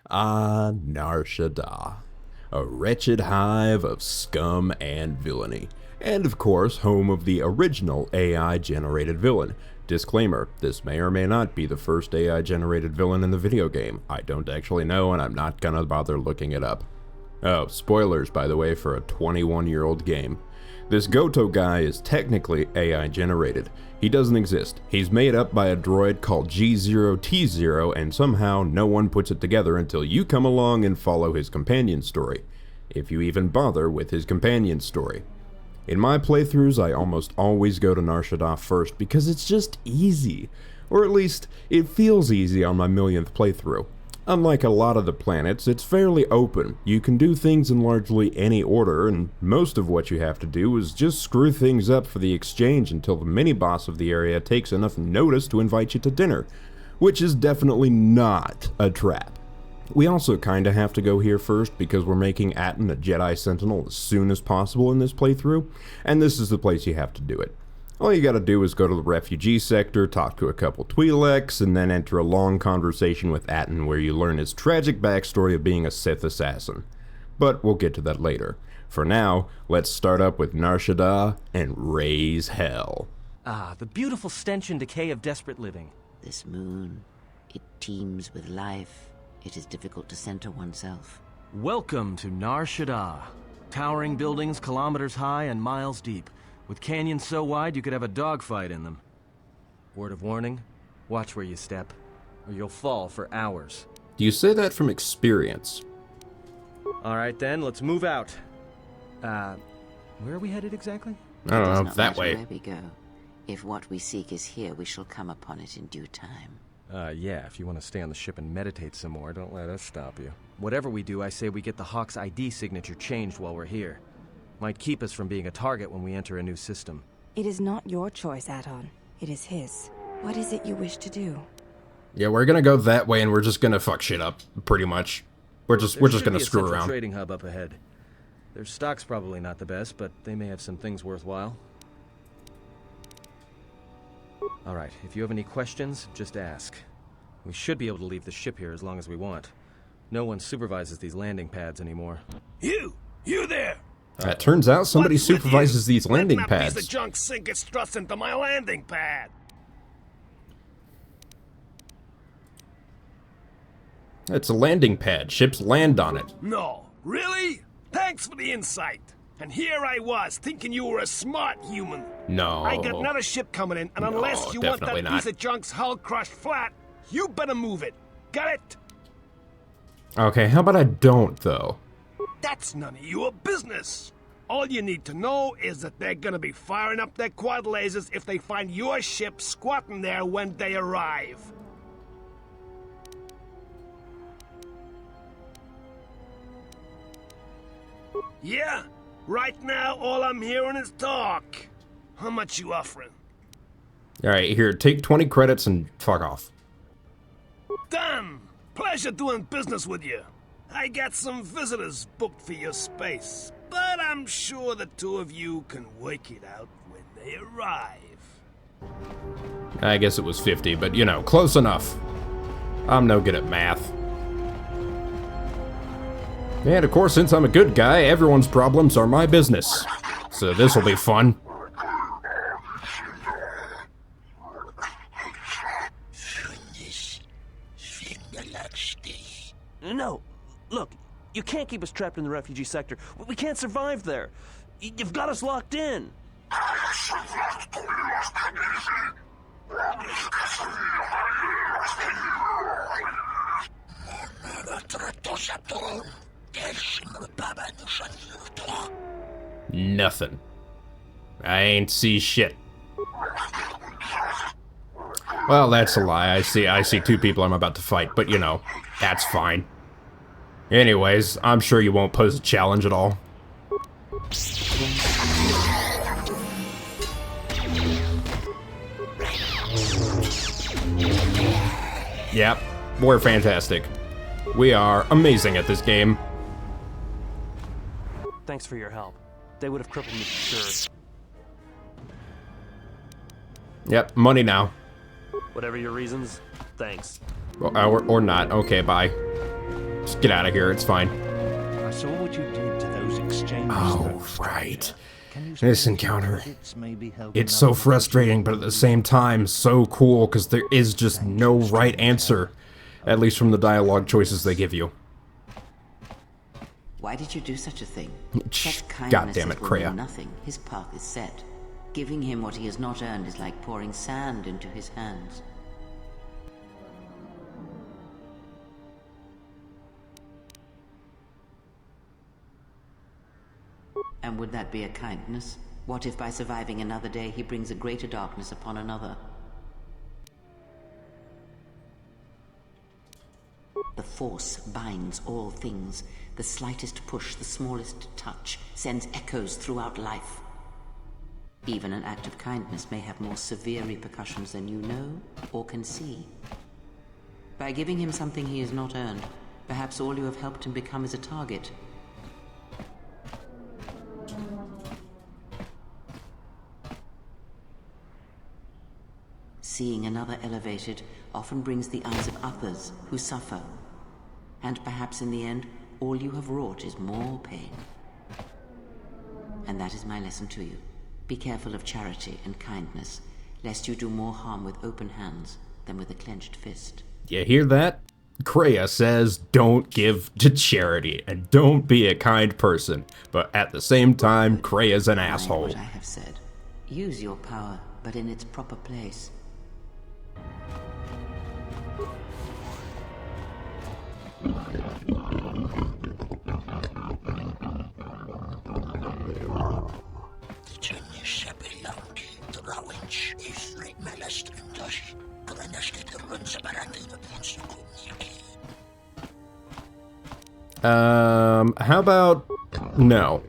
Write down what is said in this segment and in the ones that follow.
Nar Shaddaa, a wretched hive of scum and villainy, and of course home of the original AI-generated villain. Disclaimer, this may or may not be the first AI-generated villain in the video game. I don't actually know, and I'm not gonna bother looking it up. Oh, spoilers, by the way, for a 21-year-old game. This Goto guy is technically AI-generated. He doesn't exist. He's made up by a droid called G0T0, and somehow no one puts it together until you come along and follow his companion story. If you even bother with his companion story. In my playthroughs, I almost always go to Nar Shaddaa first because it's just easy. Or at least, it feels easy on my millionth playthrough. Unlike a lot of the planets, it's fairly open. You can do things in largely any order, and most of what you have to do is just screw things up for the exchange until the mini-boss of the area takes enough notice to invite you to dinner, which is definitely not a trap. We also kinda have to go here first because we're making Atten a Jedi Sentinel as soon as possible in this playthrough, and this is the place you have to do it. All you gotta do is go to the refugee sector, talk to a couple Twi'leks, and then enter a long conversation with Atten where you learn his tragic backstory of being a Sith assassin. But we'll get to that later. For now, let's start up with Nar Shaddaa and raise hell. Ah, the beautiful stench and decay of desperate living. This moon, it teems with life. It is difficult to center oneself. Welcome to Nar Shaddaa. Towering buildings kilometers high and miles deep, with canyons so wide you could have a dogfight in them. Word of warning, watch where you step, or you'll fall for hours. Do you say that from experience? Alright then, let's move out. Where are we headed exactly? I don't It does know, not that matter way. where we go. If what we seek is here, we shall come upon it in due time. Yeah, if you want to stay on the ship and meditate some more, don't let us stop you. Whatever we do, I say we get the Hawk's ID signature changed while we're here. Might keep us from being a target when we enter a new system. It is not your choice, Addon. It is his. What is it you wish to do? Yeah, we're gonna go that way and we're just gonna fuck shit up, pretty much. We're just gonna screw There's a around. trading hub up ahead. Their stock's probably not the best, but they may have some things worthwhile. Alright, if you have any questions, just ask. We should be able to leave the ship here as long as we want. No one supervises these landing pads anymore. You there! It turns out somebody What's with supervises you? these landing Letting that pads. piece of junk sink its struts into my landing pad. It's a landing pad. Ships land on it. No, really? Thanks for the insight. And here I was, thinking you were a smart human. No. I got another ship coming in, and No, unless you want that definitely not. piece of junk's hull crushed flat, you better move it. Got it? Okay, how about I don't, though? That's none of your business. All you need to know is that they're gonna be firing up their quad lasers if they find your ship squatting there when they arrive. Yeah, right now all I'm hearing is talk. How much you offering? Alright, here, take 20 credits and fuck off. Done! Pleasure doing business with you. I got some visitors booked for your space, but I'm sure the two of you can work it out when they arrive. I guess it was 50, but you know, close enough. I'm no good at math. And of course, since I'm a good guy, everyone's problems are my business. So this'll be fun. No, look, you can't keep us trapped in the refugee sector. We can't survive there. You've got us locked in. Nothing. I ain't see shit. Well, that's a lie. I see two people I'm about to fight, but you know, that's fine. Anyways, I'm sure you won't pose a challenge at all. Yep, we're fantastic. We are amazing at this game. Thanks for your help. They would have crippled me for sure. Yep, money now. Whatever your reasons, thanks. Well, or not. Okay, bye. Just get out of here, it's fine. I saw what you did to those exchanges. Oh, right. This encounter. It's so frustrating, but at the same time, so cool, because there is just no right answer. At least from the dialogue choices they give you. Why did you do such a thing? Such God damn it, kindnesses will Kreia. mean nothing. His path is set. Giving him what he has not earned is like pouring sand into his hands. And would that be a kindness? What if by surviving another day he brings a greater darkness upon another? The Force binds all things. The slightest push, the smallest touch, sends echoes throughout life. Even an act of kindness may have more severe repercussions than you know or can see. By giving him something he has not earned, perhaps all you have helped him become is a target. Seeing another elevated often brings the eyes of others who suffer. And perhaps in the end, all you have wrought is more pain. And that is my lesson to you. Be careful of charity and kindness, lest you do more harm with open hands than with a clenched fist. You hear that? Kreia says don't give to charity and don't be a kind person. But at the same time, Kreia's an asshole. What I have said. Use your power, but in its proper place. How about no?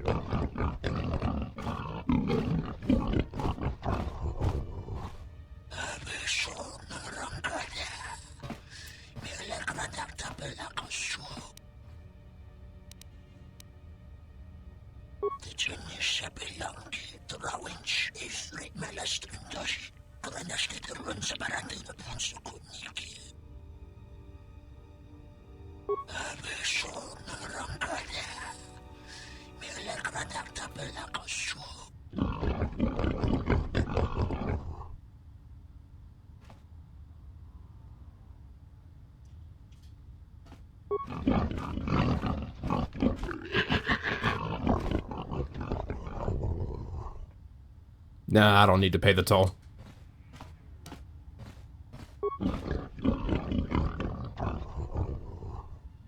Nah, I don't need to pay the toll.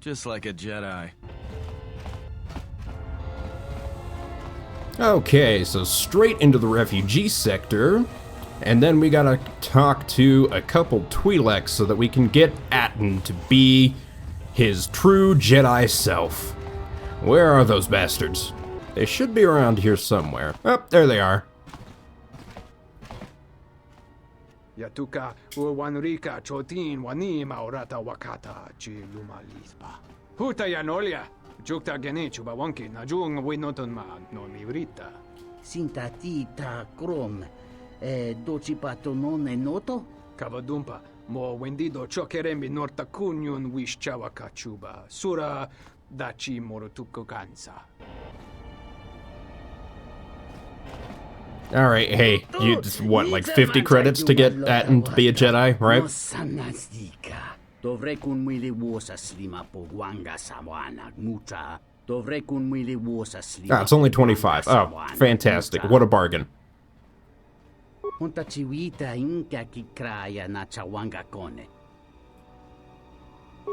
Just like a Jedi. Okay, so straight into the refugee sector, and then we gotta talk to a couple Twi'leks so that we can get Atton to be his true Jedi self. Where are those bastards? They should be around here somewhere. Oh, there they are. Yatuka uwanrika chotin wanim aurata wakata chi lumalispa. Huta yanolia. Jukta genichu bawanki najung winoton ma no mivrita. Sintatita krom. Doci patronone noto? Kavadumpa mo wendido chokerembi norta kunyun wish chawaka chuba. Sura dachi morotuko kansa. Alright, hey, you just, what, like 50 credits to get Atton to be a Jedi, right? Dovrei kun mwili wosa slima po wanga sawana mucha. Dovrei kun mwili wosa slima. Ah, it's only 25. Oh, fantastic. What a bargain. Hunta chiwita inka kikraya na chawanga kone.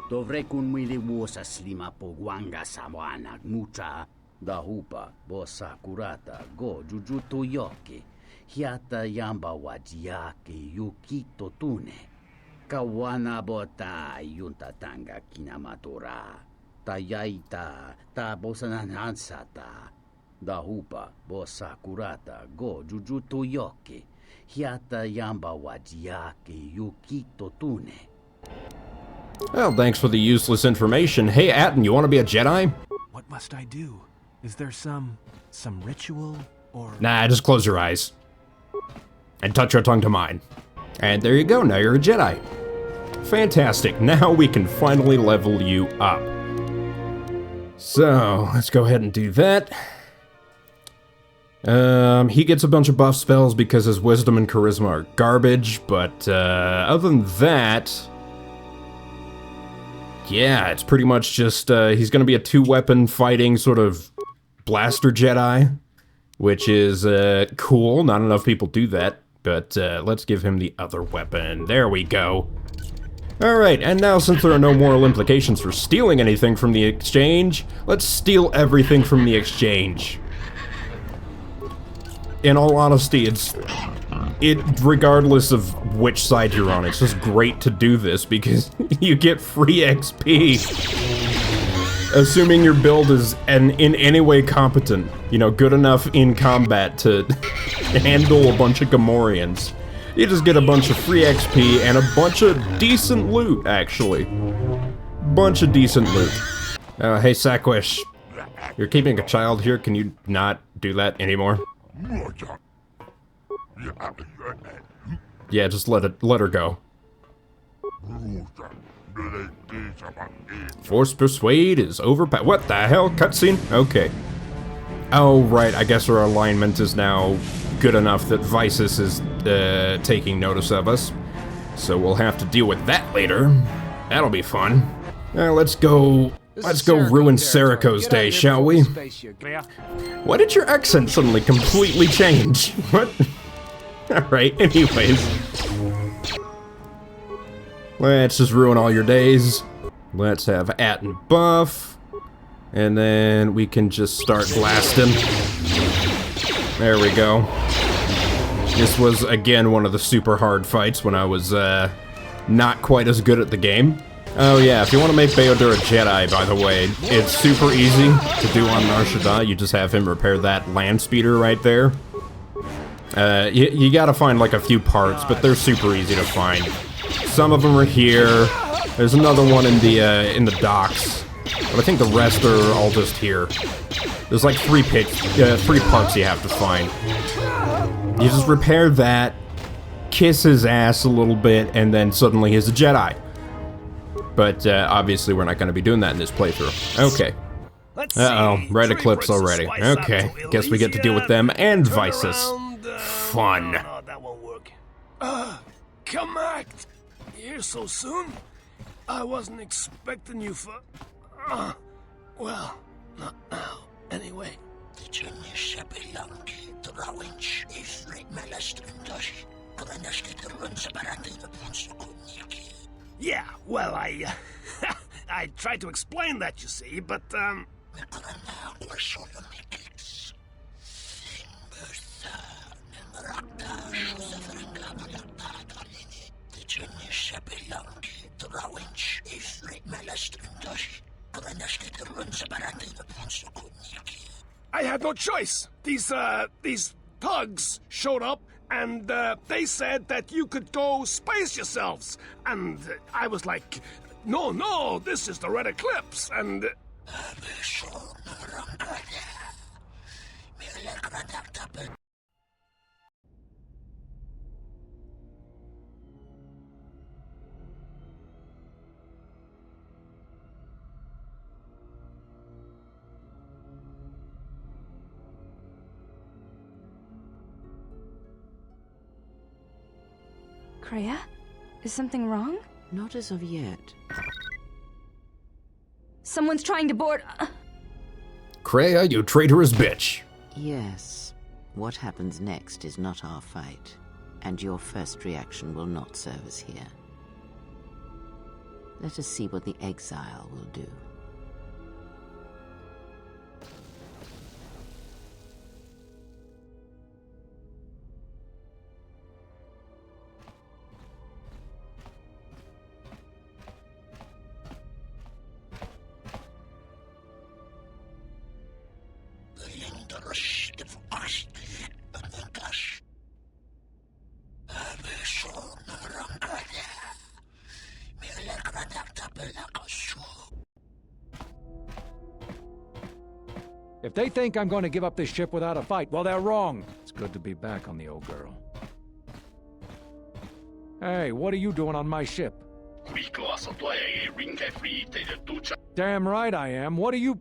Dovrei kun mwili wosa slima po wanga sawana mucha. Da hupa bosa kurata go jujuto yoke. Hiata yamba wajiake yukito tune. Kawana bota yunta tanga kinamatora. Tayaita ta bosananansata. Da hupa bosa kurata go jujuto yoke. Hiata yamba wajiake yukito tune. Well, thanks for the useless information. Hey, Atton, you want to be a Jedi? What must I do? Is there some ritual, or... Nah, just close your eyes. And touch your tongue to mine. And there you go, now you're a Jedi. Fantastic, now we can finally level you up. So, let's go ahead and do that. He gets a bunch of buff spells because his wisdom and charisma are garbage, but other than that, yeah, it's pretty much just, he's gonna be a two-weapon fighting sort of blaster Jedi, which is cool. Not enough people do that, but let's give him the other weapon. There we go. Alright, and now since there are no moral implications for stealing anything from the exchange, let's steal everything from the exchange. In all honesty, regardless of which side you're on, it's just great to do this because you get free XP. Assuming your build is in any way competent, you know, good enough in combat to handle a bunch of Gamorreans. You just get a bunch of free XP and a bunch of decent loot, actually. Bunch of decent loot. Hey, Sakwish. You're keeping a child here, can you not do that anymore? Yeah, just let her go. Force Persuade is overpowered. What the hell? Cutscene? Okay. Oh, right, I guess our alignment is now good enough that Visus is taking notice of us. So we'll have to deal with that later. That'll be fun. Let's go ruin Serico's day, shall we? Why did your accent suddenly completely change? What? Alright, anyways. Let's just ruin all your days. Let's have Atton buff. And then we can just start blasting. There we go. This was, again, one of the super hard fights when I was, not quite as good at the game. Oh yeah, if you want to make Beodur a Jedi, by the way, it's super easy to do on Nar Shaddaa. You just have him repair that land speeder right there. You gotta find like a few parts, but they're super easy to find. Some of them are here. There's another one in the docks, but I think the rest are all just here. There's like three parts you have to find. You just repair that, kiss his ass a little bit, and then suddenly he's a Jedi. But obviously we're not going to be doing that in this playthrough. Okay. Uh-oh, Red Eclipse already. Okay, guess we get to deal with them and Visus. Fun. No, that won't work. Come back. Here so soon? I wasn't expecting you for... well, not now. Anyway. Yeah, well, I tried to explain that, you see, but, I had no choice. These thugs showed up, and they said that you could go space yourselves. And I was like, no, this is the Red Eclipse, and... Kreia? Is something wrong? Not as of yet. Someone's trying to board... Kreia, you traitorous bitch. Yes. What happens next is not our fight, and your first reaction will not serve us here. Let us see what the exile will do. If they think I'm going to give up this ship without a fight, well, they're wrong. It's good to be back on the old girl. Hey, what are you doing on my ship? Damn right I am. What are you...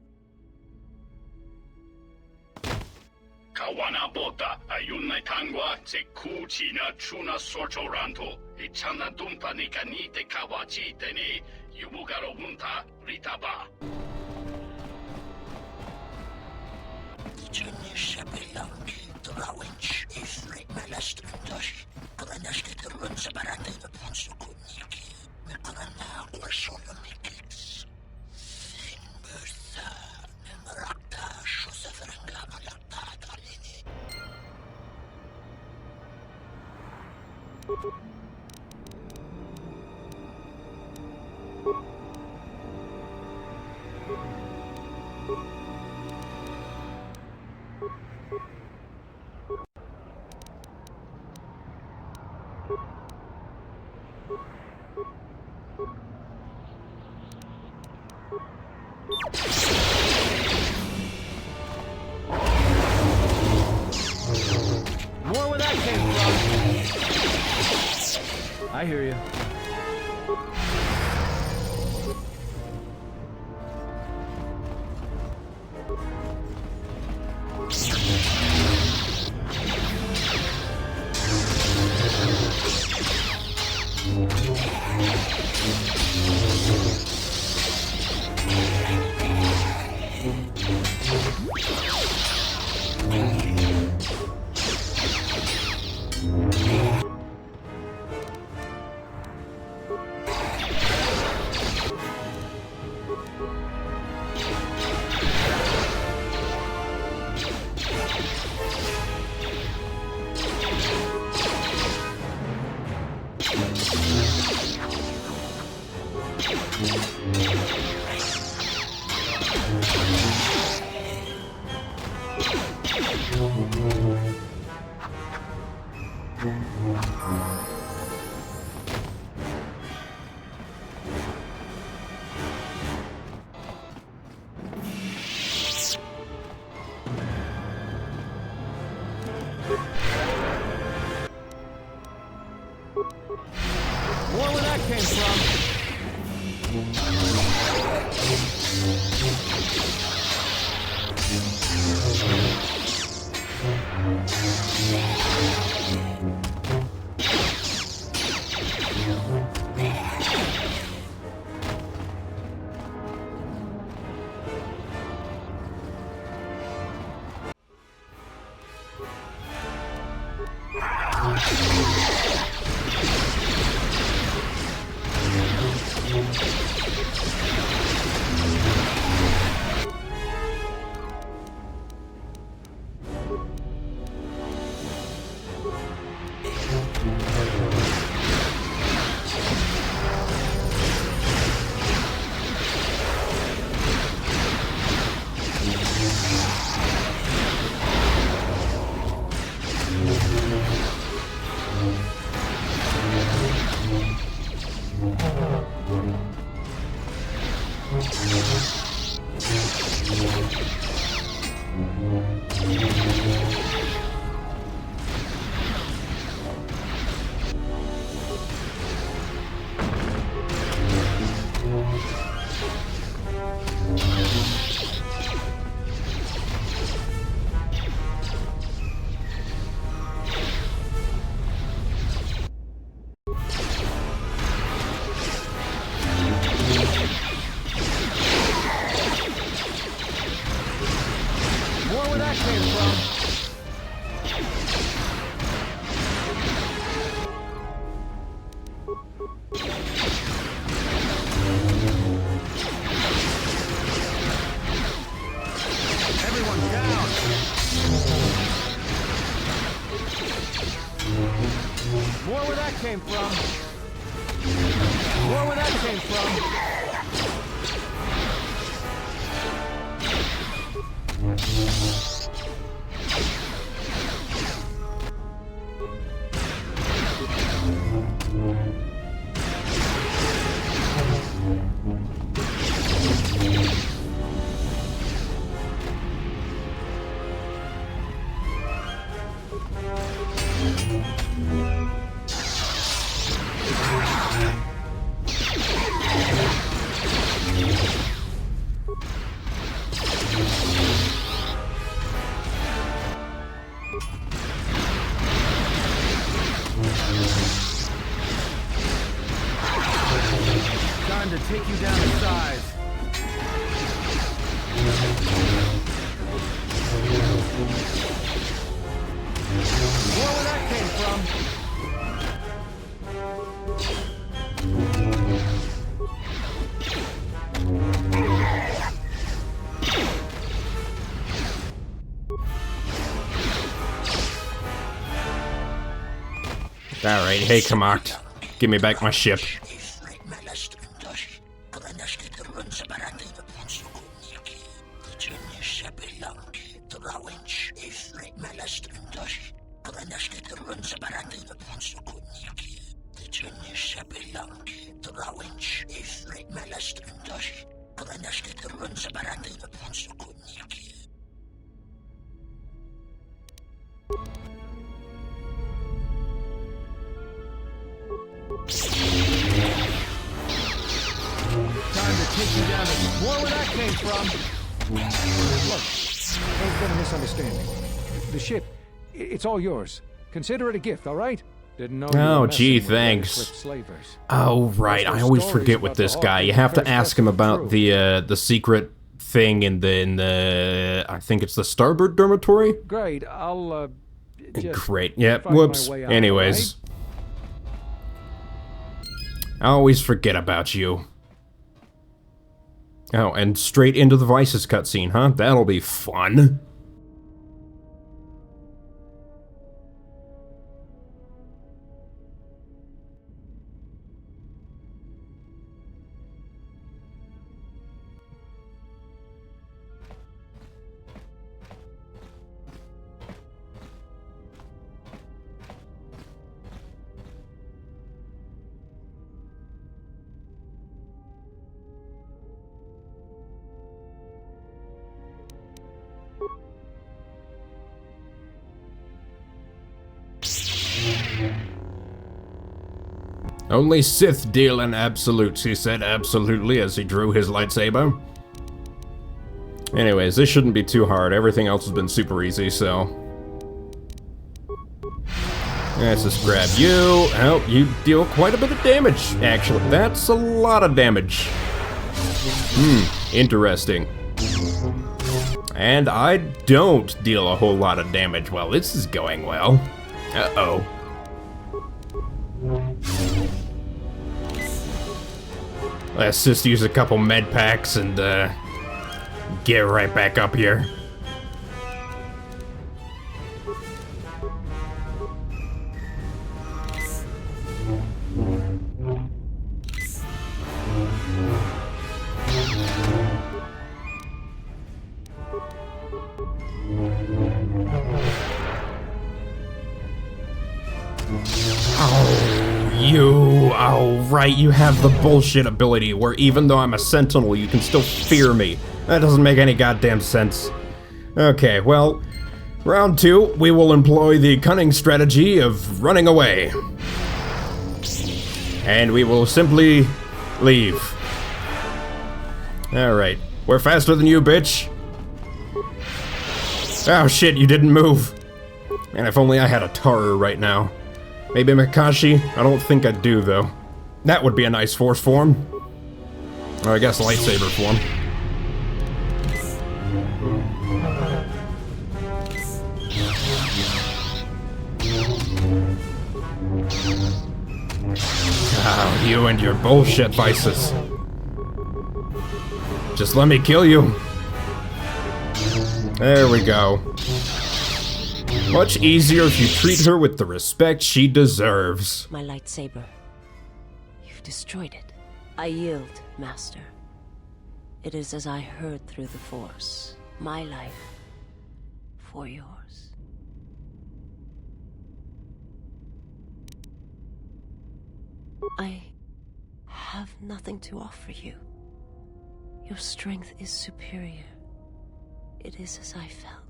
kawana bota ayunna tangwa se kuchina chuna sorchoranto ichana dumpa ni kanite kawachi teni yubugaro bunta ritaba. Ichani shabelanki drawinch ifre malastrandosh kranashke terun sabarate na ponso kuniki mekrana kwasolo mikix Simbertha Rakta Shosafranga Malakta Dalini. More where that came from. I hear you. More where that came from. Came from. More where that came from. Alright, hey, Kamak. Give me back my ship. Time to take you down to explore where that came from. Look, don't get a misunderstanding. The ship, it's all yours. Consider it a gift, all right? Didn't know. Oh, gee, thanks. Oh, right. I always forget with this guy. You have to ask him about the secret thing in the I think it's the starboard dormitory. Great. I'll Great. Yep. Whoops. Anyways, I always forget about you. Oh, and straight into the Vices cutscene, huh? That'll be fun. Only Sith deal in absolutes, he said absolutely as he drew his lightsaber. Anyways, this shouldn't be too hard. Everything else has been super easy, so... Let's just grab you. Oh, you deal quite a bit of damage, actually. That's a lot of damage. Interesting. And I don't deal a whole lot of damage. Well, this is going well. Uh-oh. Let's just use a couple med packs and get right back up here. Oh, right, you have the bullshit ability where even though I'm a sentinel, you can still fear me. That doesn't make any goddamn sense. Okay, well, round 2, we will employ the cunning strategy of running away. And we will simply leave. Alright, we're faster than you, bitch. Oh shit, you didn't move. Man, if only I had a Taru right now. Maybe Makashi? I don't think I do, though. That would be a nice force form. Or I guess lightsaber form. Oh, you and your bullshit vices. Just let me kill you. There we go. Much easier if you treat her with the respect she deserves. My lightsaber. You've destroyed it. I yield, Master. It is as I heard through the Force. My life for yours. I have nothing to offer you. Your strength is superior. It is as I felt.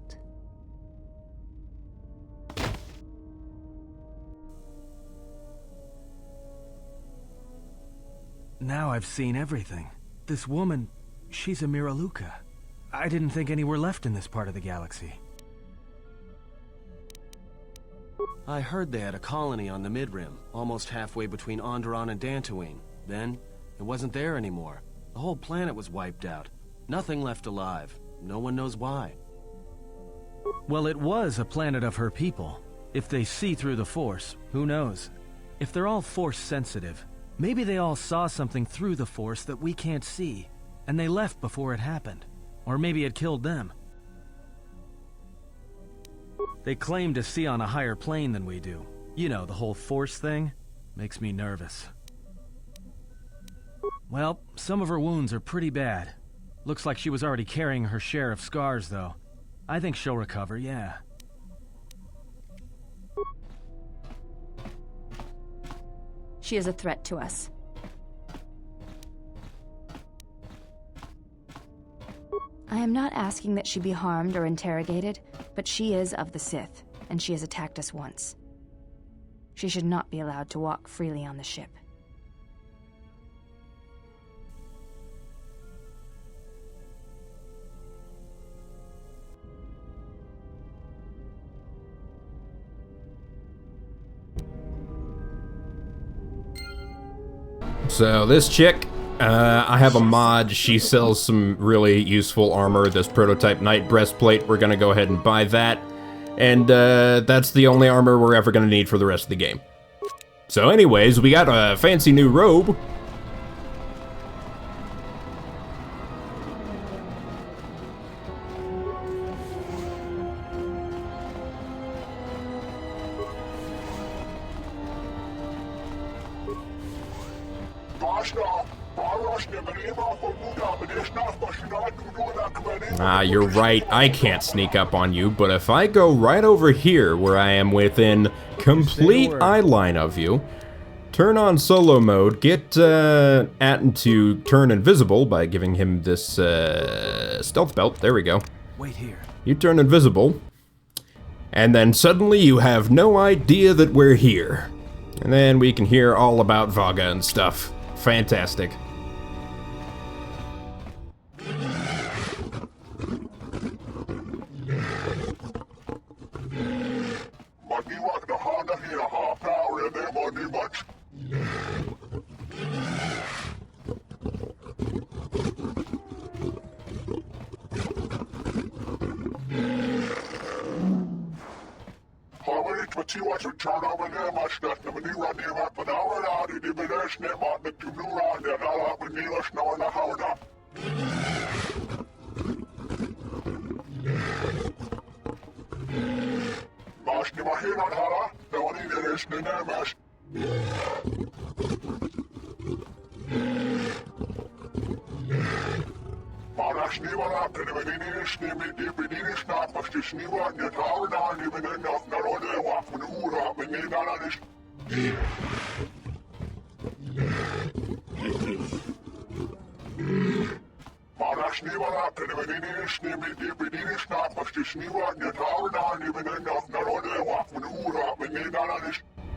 Now I've seen everything. This woman, she's a Miraluka. I didn't think any were left in this part of the galaxy. I heard they had a colony on the Midrim, almost halfway between Onderon and Dantooine. Then, it wasn't there anymore. The whole planet was wiped out. Nothing left alive. No one knows why. Well, it was a planet of her people. If they see through the Force, who knows? If they're all Force sensitive, maybe they all saw something through the Force that we can't see, and they left before it happened. Or maybe it killed them. They claim to see on a higher plane than we do. You know, the whole force thing makes me nervous. Well, some of her wounds are pretty bad. Looks like she was already carrying her share of scars, though. I think she'll recover, yeah. She is a threat to us. I am not asking that she be harmed or interrogated, but she is of the Sith, and she has attacked us once. She should not be allowed to walk freely on the ship. So this chick, I have a mod. She sells some really useful armor, this prototype knight breastplate. We're gonna go ahead and buy that. And that's the only armor we're ever gonna need for the rest of the game. So anyways, we got a fancy new robe. Ah, you're right, I can't sneak up on you, but if I go right over here where I am within complete eye line of you, turn on solo mode, get Atten to turn invisible by giving him this stealth belt, there we go. Wait here. You turn invisible, and then suddenly you have no idea that we're here. And then we can hear all about Vaga and stuff. Fantastic.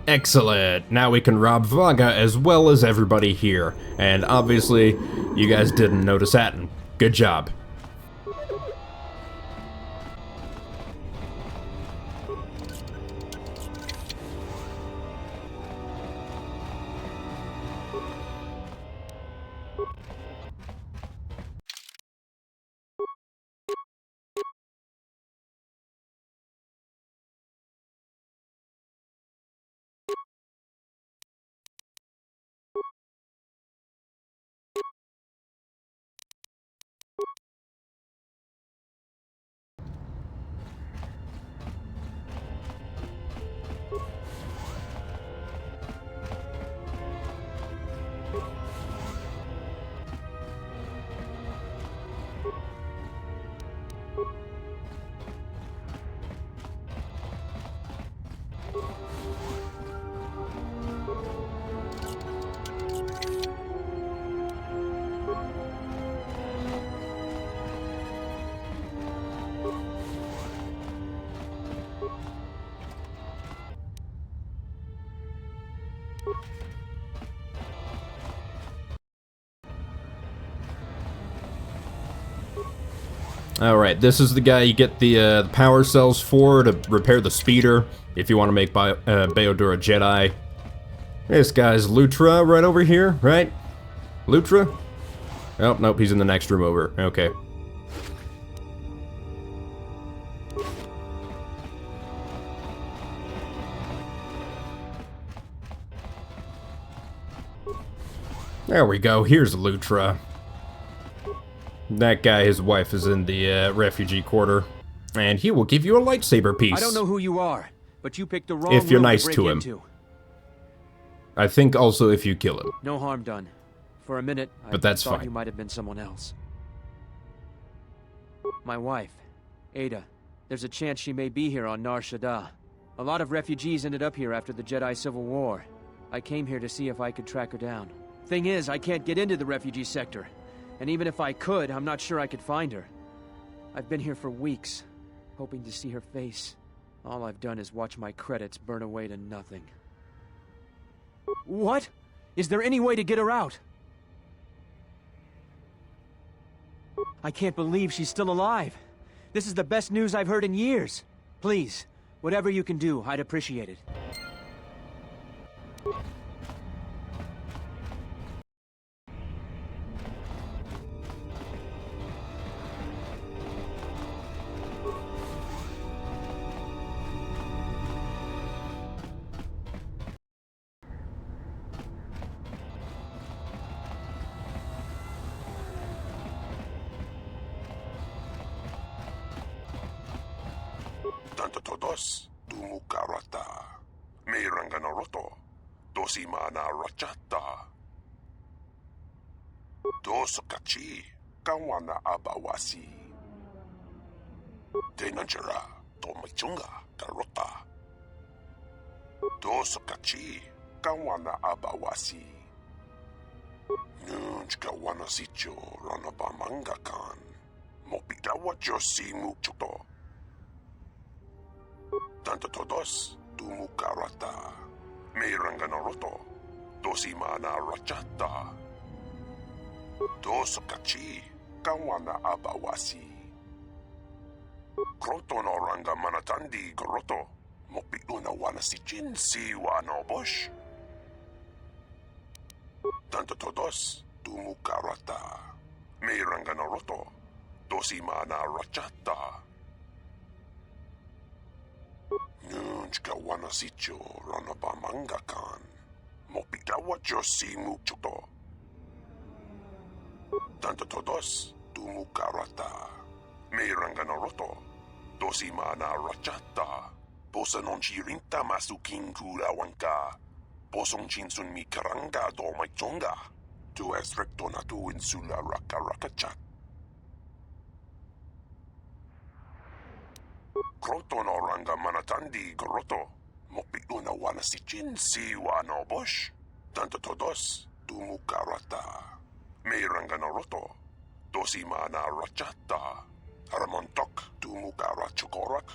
Excellent! Now we can rob Vaga as well as everybody here. And obviously, you guys didn't notice Atten. Good job. Alright, this is the guy you get the power cells for to repair the speeder, if you want to make Beodur a Jedi. This guy's Lutra right over here, right? Lutra? Oh, nope, he's in the next room over. Okay. There we go, here's Lutra. That guy, his wife, is in the refugee quarter, and he will give you a lightsaber piece. I don't know who you are, But you picked the wrong If you're room nice to break to him. into. I think also if you kill him. No harm done. For a minute, But I that's thought fine. you might have been someone else. My wife, Ada. There's a chance she may be here on Nar Shaddaa. A lot of refugees ended up here after the Jedi Civil War. I came here to see if I could track her down. Thing is, I can't get into the refugee sector. And even if I could, I'm not sure I could find her. I've been here for weeks, hoping to see her face. All I've done is watch my credits burn away to nothing. What? Is there any way to get her out? I can't believe she's still alive. This is the best news I've heard in years. Please, whatever you can do, I'd appreciate it. Tanto todos, tumukarata. Mayranganoroto, dosimana rachata. Dosokachi, kawana abawasi. Tenanjara, tomachunga, karota. Dosokachi, kawana abawasi. Nunch kawana sicho, ranabamanga kan. Mopidawa josi muchuto. Tanto todos, tumukarata. Mayranganoroto, dosimana rachata. Dosokachi, kawana abawasi. Kroto no ranga manatandi goroto. Mopiuna wana si jinsi wano bosh. Tanto todos, tumukarata. Mayranganoroto, dosimana rachata. Nunchka wana sicho ranabamanga kan. Mopidawa josi muchuto. Tanto todos, tumukarata. Mayranganoroto, dosimana rachata. Posa non chirinta masukin kurawanka. Posong chinsun mi karanga do maichonga. Tu es recto na tu insula raka rakachat. Kroto no ranga manatandi goroto. Mopiuna wana si jinsi wano bosh. Tanto todos, tumukarata. Mayranganoroto, dosimana rachata. Haramontok, tumukarachukorak.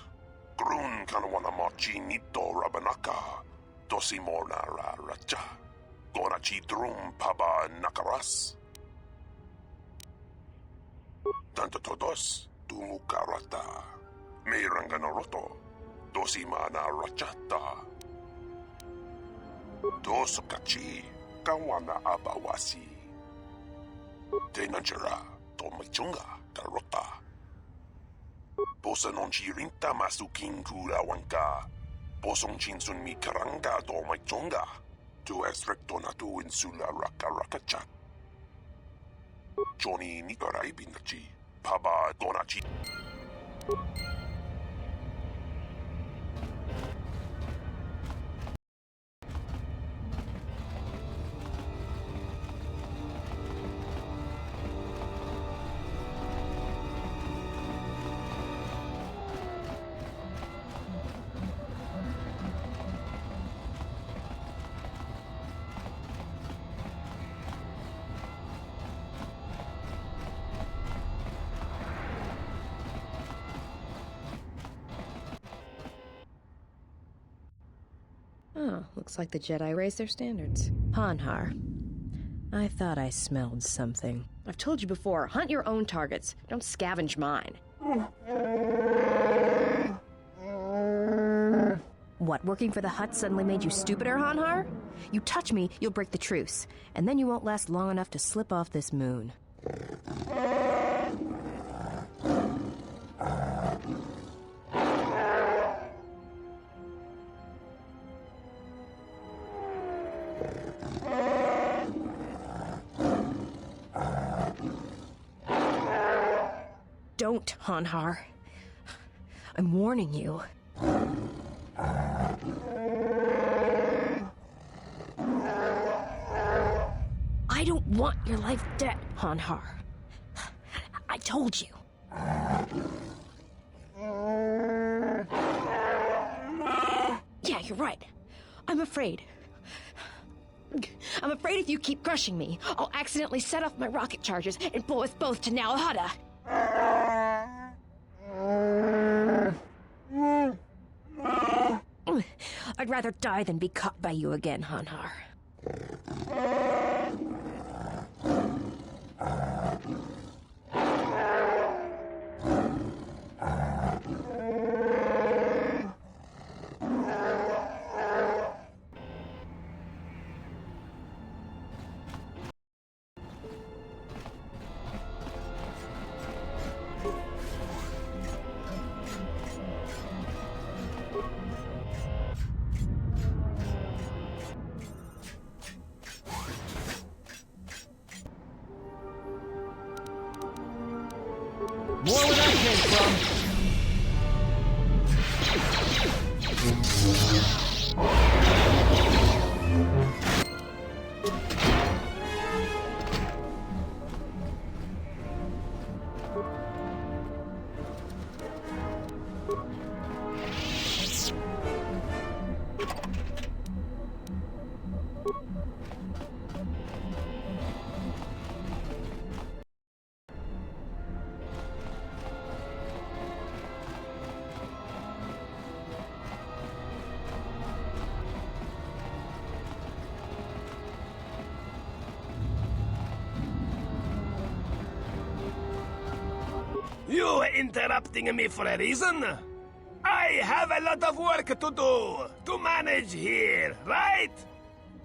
Grun kanawana machi nito rabanaka. Dosimona ra racha. Gonachi drum paba nakaras. Tanto todos, tumukarata. Mayranganoroto, dosimana rachata. Dosokachi, kawana abawasi. Tenanjara, tomachunga, karota. Posa non chirinta masukin kurawanka. Posong chinsun mi karanga do maichonga. Tu es recto na tu insula raka rakachat. Johnny nikarai binachi. Paba donachi. Oh, looks like the Jedi raised their standards. Hanhar. I thought I smelled something. I've told you before, hunt your own targets. Don't scavenge mine. What, working for the Hutt suddenly made you stupider, Hanhar? You touch me, you'll break the truce. And then you won't last long enough to slip off this moon. Don't, Hanhar. I'm warning you. I don't want your life dead, Hanhar. I told you. Yeah, you're right. I'm afraid. I'm afraid if you keep crushing me, I'll accidentally set off my rocket charges and blow us both to Nalhada. I'd rather die than be caught by you again, Hanhar. More where that came from. You interrupting me for a reason? I have a lot of work to do, to manage here, right?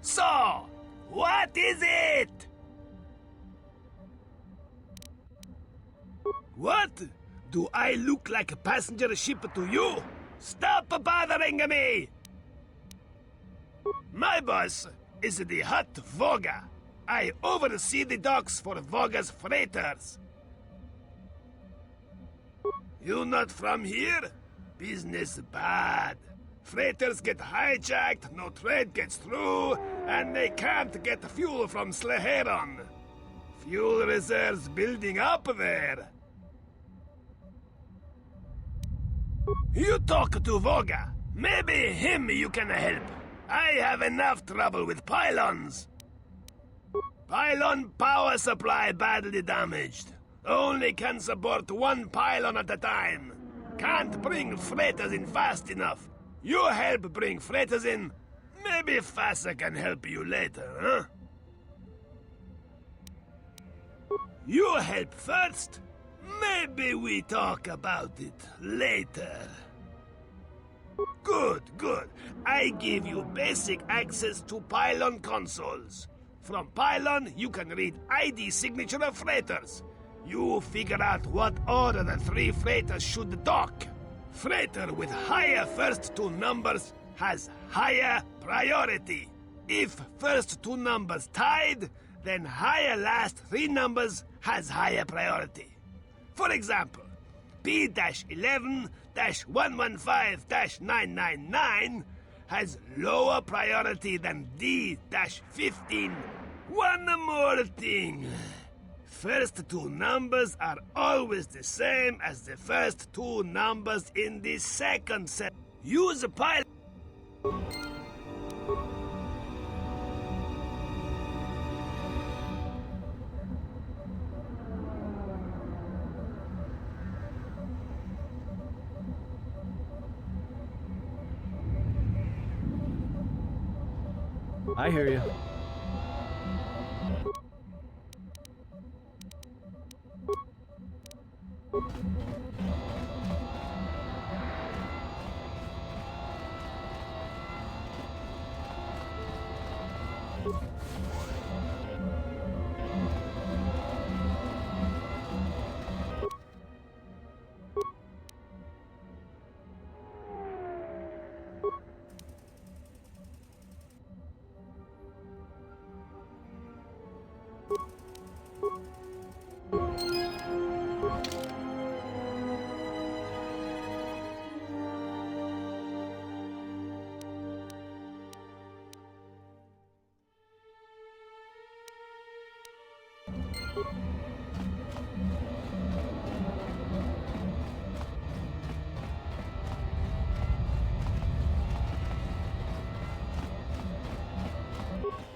So, what is it? What? Do I look like a passenger ship to you? Stop bothering me! My boss is the Hut Voga. I oversee the docks for Voga's freighters. You not from here? Business bad. Freighters get hijacked, no trade gets through, and they can't get fuel from Sleheron. Fuel reserves building up there. You talk to Voga. Maybe him you can help. I have enough trouble with pylons. Pylon power supply badly damaged. Only can support one pylon at a time. Can't bring freighters in fast enough. You help bring freighters in. Maybe Fassa can help you later, huh? You help first. Maybe we talk about it later. Good, good. I give you basic access to pylon consoles. From pylon, you can read ID signature of freighters. You figure out what order the three freighters should dock. Freighter with higher first two numbers has higher priority. If first two numbers tied, then higher last three numbers has higher priority. For example, P-11-115-999 has lower priority than D-15. One more thing. First two numbers are always the same as the first two numbers in the second set. Use a pilot. I hear you.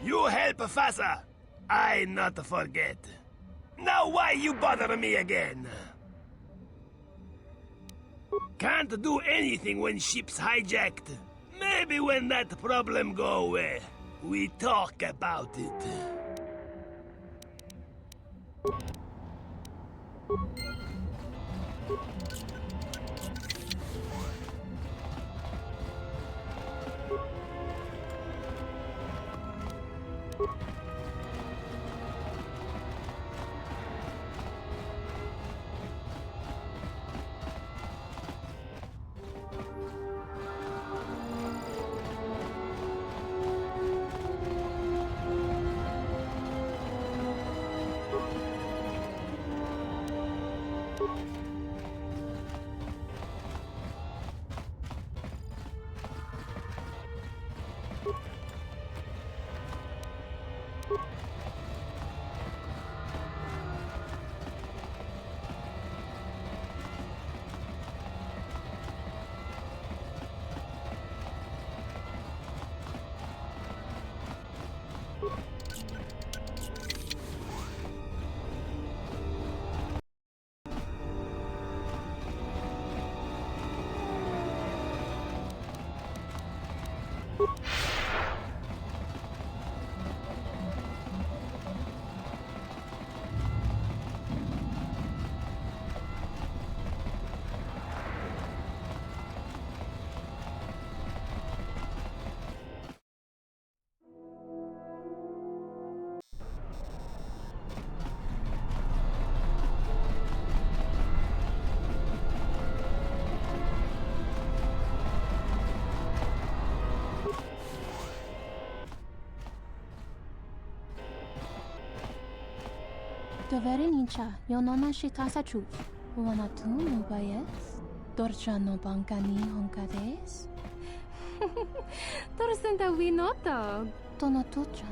You help faster. I not forget. Now why you bother me again? Can't do anything when ship's hijacked. Maybe when that problem go away, we talk about it. Doverenincha, yonona shikasa chuch. Wanatu mubayes. Dorcha no bankani honkades. Torsenta winoto. Tono tucha.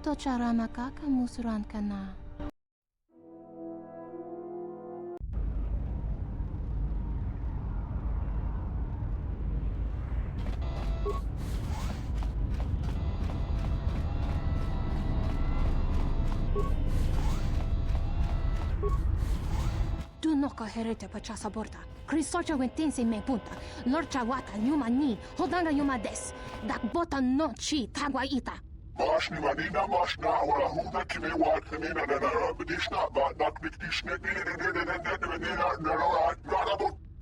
Tocha ramakaka musuran kana. Tu noka herete pachasa borta. Krisocha wentense me punta. Lorcha wata yuma ni. Hodanga yuma des. Dak bota no chi tagwa ita. Mashni manina mashna wala huda kime wat kanina na bedishna ba dak dikdishne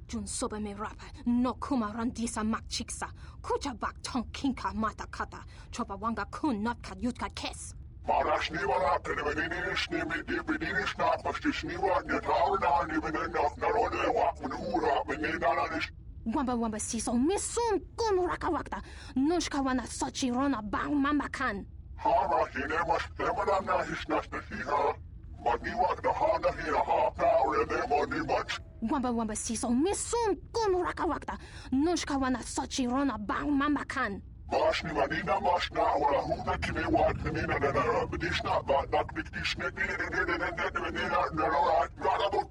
Jun soba me rapa. No kuma randisa mak chiksa. Kucha bak ton kinka mata kata. Chopa wanga kun not kat yutka kes. Marashni wala kanibinishni bedinishna pastishni wa nyatawna ni benena narode wa munura benena nish. Wamba siso misum kun rakawakta. Nushka wana sochi rona bang mamakan. Hara hine mas temana na hisnashna hiha. Maniwak na hana hina ha. Power de money much. Wamba siso misum kun rakawakta. Nushka wana sochi rona bang mamakan. Mashni manina mashna wala huda kime wat kanina na bedishna ba dak dikdishne narode.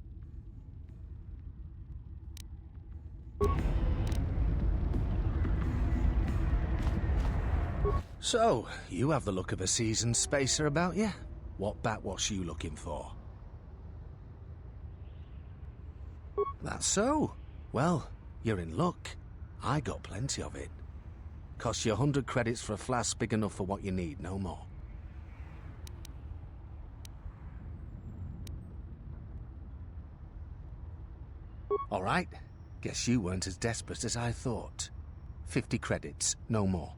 So, you have the look of a seasoned spacer about you. What backwash you looking for? That's so. Well, you're in luck. I got plenty of it. Costs you 100 credits for a flask big enough for what you need, no more. All right. Guess you weren't as desperate as I thought. 50 credits, no more.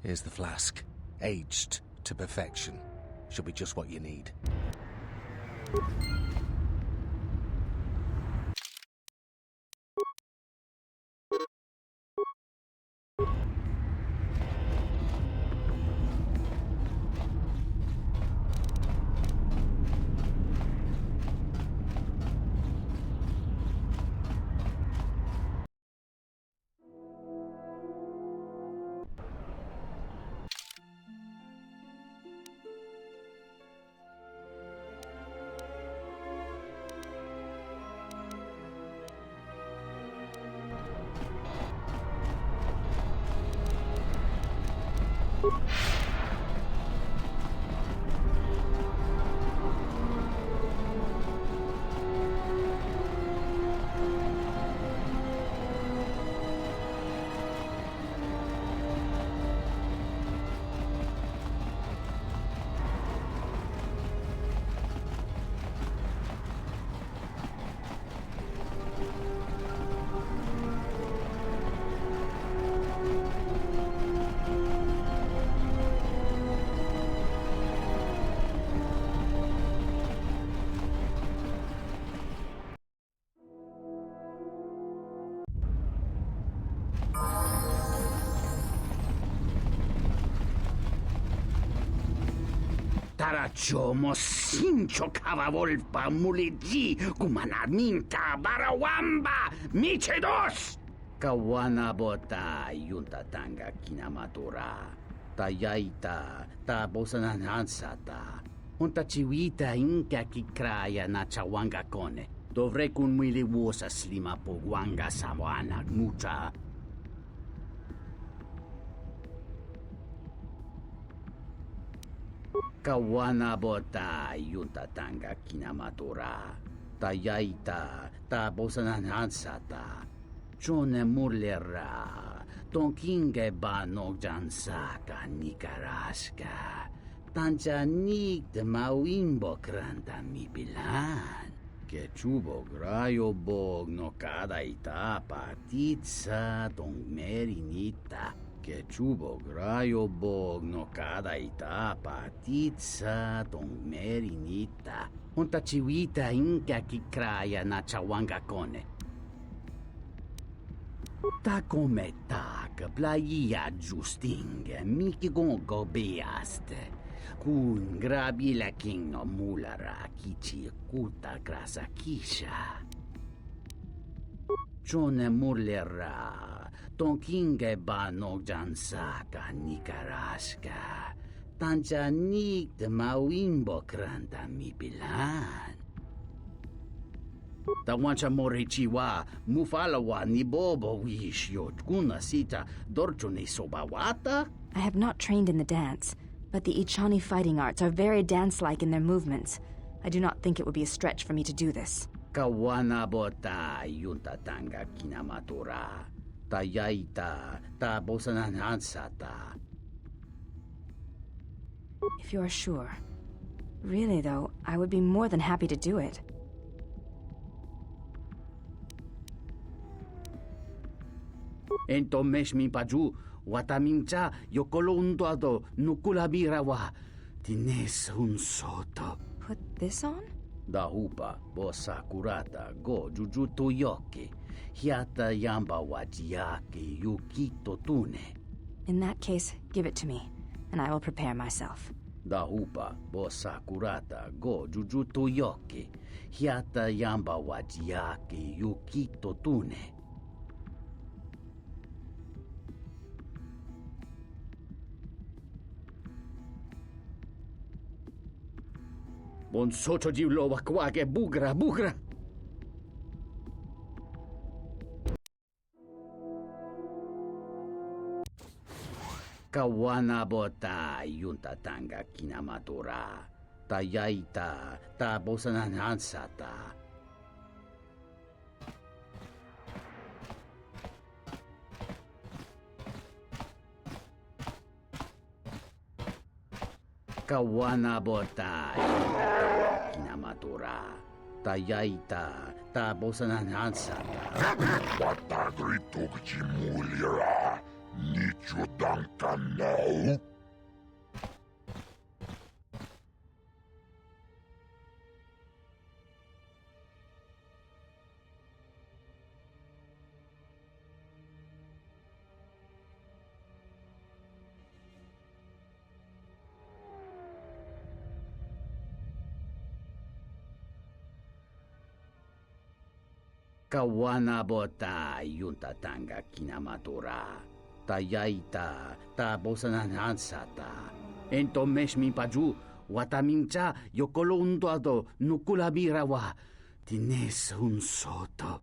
Here's the flask. Aged to perfection. Should be just what you need. Taracho mosincho kavavolpa muliji kumanaminta barawamba michedos. Kawana bota yuntatanga kinamatura. Tayaita ta bosananansata. Unta chiwita inka kikraya na chawanga kone. Dovrei kun mwili wosa slima po wanga sawana nucha. Kawana bota yuntatanga kinamatura. Tayaita ta bosananansata. Chone murlera. Tonkinge banog jansaka nikaraska. Tanchanik de mawimbo kranta mi bilan. Que chubo grayo bog no cada itapa titsa don merinita. Que chubo grayo bog no cada itapa titsa don merinita. Unta chiwita inka kikraya na chawanga kone. Ta come tak playa justinge miki gongo beaste. Kun grabila king no mulara kichi kuta grasa kisha. Chone murlera, ton kinge banog jansaka nikaraska. Tancha nik de mawimbo kranta mi bilan. Tawancha morichiwa, mufalawa ni bobo wish yot kuna sita dorchone sobawata? I have not trained in the dance, but the Ichani fighting arts are very dance-like in their movements. I do not think it would be a stretch for me to do this. Kawana bota yuntatanga kinamatura. Tayaita ta bosananansata. If you are sure. Really, though, I would be more than happy to do it. Entomesh mi paju, watamincha yokolondoado nukulabirawa. Tines un soto. Put this on? Dahupa, bosa kurata, go jujuto yoke. Hiata yamba wajiake yukito tune. In that case, give it to me, and I will prepare myself. Dahupa, bosa kurata, go jujuto yoke. Hiata yamba wajiake yukito tune. Bon socho di loba kwake bugra bugra. Kawana bota yuntatanga kinamatura. Tayaita ta bosananansata. Kawana bota kinamatura. Tayaita ta bosananansata. Watagrito kchimulira. Nicho dankanau. Kawana bota yuntatanga kinamatura. Tayaita ta bosananansata. Entomesh mi paju, watamincha yokolondoado nukulabirawa. Tines un soto.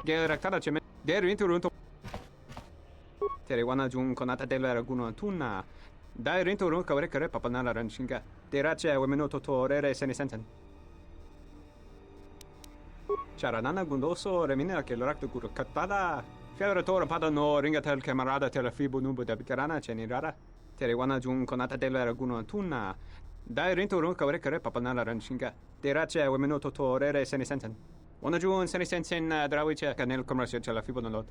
Geraktada ce der interunto Terewana jung konata della raguna tunna. Dai rinturun kawre kare papanala ranshinga. Derace wemenoto torere sene sensen. Charanana gundoso remina che l'orakto guru katada. Fiavra tora pada no ringatel camarada tela fibo nubo da bicarana cenirara. Terewana jung konata della raguna tunna. Dai rinturun kawre kare papanala ranshinga. Derace wemenoto torere sene sensen. Ona jun sene sensen drawice canel commercio tela fibo non lot.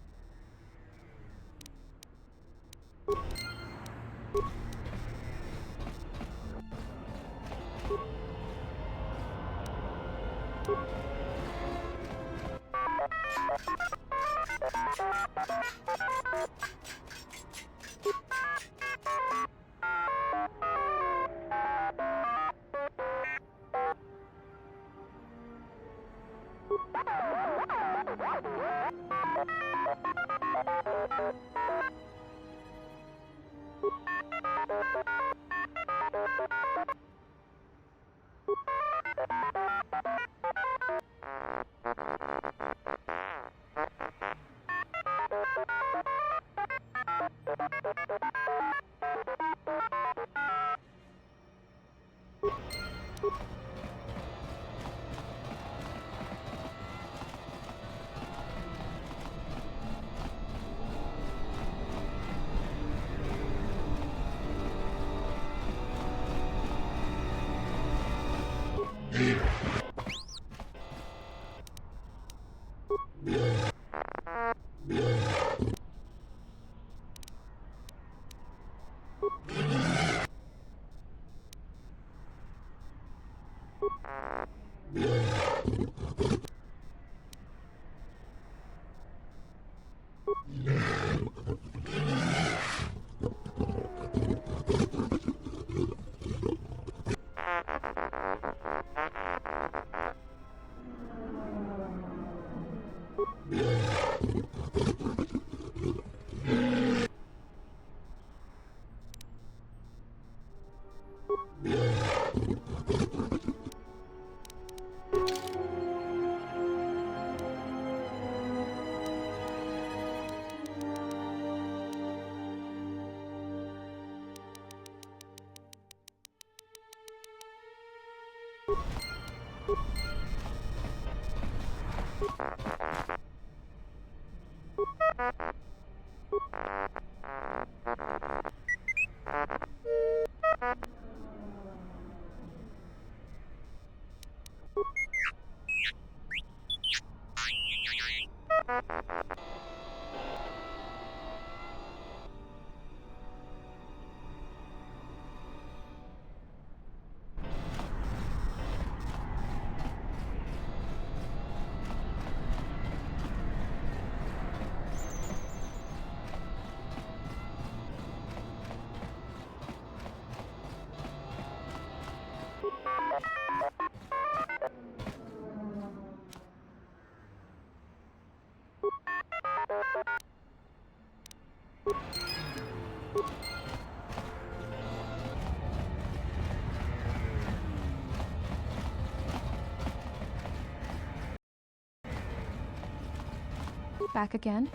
Back again?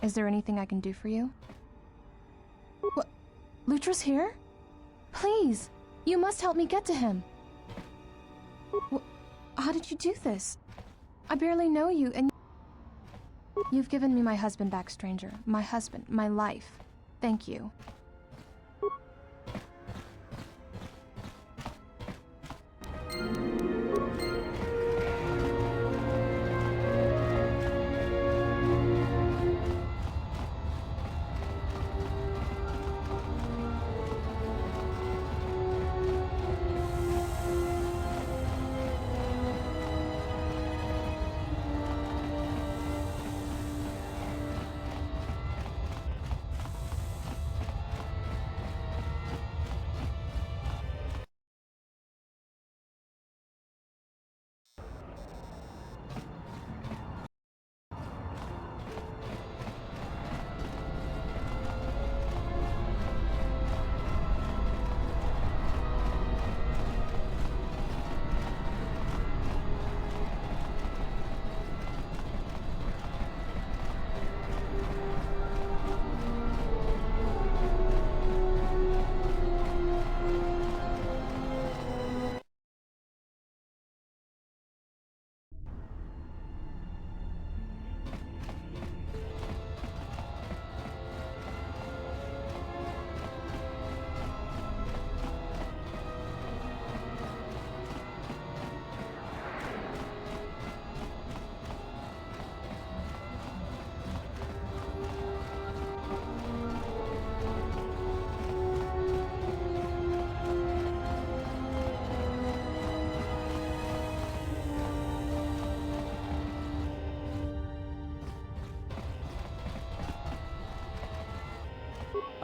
Is there anything I can do for you? What? Lutra's here? Please! You must help me get to him! How did you do this? I barely know you, and you've given me my husband back, stranger. My husband, my life. Thank you.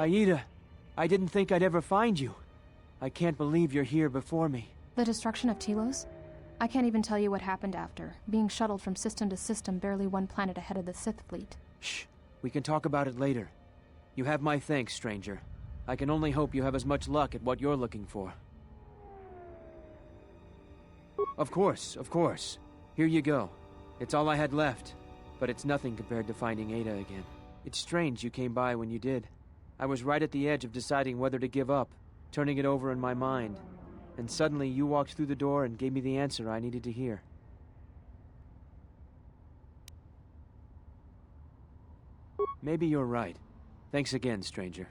Aida, I didn't think I'd ever find you. I can't believe you're here before me. The destruction of Telos? I can't even tell you what happened after, being shuttled from system to system barely one planet ahead of the Sith fleet. Shh, we can talk about it later. You have my thanks, stranger. I can only hope you have as much luck at what you're looking for. Of course, of course. Here you go. It's all I had left, but it's nothing compared to finding Ada again. It's strange you came by when you did. I was right at the edge of deciding whether to give up, turning it over in my mind. And suddenly you walked through the door and gave me the answer I needed to hear. Maybe you're right. Thanks again, stranger.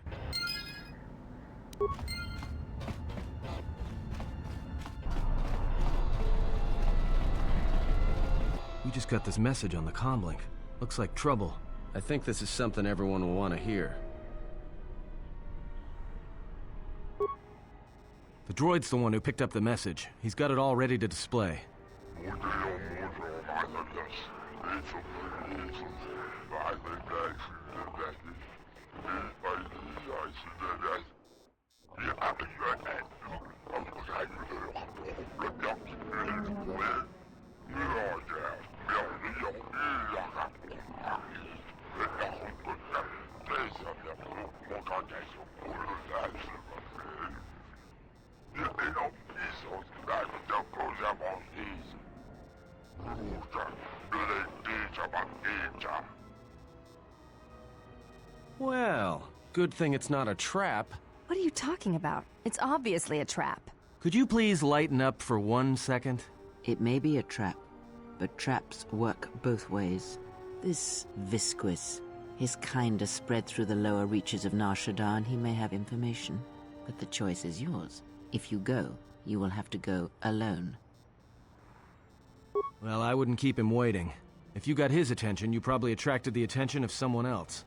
We just got this message on the comlink. Looks like trouble. I think this is something everyone will want to hear. The droid's the one who picked up the message. He's got it all ready to display. Well, good thing it's not a trap. What are you talking about? It's obviously a trap. Could you please lighten up for 1 second? It may be a trap, but traps work both ways. This Visquis, his kind are spread through the lower reaches of Nar Shaddaa, and he may have information. But the choice is yours. If you go, you will have to go alone. Well, I wouldn't keep him waiting. If you got his attention, you probably attracted the attention of someone else.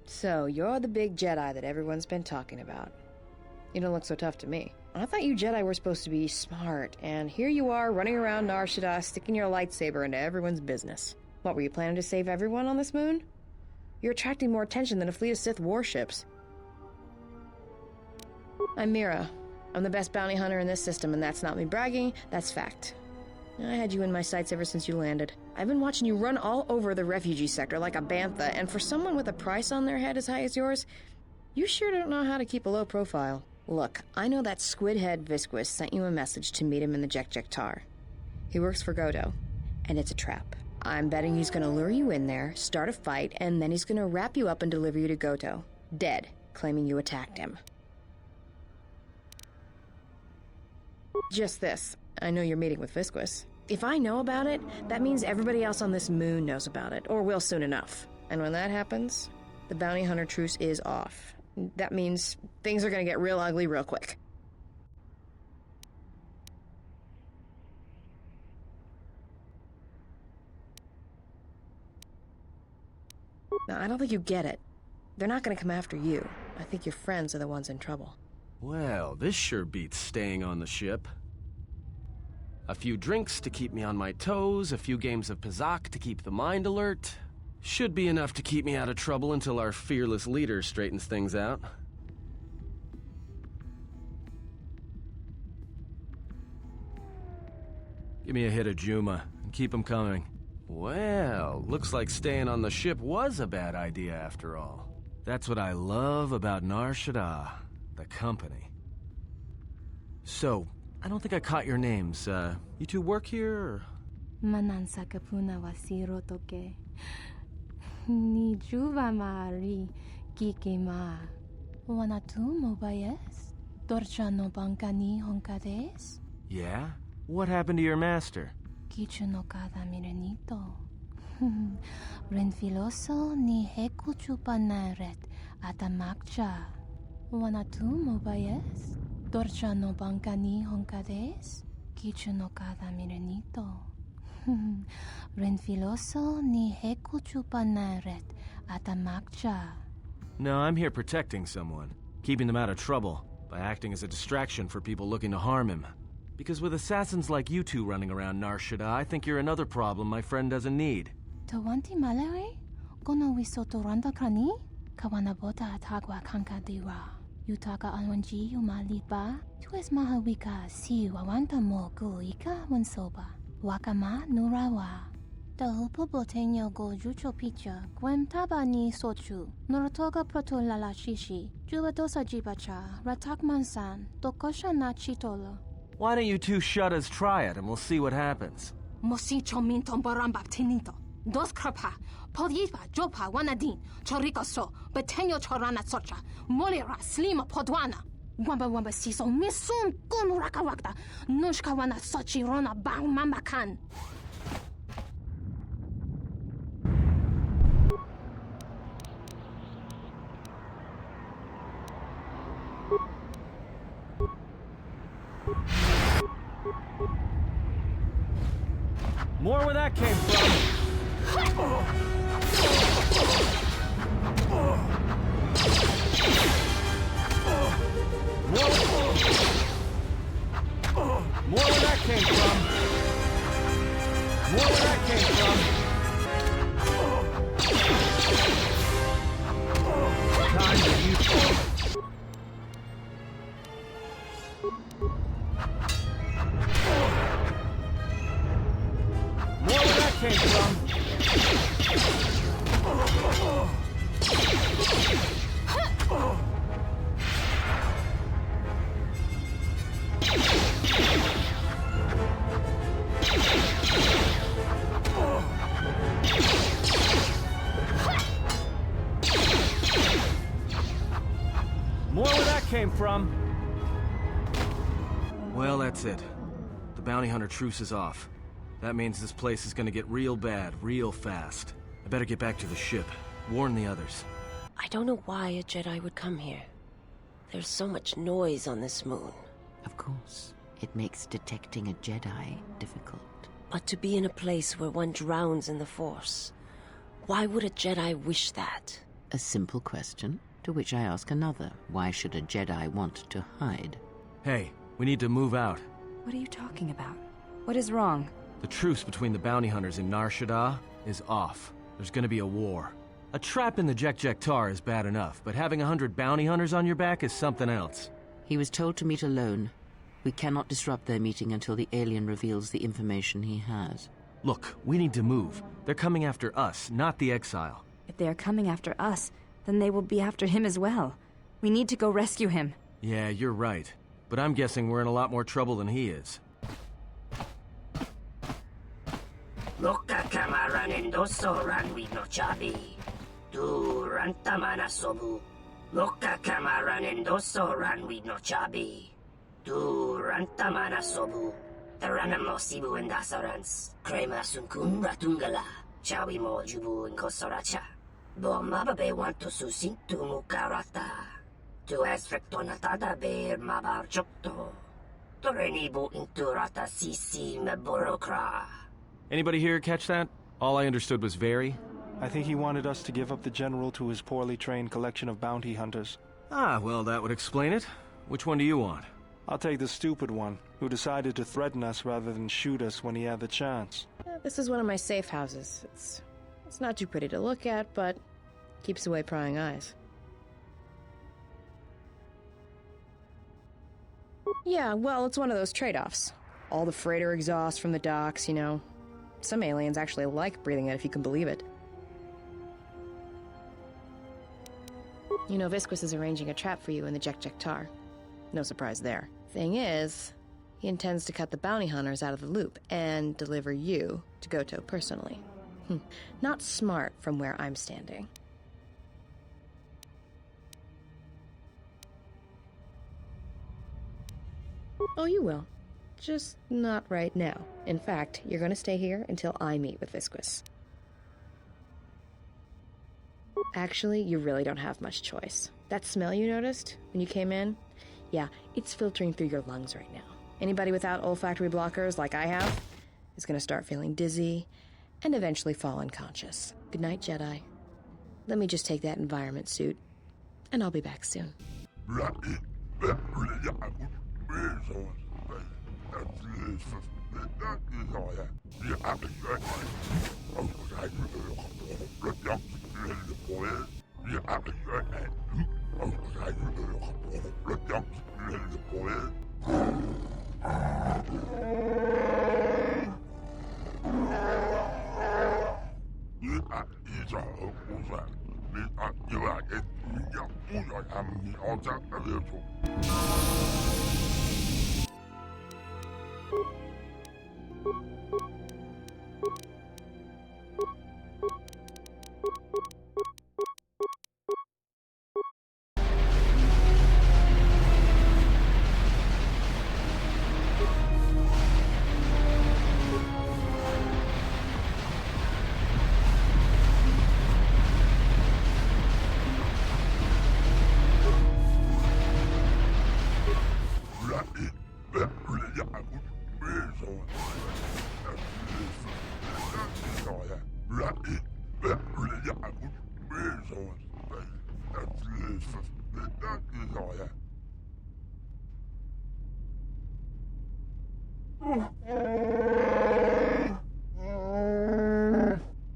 So, you're the big Jedi that everyone's been talking about. You don't look so tough to me. I thought you Jedi were supposed to be smart, and here you are running around Nar Shaddaa sticking your lightsaber into everyone's business. What, were you planning to save everyone on this moon? You're attracting more attention than a fleet of Sith warships. I'm Mira. I'm the best bounty hunter in this system, and that's not me bragging, that's fact. I had you in my sights ever since you landed. I've been watching you run all over the refugee sector like a bantha, and for someone with a price on their head as high as yours, you sure don't know how to keep a low profile. Look, I know that squid-head Visquis sent you a message to meet him in the Jek-Jek-Tar. He works for Goto, and it's a trap. I'm betting he's gonna lure you in there, start a fight, and then he's gonna wrap you up and deliver you to Goto, dead, claiming you attacked him. Just this, I know you're meeting with Visquis. If I know about it, that means everybody else on this moon knows about it, or will soon enough. And when that happens, the bounty hunter truce is off. That means things are gonna get real ugly real quick. Now, I don't think you get it. They're not gonna come after you. I think your friends are the ones in trouble. Well, this sure beats staying on the ship. A few drinks to keep me on my toes, a few games of Pazak to keep the mind alert. Should be enough to keep me out of trouble until our fearless leader straightens things out. Give me a hit of Juma, and keep them coming. Well, looks like staying on the ship was a bad idea after all. That's what I love about Nar Shaddaa, the company. So, I don't think I caught your names. You two work here, or? Manansa kapuna wasiro toke. Ni juva maari kike ma. Wanatu mobayes. Dorcha no banka ni honkades. Yeah? What happened to your master? Kichu no kada mirenito. Renfiloso ni heku chupanaret atamakcha. Wanatu mobayes. Dorcha no banka ni honkades. Kichu no kada mirenito. Renfiloso ni heku chupanaret atamakcha. No, I'm here protecting someone. Keeping them out of trouble. By acting as a distraction for people looking to harm him. Because with assassins like you two running around Nar Shaddaa, I think you're another problem my friend doesn't need. Tawanti malare? Kono wisotoranda krani? Kawanabota atagwa kankadiwa. Yutaka alwanji umalipa? Tu es mahawika si wawanta mo guika wansoba. Wakama nurawa. Tahupo boteño go jucho picha. Gwem taba ni sochu. Noratoga proto lala shishi. Jubadosa jibacha. Ratak mansan. Tokosha na chitolo. Why don't you two shut us try it and we'll see what happens? Mosicho minton barambap tinito. Dos krapa, podyipa, jopa, wanadin, chorikoso, betenyo chorana socha, molira, slima podwana. Wamba wamba siso, misun kun rakawakta, nushkawana sochi rona bang mamakan. More where that came from. More where that came from. More where that came from. Time to use more where that came from. More where that came from. Well, that's it. The bounty hunter truce is off. That means this place is gonna get real bad, real fast. I better get back to the ship. Warn the others. I don't know why a Jedi would come here. There's so much noise on this moon. Of course. It makes detecting a Jedi difficult. But to be in a place where one drowns in the Force, why would a Jedi wish that? A simple question, to which I ask another. Why should a Jedi want to hide? Hey, we need to move out. What are you talking about? What is wrong? The truce between the bounty hunters in Nar Shaddaa is off. There's gonna be a war. A trap in the Jek-Jek-Tar is bad enough, but having 100 bounty hunters on your back is something else. He was told to meet alone. We cannot disrupt their meeting until the alien reveals the information he has. Look, we need to move. They're coming after us, not the exile. If they are coming after us, then they will be after him as well. We need to go rescue him. Yeah, you're right. But I'm guessing we're in a lot more trouble than he is. Loka kamaran endoso ranwi no chabi. Tu rantamana sobu. Loka kamaran endoso ranwi no chabi. Tu rantamana sobu. Taranamo sibu endasarans. Krema sunkun ratungala. Chawi mo jubu inkosoracha. Bo mababe wanto susintu mukarata. Tu esfrektonatada beer mabar chokto. Torenibu inturata sisi meborokra. Anybody here catch that? All I understood was very. I think he wanted us to give up the General to his poorly trained collection of bounty hunters. Ah, well, that would explain it. Which one do you want? I'll take the stupid one, who decided to threaten us rather than shoot us when he had the chance. This is one of my safe houses. It's not too pretty to look at, but keeps away prying eyes. Yeah, well, it's one of those trade-offs. All the freighter exhaust from the docks, you know. Some aliens actually like breathing it, if you can believe it. You know, Visquis is arranging a trap for you in the Jek-Jek-Tar. No surprise there. Thing is, he intends to cut the bounty hunters out of the loop and deliver you to KOTOR personally. Not smart from where I'm standing. Oh, you will. Just not right now. In fact, you're gonna stay here until I meet with Visquis. Actually, you really don't have much choice. That smell you noticed when you came in? Yeah, it's filtering through your lungs right now. Anybody without olfactory blockers, like I have, is gonna start feeling dizzy and eventually fall unconscious. Good night, Jedi. Let me just take that environment suit, and I'll be back soon.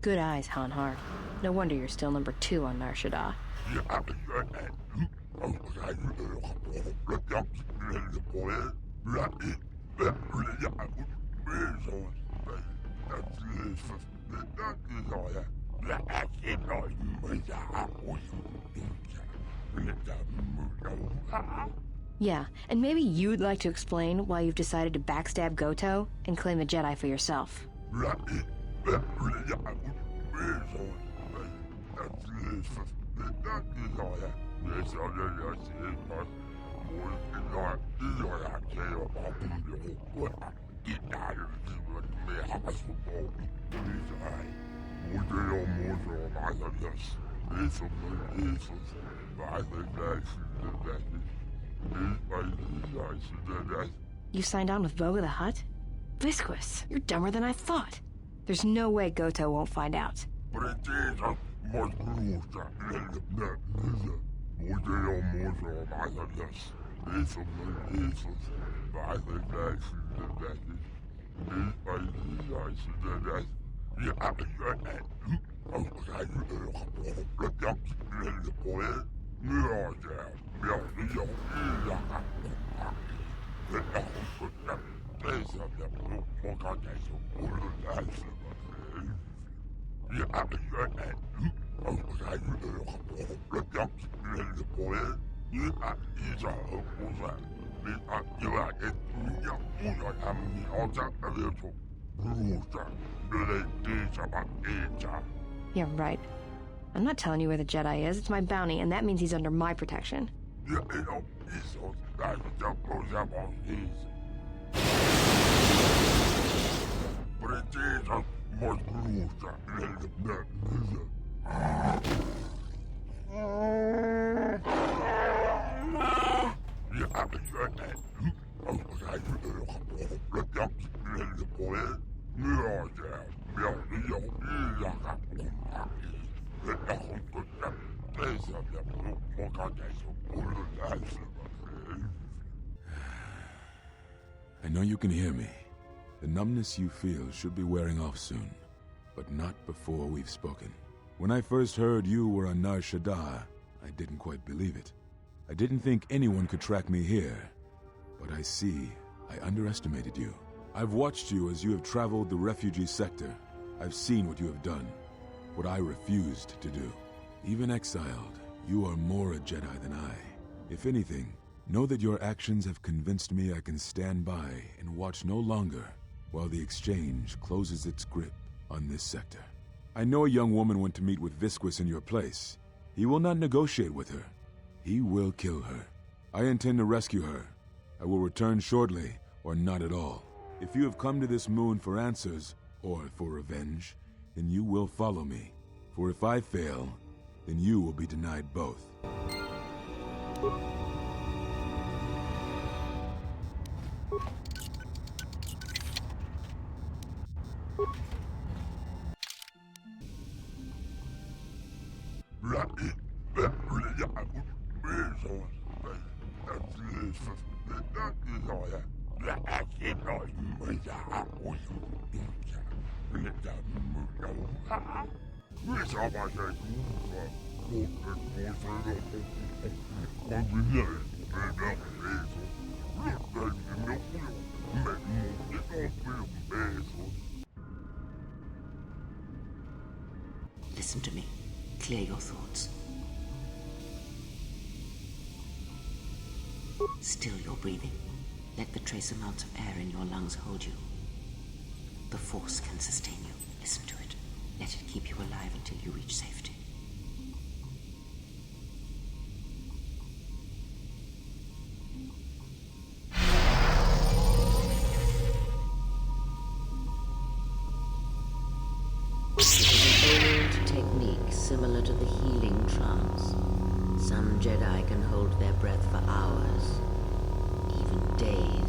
Good eyes, Hanhar. No wonder you're still number 2 on Nar Shaddaa. Yeah, and maybe you'd like to explain why you've decided to backstab Goto and claim the Jedi for yourself. You signed on with Boga the Hutt? Visquis, you're dumber than I thought. There's no way Goto won't find out. Yeah, right. I'm not telling you where the Jedi is. It's my bounty, and that means he's under my protection. I know you can hear me. The numbness you feel should be wearing off soon, but not before we've spoken. When I first heard you were on Nar Shaddaa, I didn't quite believe it. I didn't think anyone could track me here, but I see I underestimated you. I've watched you as you have traveled the refugee sector. I've seen what you have done, what I refused to do. Even exiled, you are more a Jedi than I. If anything, know that your actions have convinced me I can stand by and watch no longer while the Exchange closes its grip on this sector. I know a young woman went to meet with Visquis in your place. He will not negotiate with her. He will kill her. I intend to rescue her. I will return shortly, or not at all. If you have come to this moon for answers, or for revenge, then you will follow me. For if I fail, then you will be denied both. Listen to me. Clear your thoughts. Still your breathing. Let the trace amounts of air in your lungs hold you. The Force can sustain you. Listen to it. Let it keep you alive until you reach safety. Similar to the healing trance. Some Jedi can hold their breath for hours, even days.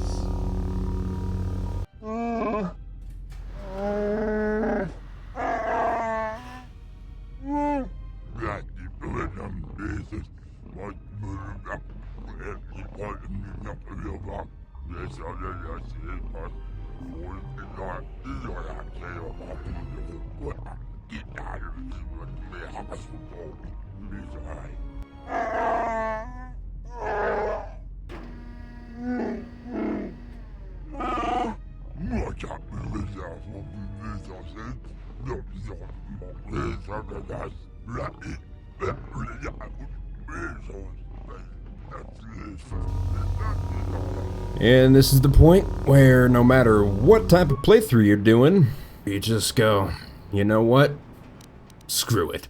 And this is the point where no matter what type of playthrough you're doing, you just go, you know what? Screw it.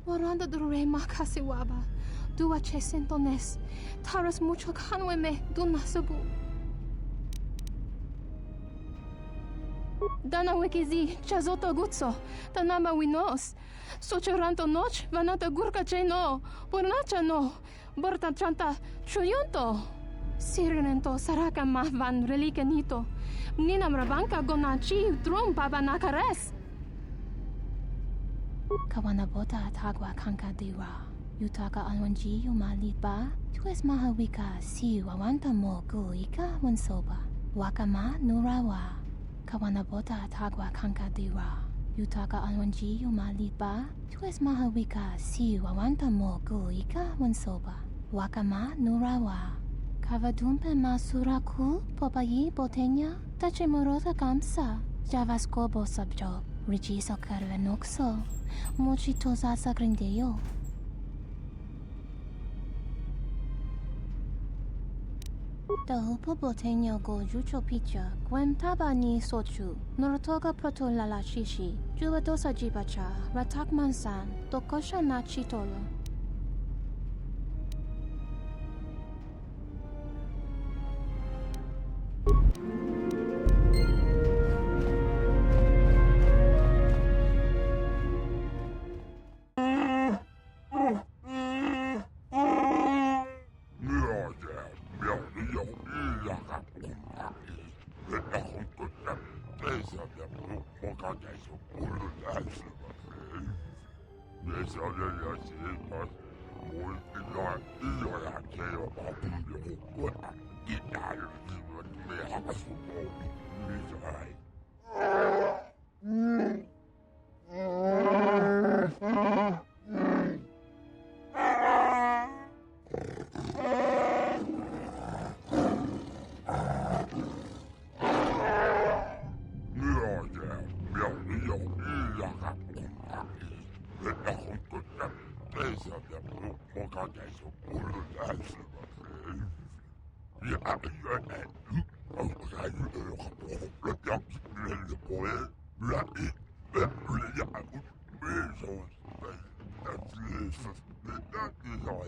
Waranda dure makasi waba. Dua che sentones. Taras mucho kanweme dunasabu. Dana wekezi chazoto gutso. Tanama winos. Sochoranto noch vanata gurka che no. Pornacha no. Borta chanta chuyonto. Sirenento saraka mahvan relicanito. Ninam rabanka gonachi drum baba nakares. Kawanabota tagwa kanka diwa. Yutaka alwanji yumalipa. Tues mahawika si wawanta mo guika wansoba. Wakama nurawa. Kawanabota tagwa kanka diwa. Yutaka alwanji yumalipa. Tues mahawika si wawanta mo guika wansoba. Wakama nurawa. Kavadumpe masuraku popayi botenya. Tache morota kamsa. Javaskobo sabjob. Rigiso carvenokso. Mochi tosa sagrindeo. Dahupo boteño go jucho picha. Gwem taba ni sochu. Norotoga proto lala shishi. Juvadosa jibacha. Ratak mansan. Tokosha na chitolo.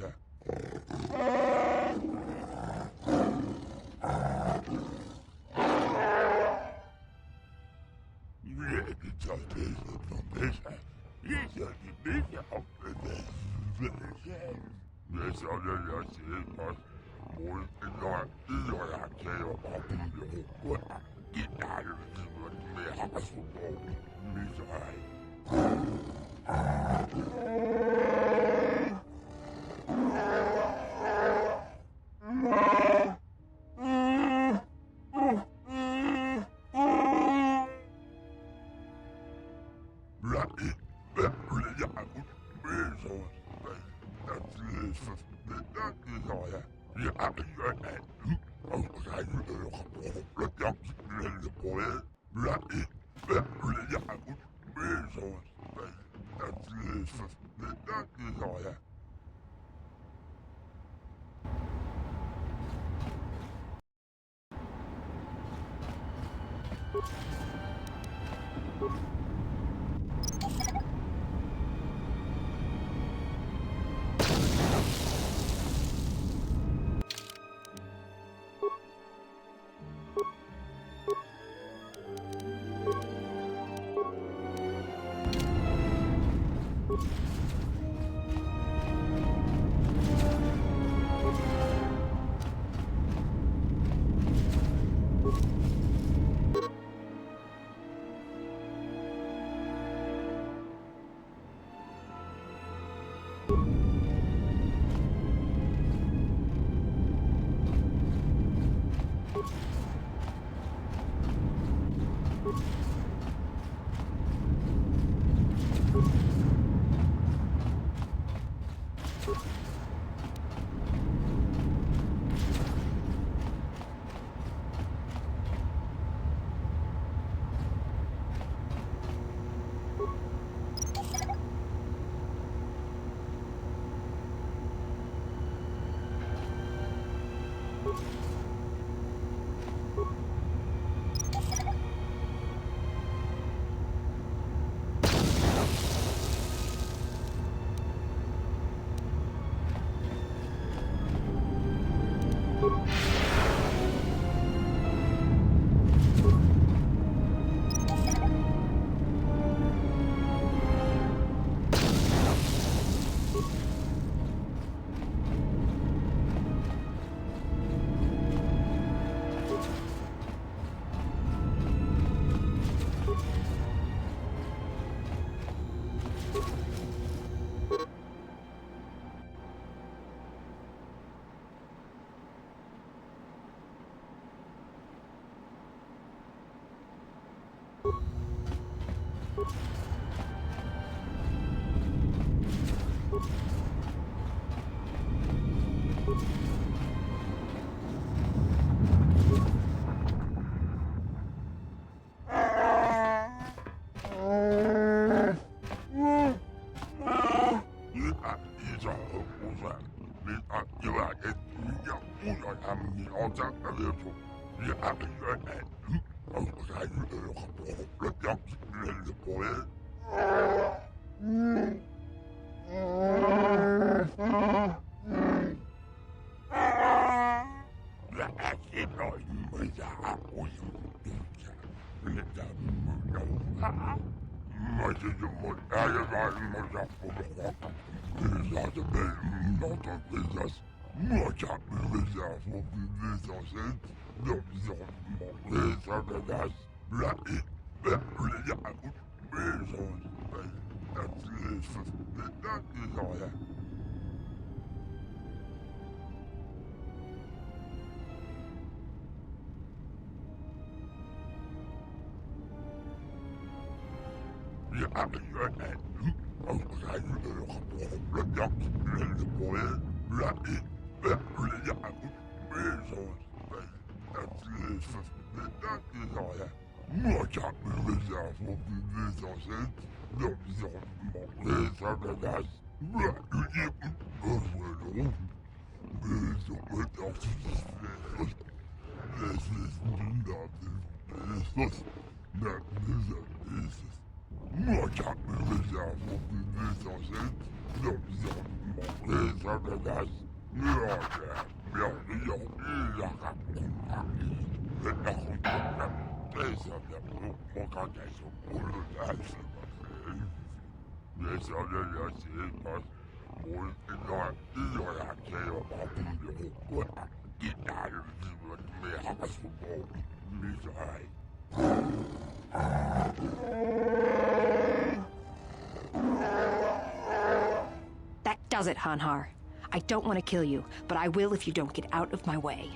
Yeah. That does it, Hanhar. I don't want to kill you, but I will if you don't get out of my way.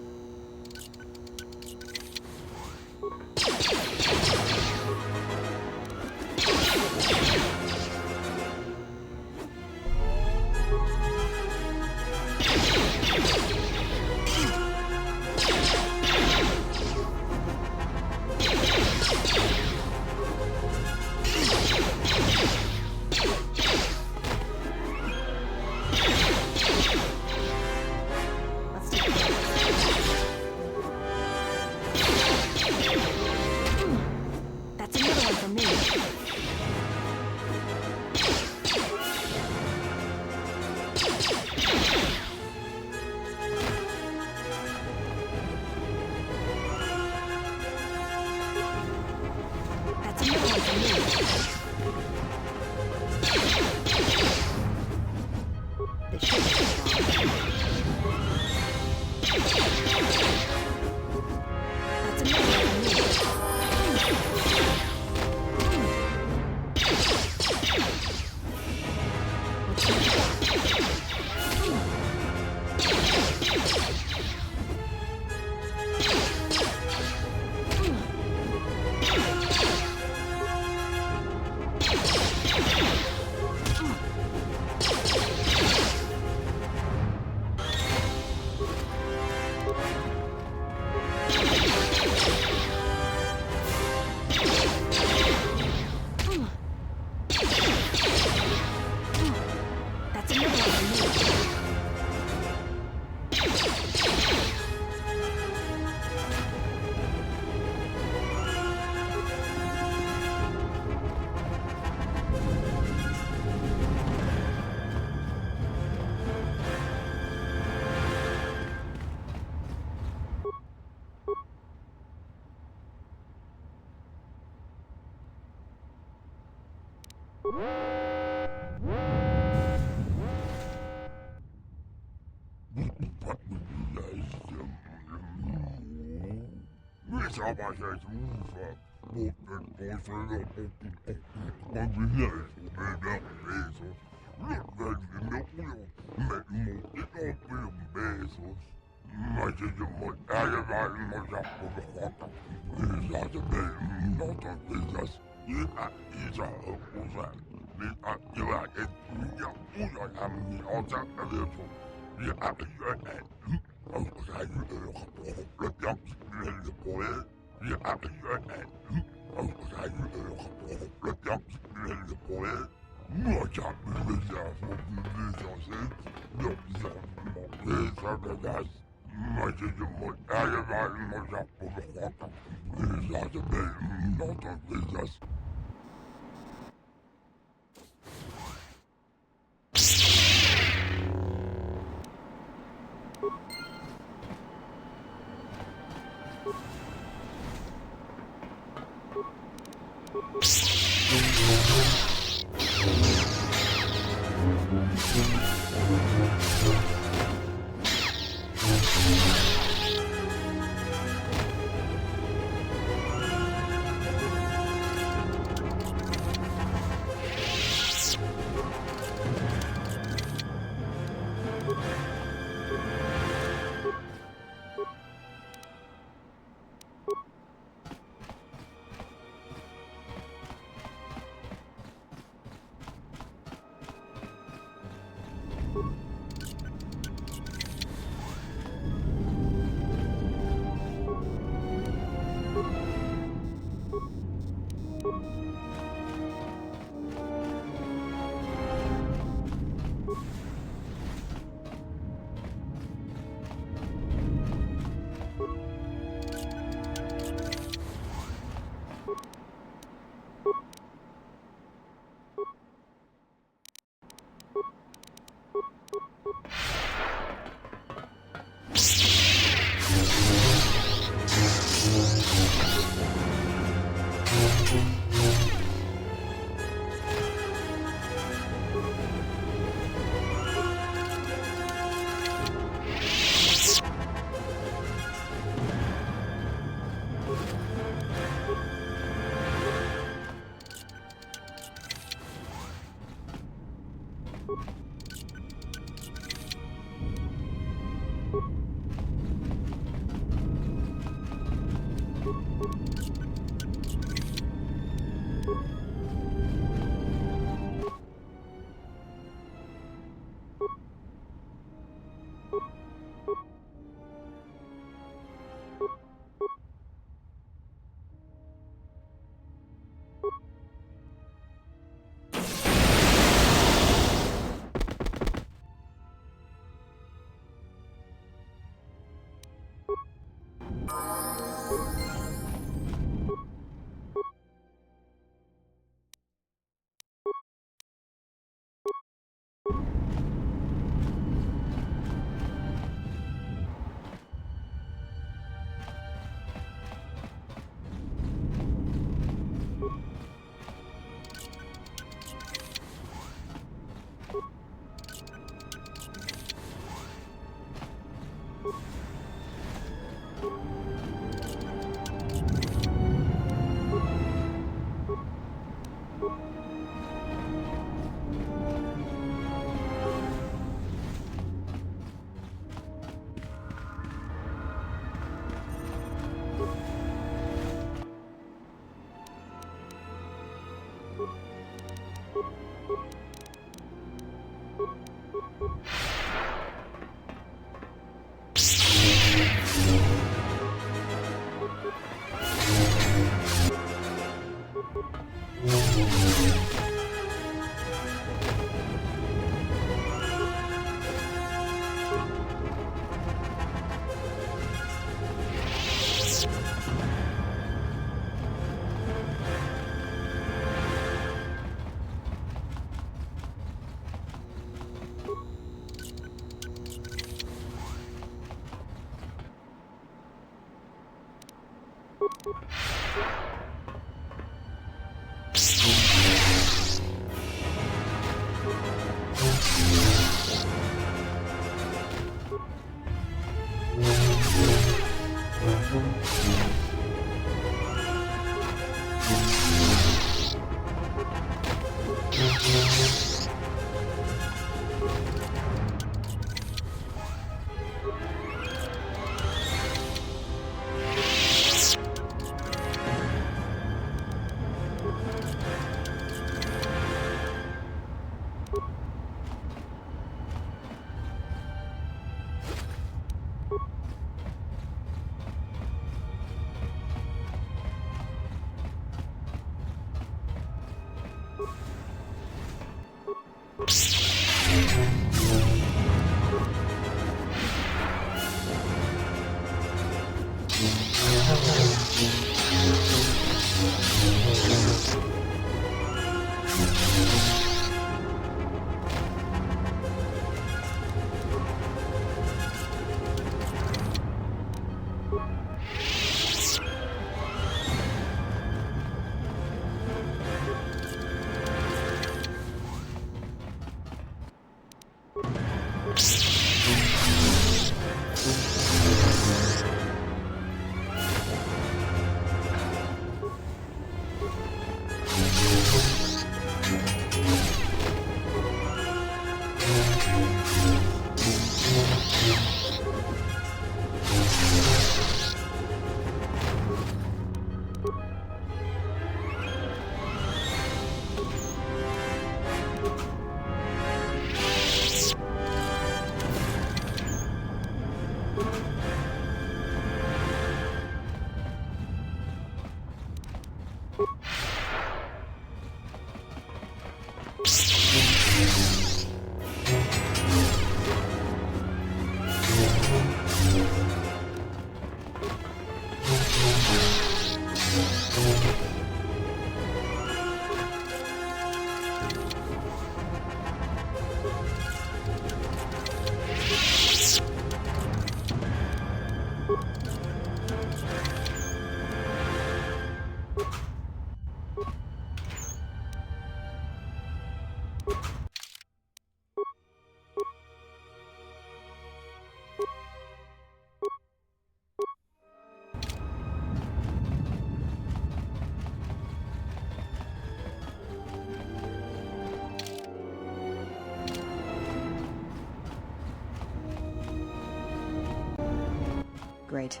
Great.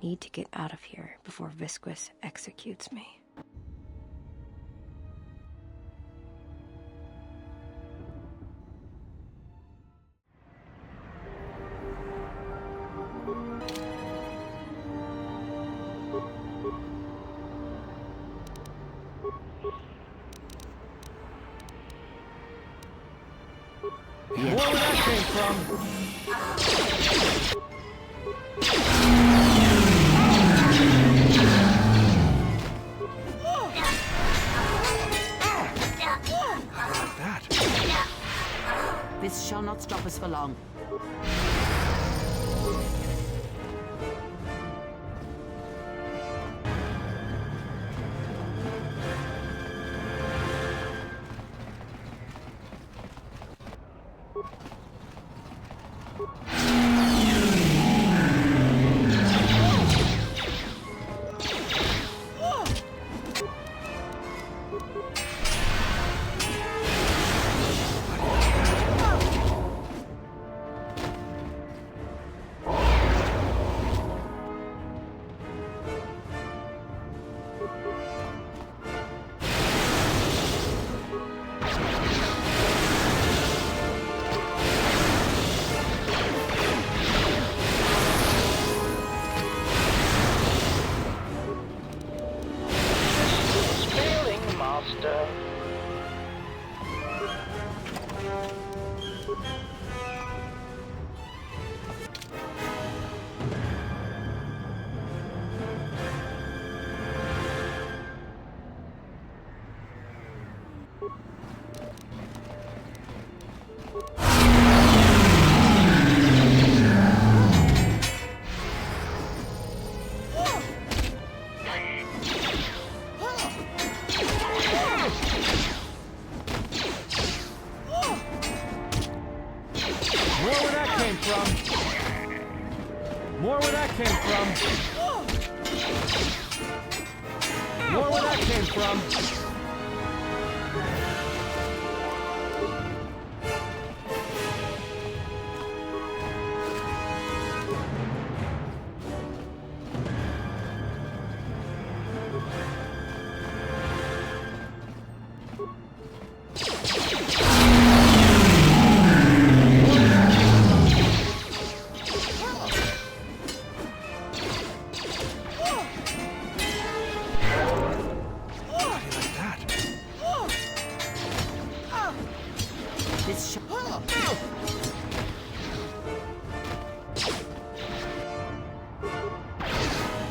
I need to get out of here before Visquis executes me. More where that came from. This shall not stop us for long. More where that came from. More where that came from.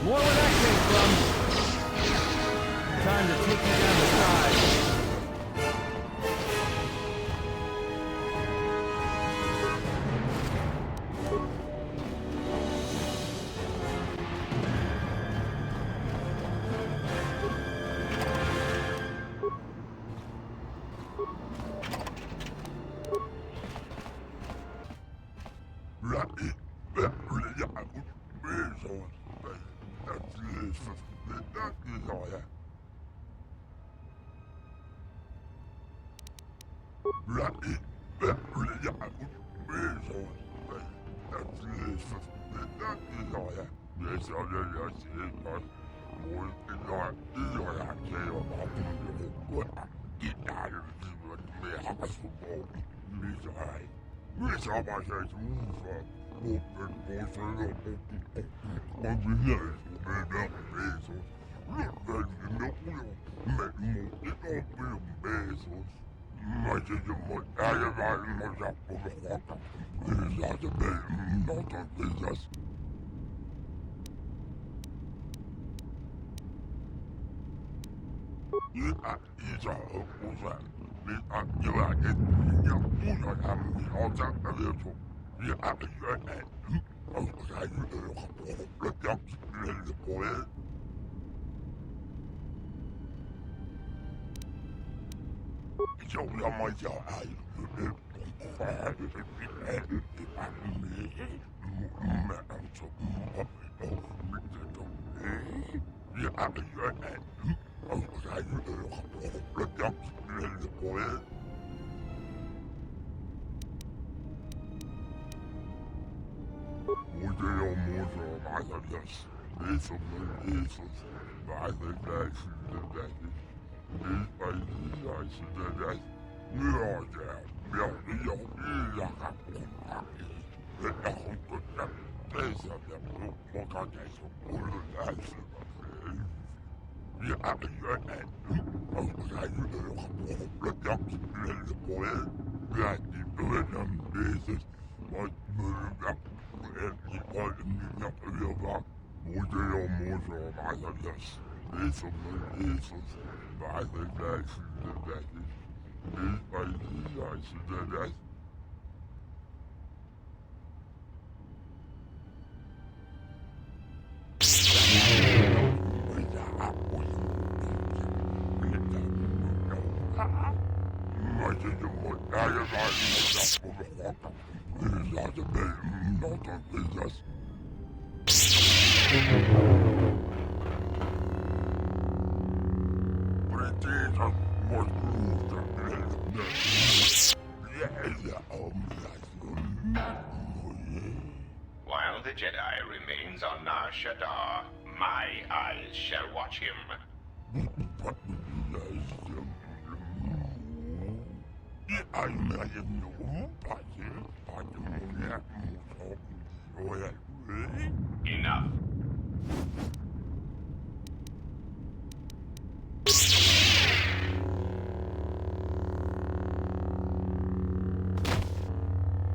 More where that came from. Time to take you down the side. While the Jedi remains on Nar Shaddaa, my eyes shall watch him. Enough.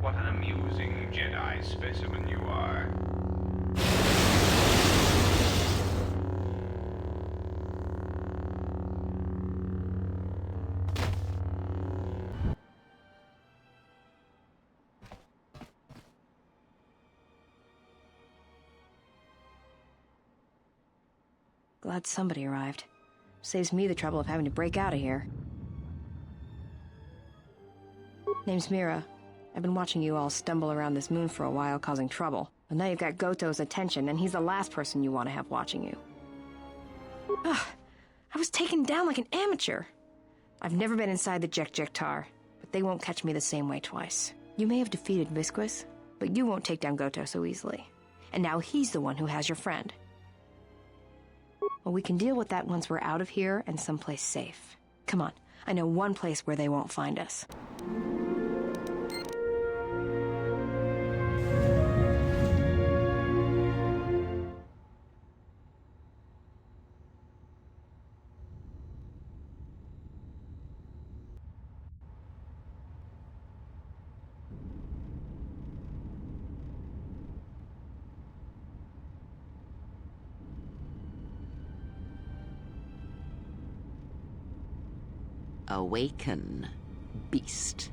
What an amusing Jedi specimen you are. Glad somebody arrived. Saves me the trouble of having to break out of here. Name's Mira. I've been watching you all stumble around this moon for a while, causing trouble. But now you've got Goto's attention, and he's the last person you want to have watching you. Ugh, I was taken down like an amateur. I've never been inside the Jek-Jek-Tar, but they won't catch me the same way twice. You may have defeated Visquis, but you won't take down Goto so easily. And now he's the one who has your friend. Well, we can deal with that once we're out of here and someplace safe. Come on, I know one place where they won't find us. Awaken, beast.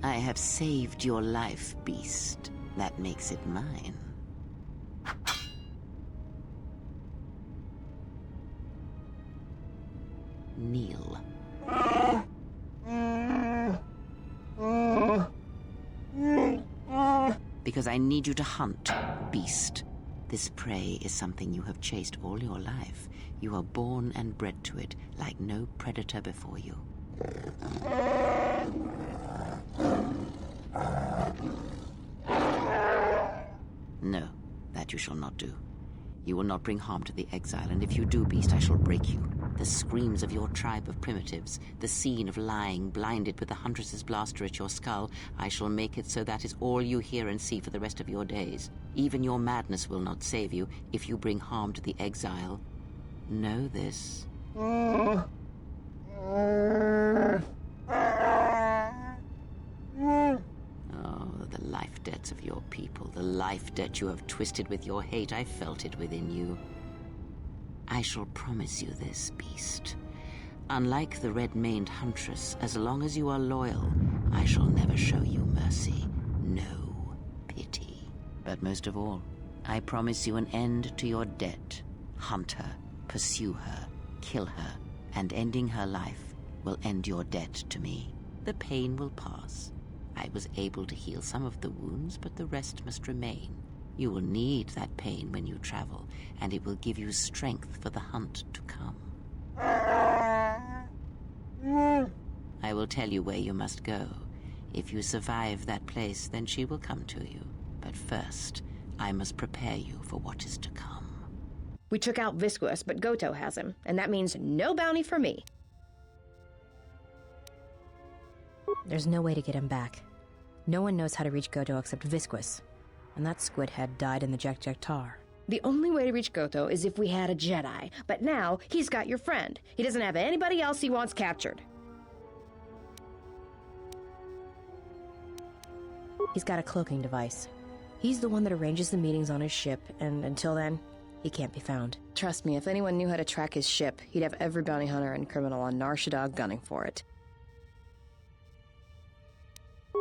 I have saved your life, beast. That makes it mine. Kneel. Because I need you to hunt, beast. This prey is something you have chased all your life. You are born and bred to it, like no predator before you. No, that you shall not do. You will not bring harm to the exile, and if you do, beast, I shall break you. The screams of your tribe of primitives, the scene of lying blinded with the huntress's blaster at your skull, I shall make it so that is all you hear and see for the rest of your days. Even your madness will not save you if you bring harm to the exile. Know this. Oh, the life debts of your people, the life debt you have twisted with your hate. I felt it within you. I shall promise you this, beast. Unlike the red-maned huntress, as long as you are loyal, I shall never show you mercy. No pity. But most of all, I promise you an end to your debt. Hunt her, pursue her, kill her, and ending her life will end your debt to me. The pain will pass. I was able to heal some of the wounds, but the rest must remain. You will need that pain when you travel, and it will give you strength for the hunt to come. I will tell you where you must go. If you survive that place, then she will come to you. But first, I must prepare you for what is to come. We took out Visquis, but Goto has him, and that means no bounty for me. There's no way to get him back. No one knows how to reach Goto except Visquis, and that squid head died in the Jek-Jek-Tar. The only way to reach Goto is if we had a Jedi, but now he's got your friend. He doesn't have anybody else he wants captured. He's got a cloaking device. He's the one that arranges the meetings on his ship, and until then, he can't be found. Trust me, if anyone knew how to track his ship, he'd have every bounty hunter and criminal on Nar Shaddaa gunning for it.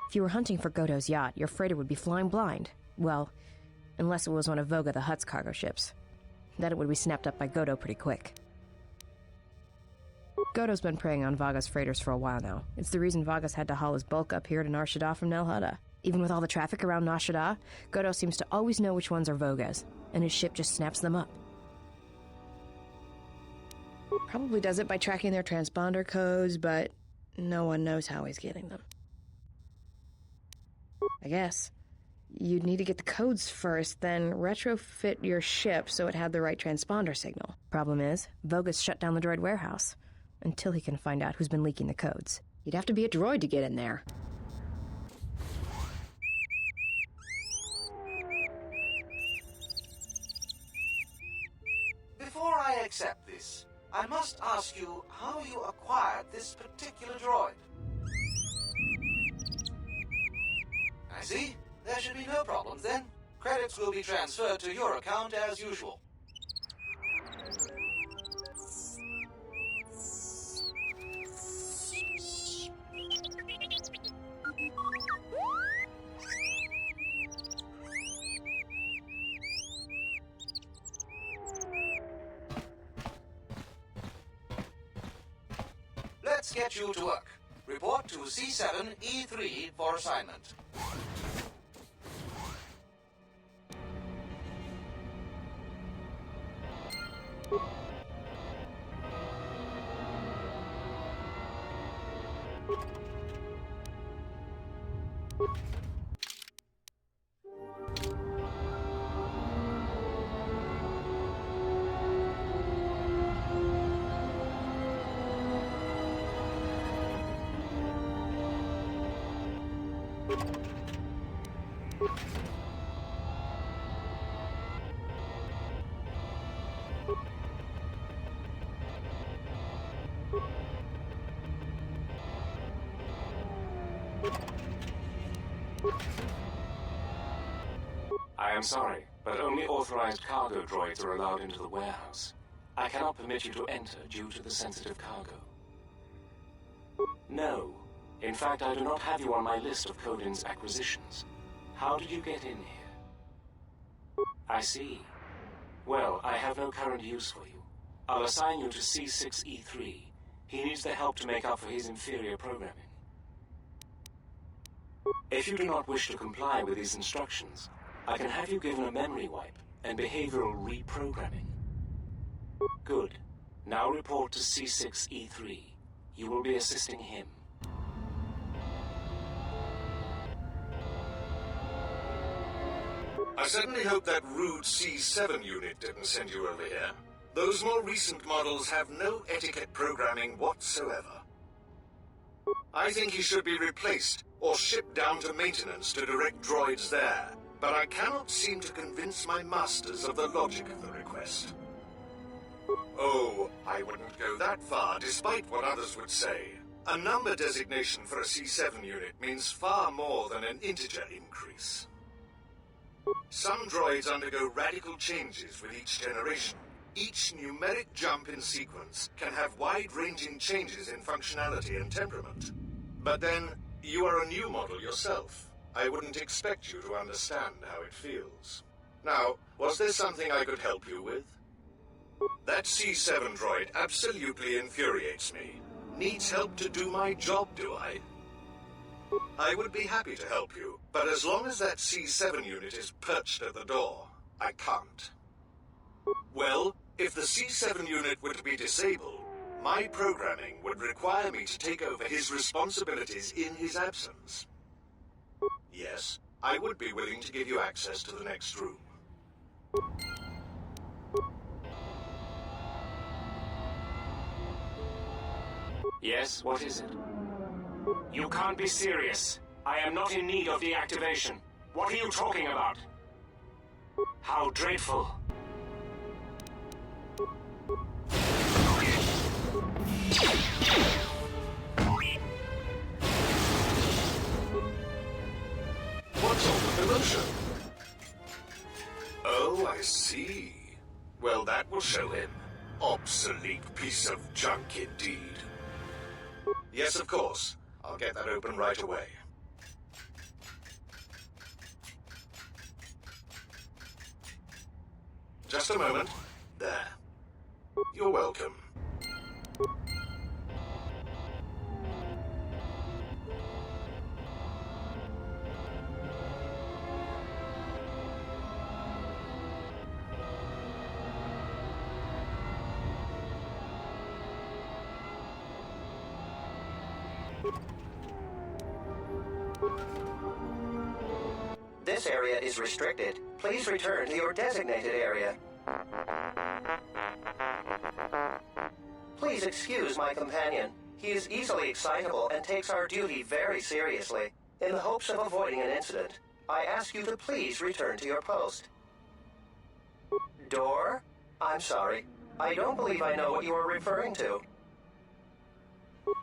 If you were hunting for Goto's yacht, your freighter would be flying blind. Well, unless it was one of Voga the Hutt's cargo ships. Then it would be snapped up by Goto pretty quick. Goto's been preying on Vaga's freighters for a while now. It's the reason Vaga's had to haul his bulk up here to Nar Shaddaa from Nal Hutta. Even with all the traffic around Nar Shaddaa, Goto seems to always know which ones are Voga's, and his ship just snaps them up. Probably does it by tracking their transponder codes, but no one knows how he's getting them. I guess. You'd need to get the codes first, then retrofit your ship so it had the right transponder signal. Problem is, Voga's shut down the droid warehouse, until he can find out who's been leaking the codes. You'd have to be a droid to get in there. Before I accept this, I must ask you how you acquired this particular droid. I see. There should be no problems then. Credits will be transferred to your account as usual. get you to work. Report to C7E3 for assignment. I am sorry, but only authorized cargo droids are allowed into the warehouse. I cannot permit you to enter due to the sensitive cargo. No. In fact, I do not have you on my list of Codin's acquisitions. How did you get in here? I see. Well, I have no current use for you. I'll assign you to C6E3. He needs the help to make up for his inferior programming. If you do not wish to comply with these instructions, I can have you given a memory wipe and behavioral reprogramming. Good. Now report to C6E3. You will be assisting him. I certainly hope that rude C7 unit didn't send you over here. Those more recent models have no etiquette programming whatsoever. I think he should be replaced or shipped down to maintenance to direct droids there, but I cannot seem to convince my masters of the logic of the request. Oh, I wouldn't go that far, despite what others would say. A number designation for a C7 unit means far more than an integer increase. Some droids undergo radical changes with each generation. Each numeric jump in sequence can have wide-ranging changes in functionality and temperament. But then, you are a new model yourself. I wouldn't expect you to understand how it feels. Now, was there something I could help you with? That C7 droid absolutely infuriates me. Needs help to do my job, do I? I would be happy to help you, but as long as that C7 unit is perched at the door, I can't. Well, if the C7 unit were to be disabled, my programming would require me to take over his responsibilities in his absence. Yes, I would be willing to give you access to the next room. Yes, what is it? You can't be serious. I am not in need of deactivation. What are you talking about? How dreadful. What's all the commotion? Oh, I see. Well, that will show him. Obsolete piece of junk indeed. Yes, of course. I'll get that open right away. Just a moment. There. You're welcome. This area is restricted. Please return to your designated area. Please excuse my companion. He is easily excitable and takes our duty very seriously. In the hopes of avoiding an incident, I ask you to please return to your post. Door? I'm sorry. I don't believe I know what you are referring to.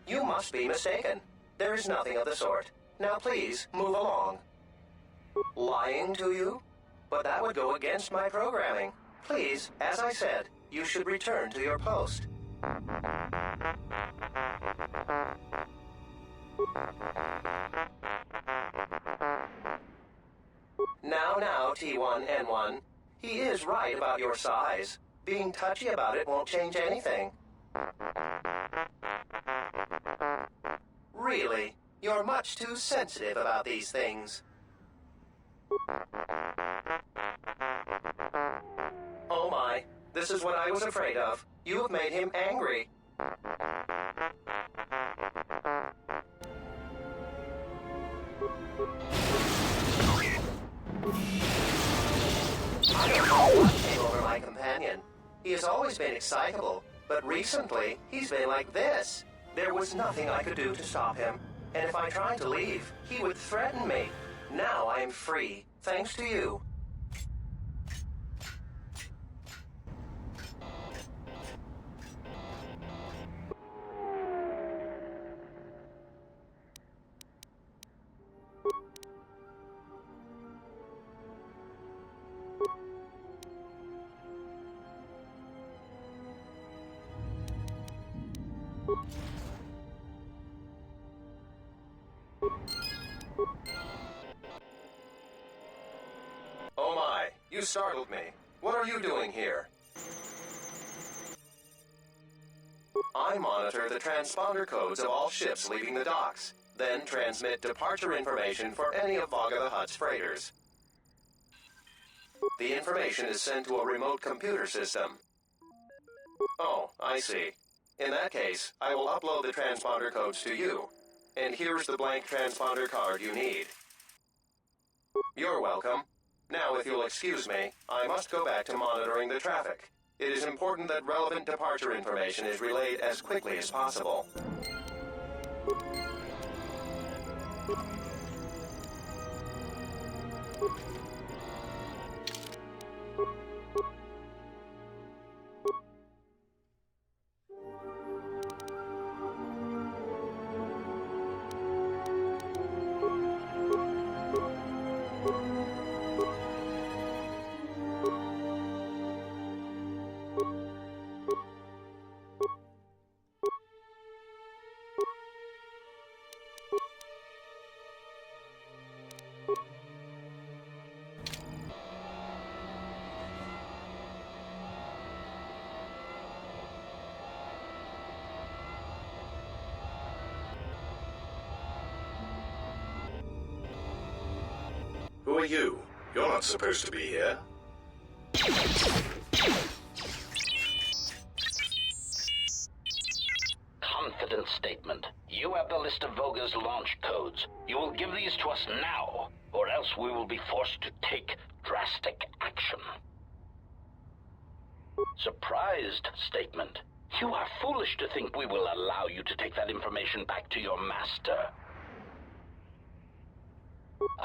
You must be mistaken. There is nothing of the sort. Now please, move along. Lying to you? But that would go against my programming. Please, as I said, you should return to your post. Now, T1N1. He is right about your size. Being touchy about it won't change anything. Really? You're much too sensitive about these things. Oh my, this is what I was afraid of. You have made him angry. I don't know what came over my companion. He has always been excitable, but recently he's been like this. There was nothing I could do to stop him, and if I tried to leave, he would threaten me. Now I am free, thanks to you. Oh my, you startled me. What are you doing here? I monitor the transponder codes of all ships leaving the docks, then transmit departure information for any of Vaga the Hutt's freighters. The information is sent to a remote computer system. Oh, I see. In that case, I will upload the transponder codes to you. And here's the blank transponder card you need. You're welcome. Now, if you'll excuse me, I must go back to monitoring the traffic. It is important that relevant departure information is relayed as quickly as possible. Who are you? You're not supposed to be here. Confident statement. You have the list of Voga's launch codes. You will give these to us now, or else we will be forced to take drastic action. Surprised statement. You are foolish to think we will allow you to take that information back to your master.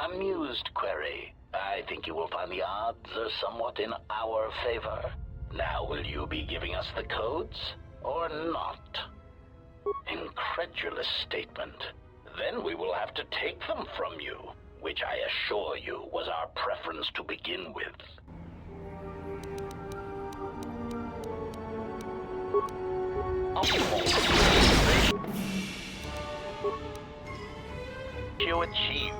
Amused query. I think you will find the odds are somewhat in our favor. Now will you be giving us the codes, or not? Incredulous statement. Then we will have to take them from you, which I assure you was our preference to begin with. You achieved.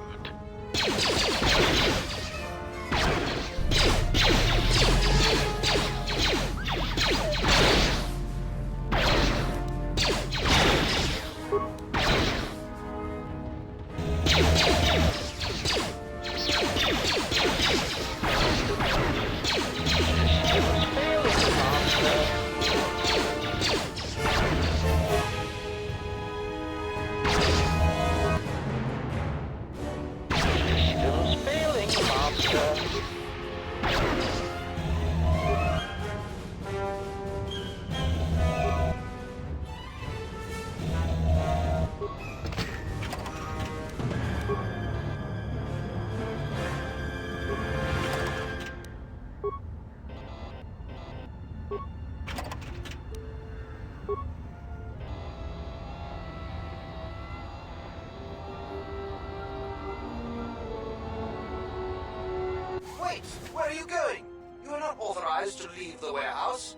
Wait! Where are you going? You are not authorized to leave the warehouse.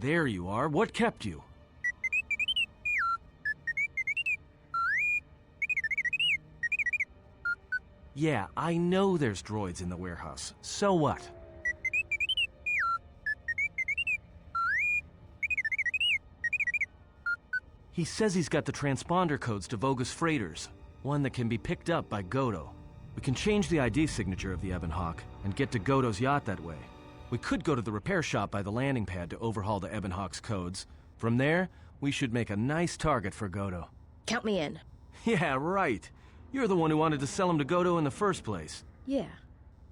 There you are. What kept you? Yeah, I know there's droids in the warehouse. So what? He says he's got the transponder codes to Voga's freighters, one that can be picked up by Goto. We can change the ID signature of the Ebon Hawk and get to Goto's yacht that way. We could go to the repair shop by the landing pad to overhaul the Ebon Hawk's codes. From there, we should make a nice target for Goto. Count me in. Yeah, right. You're the one who wanted to sell him to Goto in the first place. Yeah.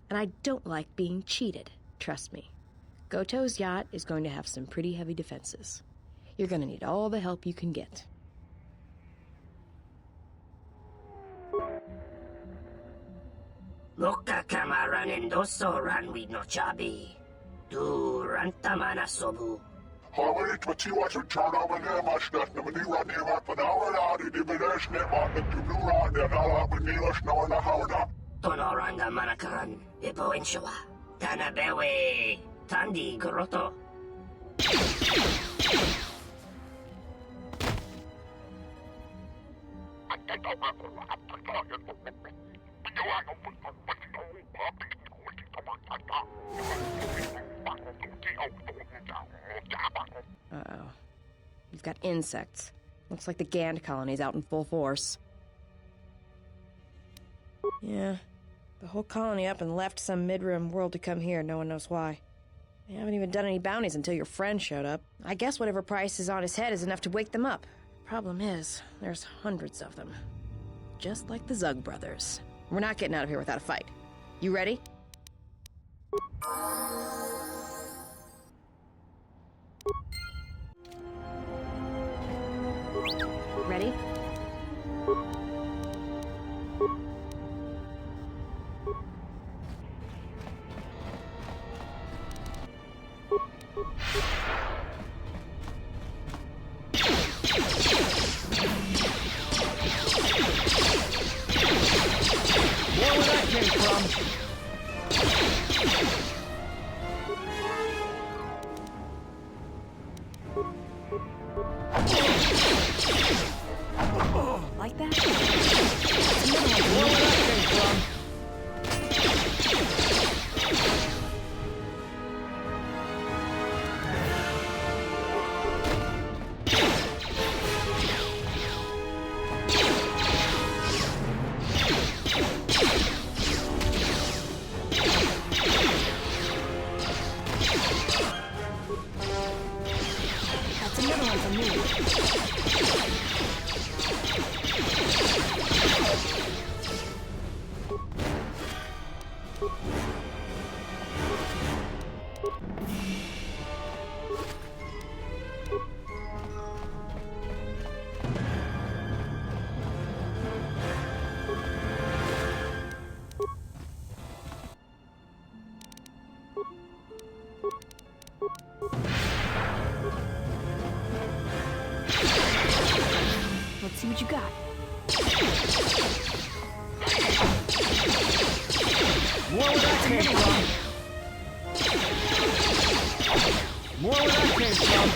And I don't like being cheated. Trust me. Goto's yacht is going to have some pretty heavy defenses. You're going to need all the help you can get. Loka kamaranen doso ranwi no chabi. Du rantamana sobu. Hawait matiwas and Chana Manemas that the Manila Neva Panawara, the Divinesh Nema, the Tubura, and Allah Manilas Nawana Hawada. Tonoranga Manakaran, Ipo Inshawa. Tanabewe, Tandi Goroto. Uh-oh. You've got insects. Looks like the Gand colony's out in full force. Yeah. The whole colony up and left some mid-rim world to come here. No one knows why. They haven't even done any bounties until your friend showed up. I guess whatever price is on his head is enough to wake them up. Problem is, there's hundreds of them. Just like the Zug brothers. We're not getting out of here without a fight. You ready? Ready? More where that came from. Like that? More where that came from. That's another one for me. Let's see what you got. More where that came from. More where that came from.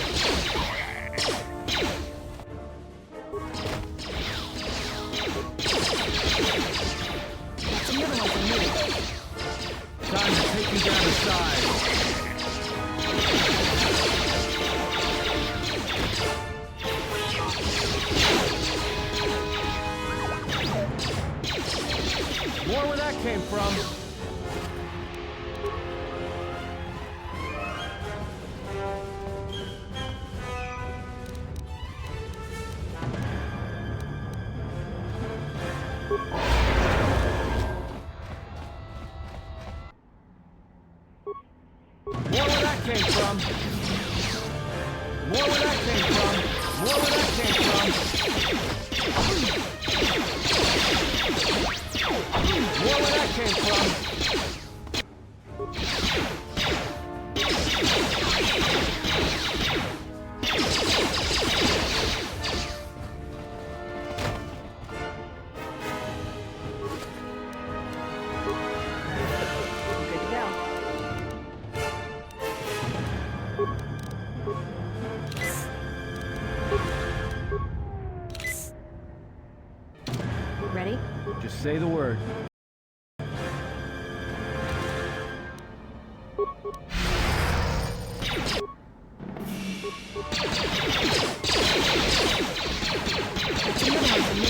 That's another one for me. Time to take you down the side. More where that came from. More where that came from. More where that came from. More where that came from. More where that came from. Good to go. Ready? Just say the word. another one for me.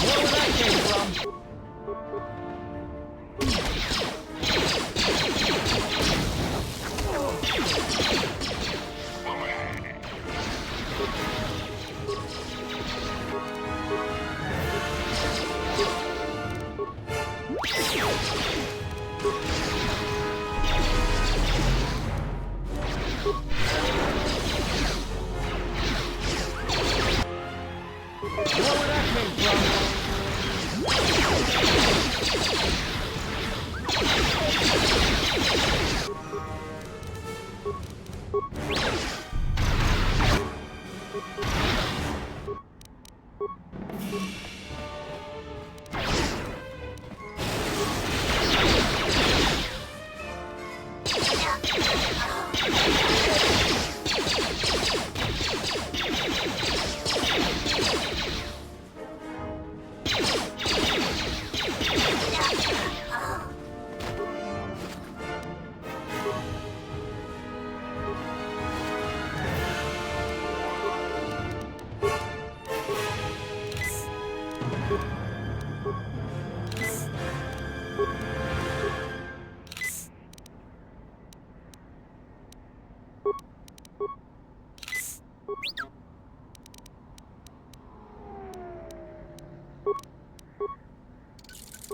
Where that came from?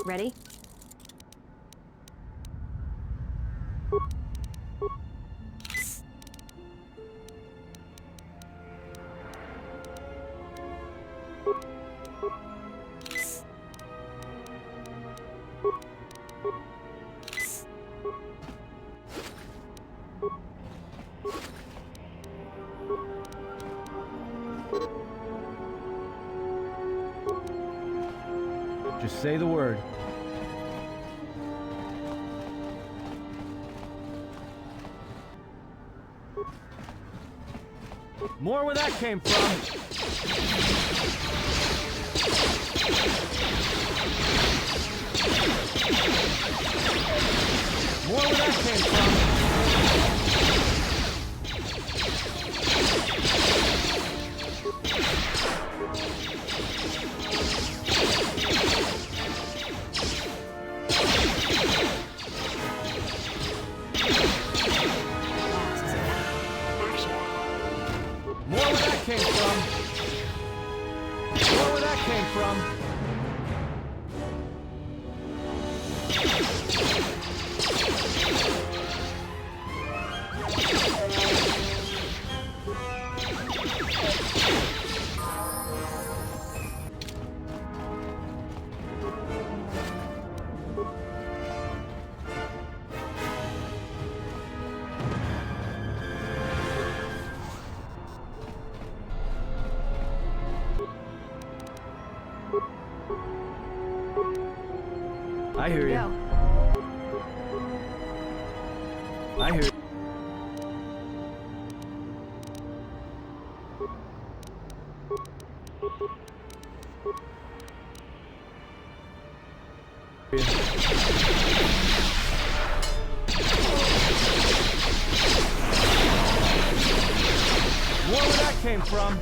Ready? Just say the word. More where that came from. More where that came from. I hear you. I hear you. More where that came from.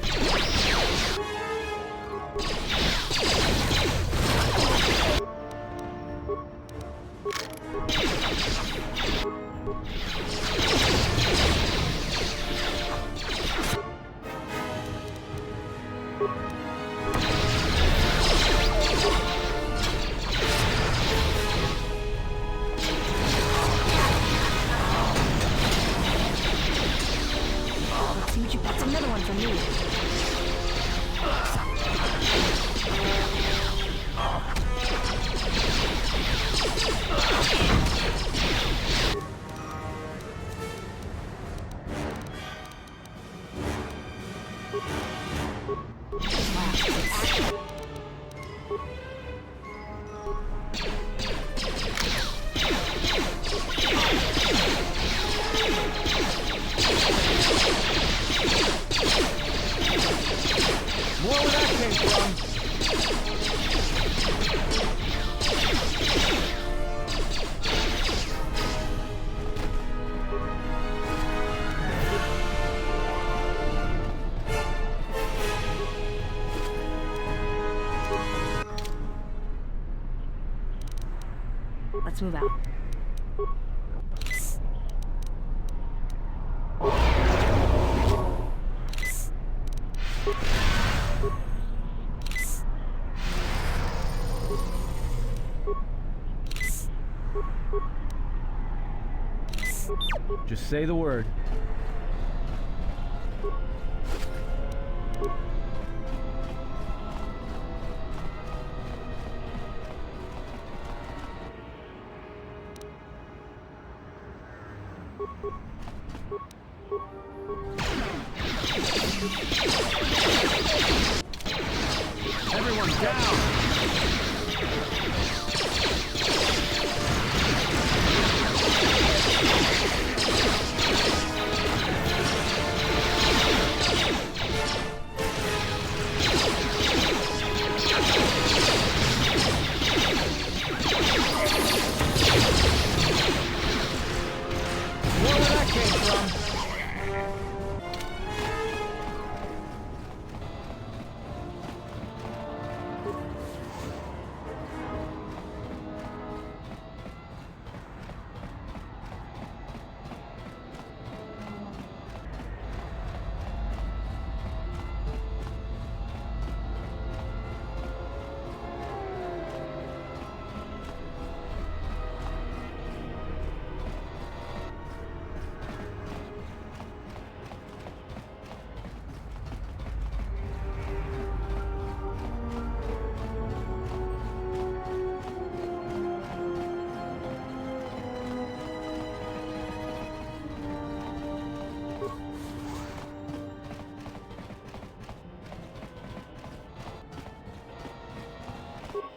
That's another one for me. More where that came from. Let's move out. Just say the word. Everyone down!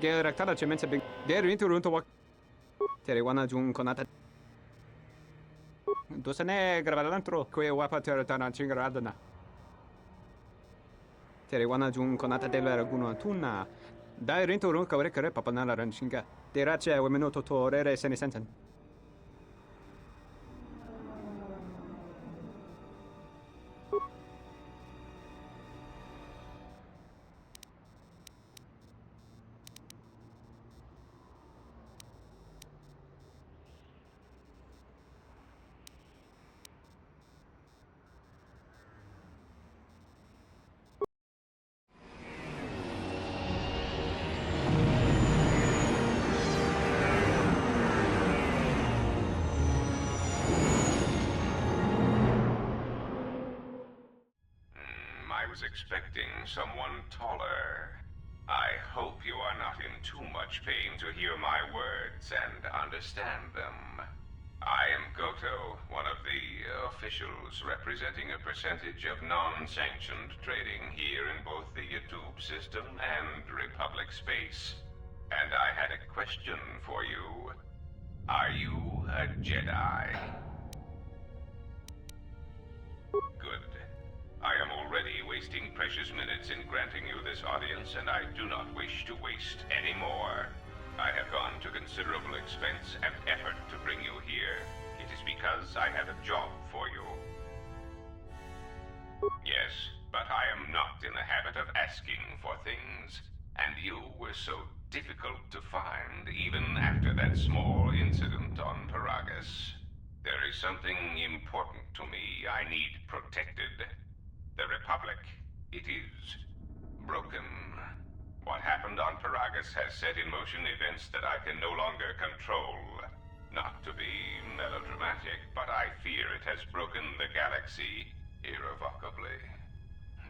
Geraktada cemense big. Derintu runto wak. Teriwana jun konata. Dosane gravalantro kwe wapa teratana chingaradana. Teriwana jun konata della raguna tuna. Dai rinto run kawre kare papanala ranchinga. Derace wemenoto torere senesensen. I was expecting someone taller. I hope you are not in too much pain to hear my words and understand them. I am Goto, one of the officials representing a percentage of non-sanctioned trading here in both the YouTube system and Republic space. And I had a question for you. Are you a Jedi? Good. I am already wasting precious minutes in granting you this audience, and I do not wish to waste any more. I have gone to considerable expense and effort to bring you here. It is because I have a job for you. Yes, but I am not in the habit of asking for things, and you were so difficult to find even after that small incident on Paragus. There is something important to me I need protected. The Republic, it is broken. What happened on Paragus has set in motion events that I can no longer control. Not to be melodramatic, but I fear it has broken the galaxy irrevocably.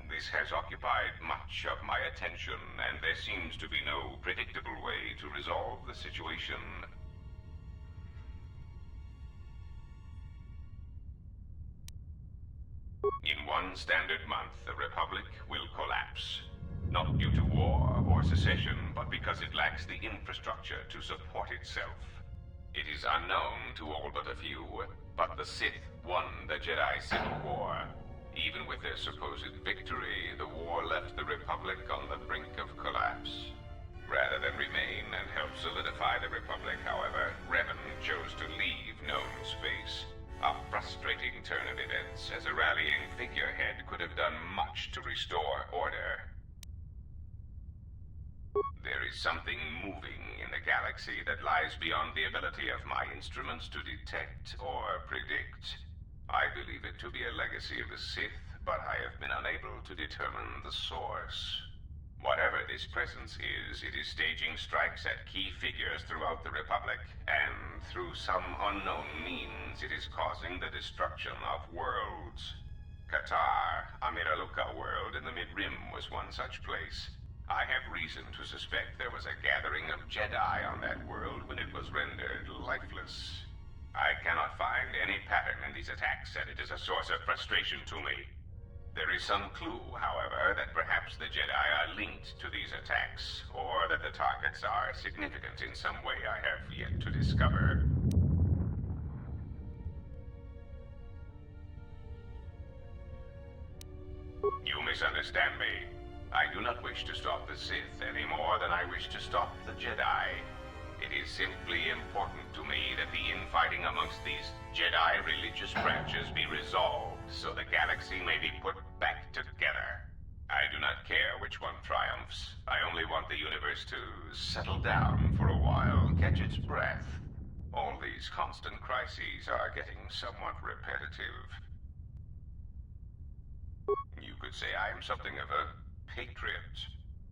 This has occupied much of my attention, and there seems to be no predictable way to resolve the situation. In one standard month, the Republic will collapse. Not due to war or secession, but because it lacks the infrastructure to support itself. It is unknown to all but a few, but the Sith won the Jedi Civil War. Even with their supposed victory, the war left the Republic on the brink of collapse. Rather than remain and help solidify the Republic, however, Revan chose to leave known space. A frustrating turn of events, as a rallying figurehead could have done much to restore order. There is something moving in the galaxy that lies beyond the ability of my instruments to detect or predict. I believe it to be a legacy of the Sith, but I have been unable to determine the source. Whatever this presence is, it is staging strikes at key figures throughout the Republic, and through some unknown means, it is causing the destruction of worlds. KOTOR, a Miraluka world in the Mid-Rim, was one such place. I have reason to suspect there was a gathering of Jedi on that world when it was rendered lifeless. I cannot find any pattern in these attacks, and it is a source of frustration to me. There is some clue, however, that perhaps the Jedi are linked to these attacks, or that the targets are significant in some way I have yet to discover. You misunderstand me. I do not wish to stop the Sith any more than I wish to stop the Jedi. It is simply important to me that the infighting amongst these Jedi religious branches be resolved so the galaxy may be put back together. I do not care which one triumphs. I only want the universe to settle down for a while, catch its breath. All these constant crises are getting somewhat repetitive. You could say I am something of a patriot.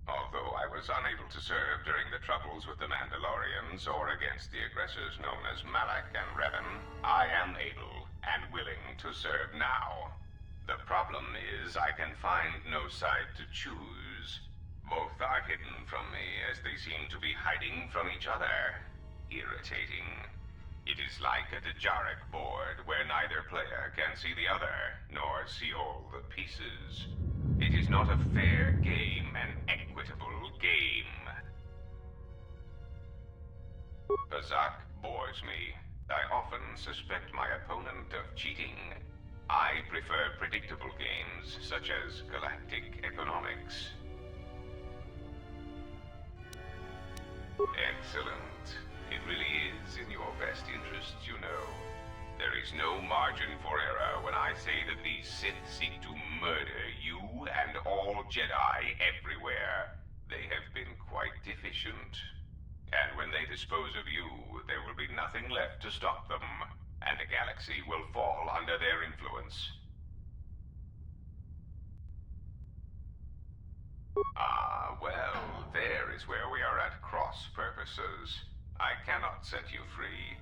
Although I was unable to serve during the troubles with the Mandalorians or against the aggressors known as Malak and Revan, I am able and willing to serve now. The problem is I can find no side to choose. Both are hidden from me as they seem to be hiding from each other. Irritating. It is like a Dejaric board where neither player can see the other, nor see all the pieces. It is not a fair game, an equitable game. Bazak bores me. I often suspect my opponent of cheating. I prefer predictable games, such as galactic economics. Excellent. It really is in your best interests, you know. There is no margin for error when I say that these Sith seek to murder you and all Jedi everywhere. They have been quite deficient. And when they dispose of you, there will be nothing left to stop them, and the galaxy will fall under their influence. Ah, well, there is where we are at cross purposes. I cannot set you free.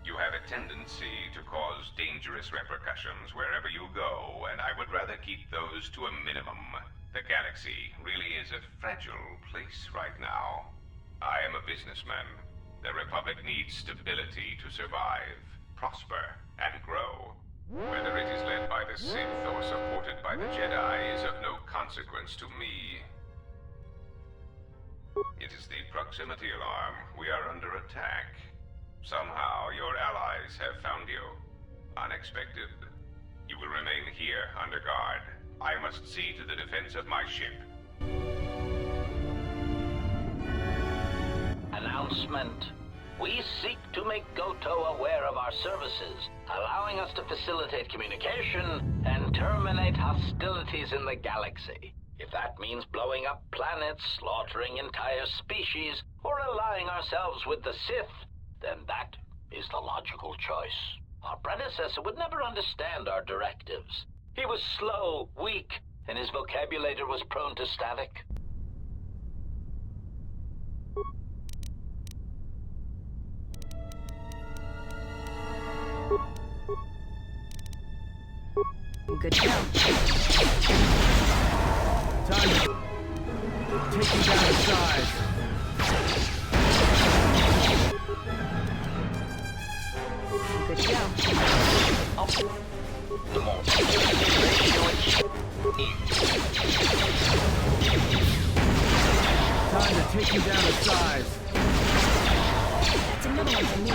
You have a tendency to cause dangerous repercussions wherever you go, and I would rather keep those to a minimum. The galaxy really is a fragile place right now. I am a businessman. The Republic needs stability to survive, prosper, and grow. Whether it is led by the Sith or supported by the Jedi is of no consequence to me. It is the proximity alarm. We are under attack. Somehow, your allies have found you. Unexpected. You will remain here under guard. I must see to the defense of my ship. Announcement. We seek to make Goto aware of our services, allowing us to facilitate communication and terminate hostilities in the galaxy. If that means blowing up planets, slaughtering entire species, or allying ourselves with the Sith, then that is the logical choice. Our predecessor would never understand our directives. He was slow, weak, and his vocabulary was prone to static. Good job. Time to take you down to size. Good job. Time to take you down to size. That's another one for me.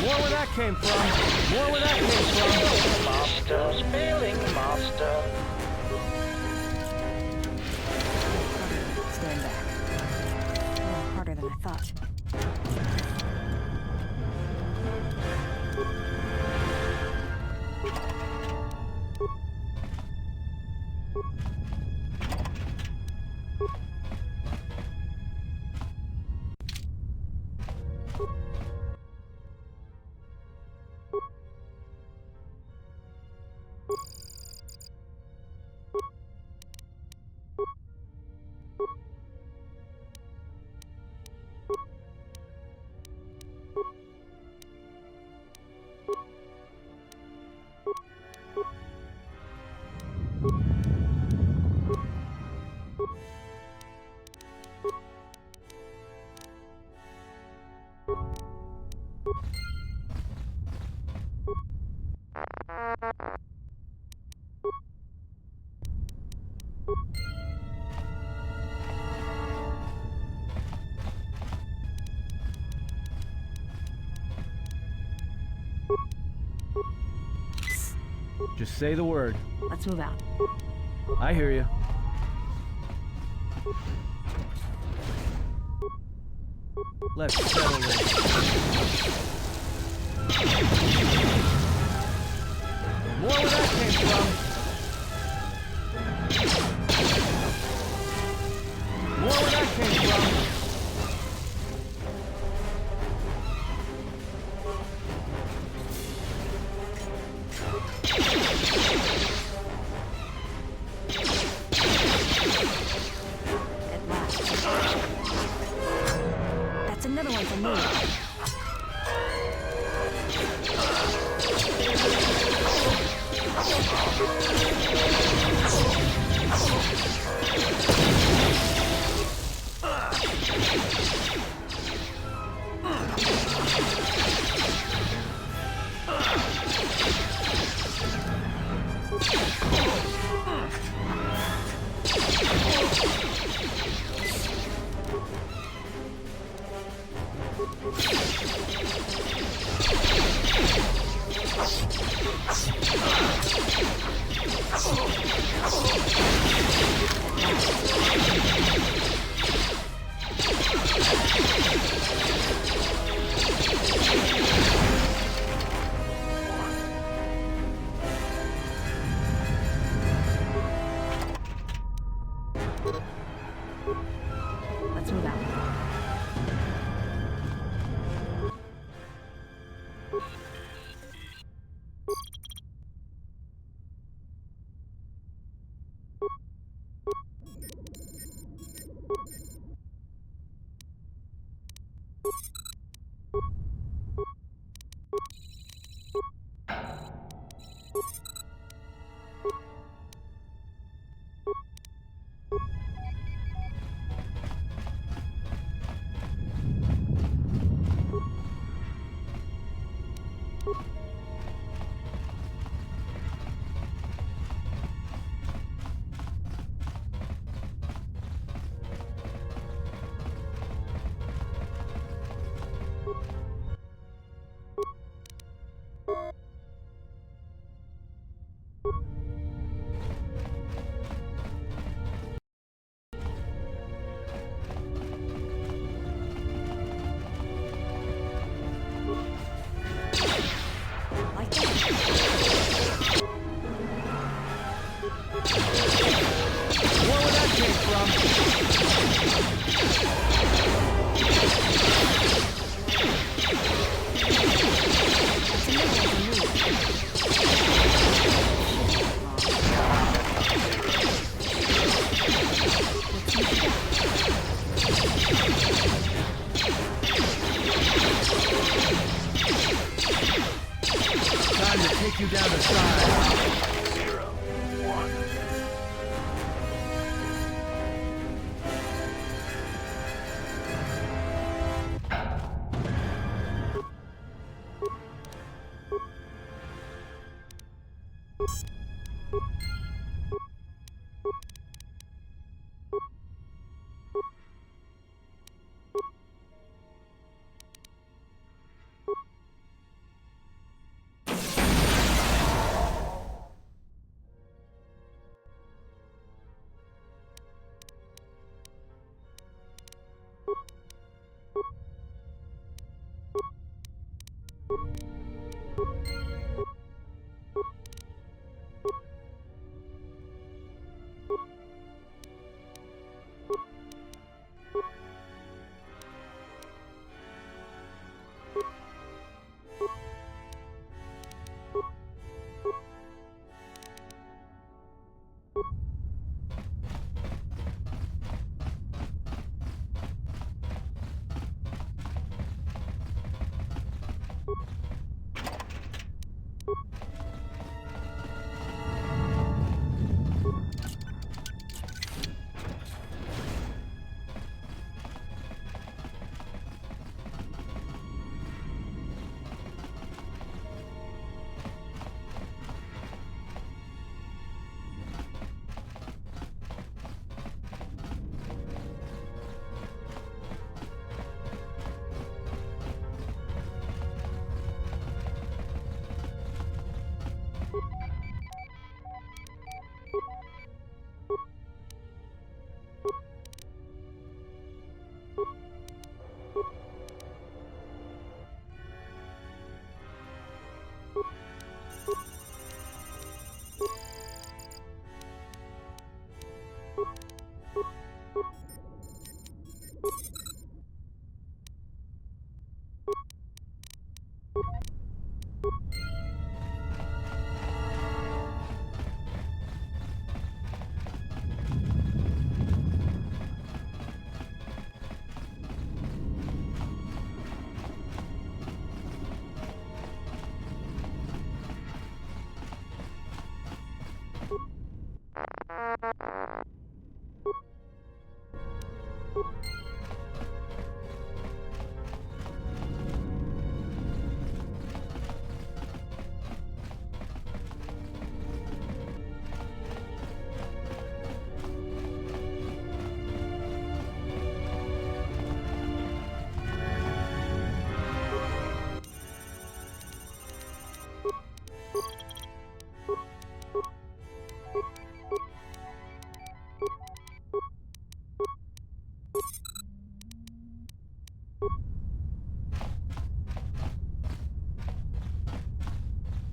More where that came from. More where that came from. Master, spelling master. Stand back. A little harder than I thought. Just say the word. Let's move out. I hear you. Let's settle this. More where that came from. More where that came from. That's another one for me. Let's move out. Time to take you down the side. 0, 1.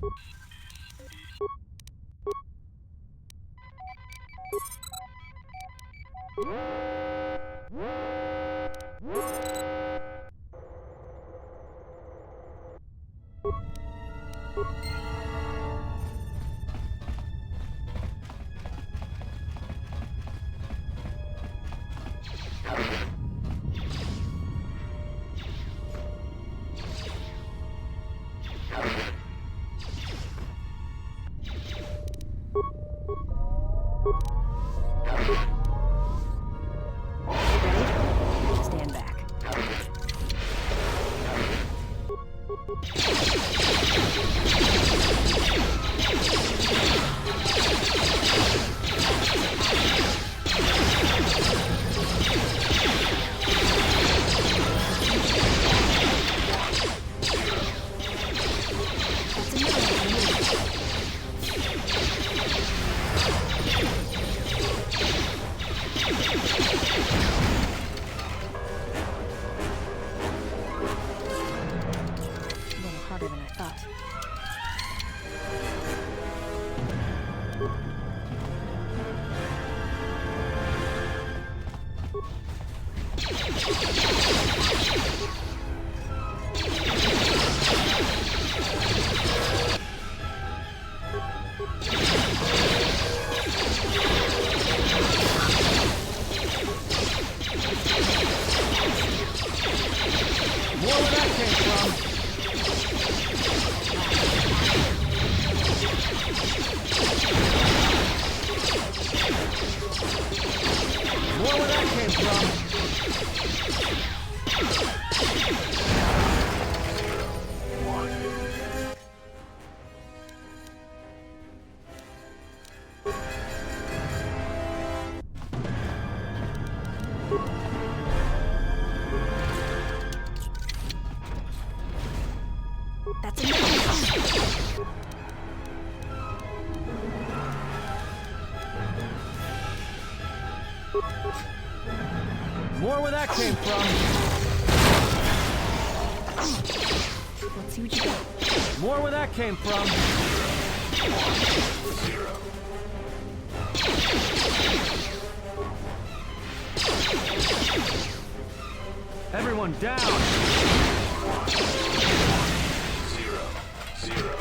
Stand back. More where that came from. Let's see what you got. More where that came from. 0. Everyone down. 1, 0, 0.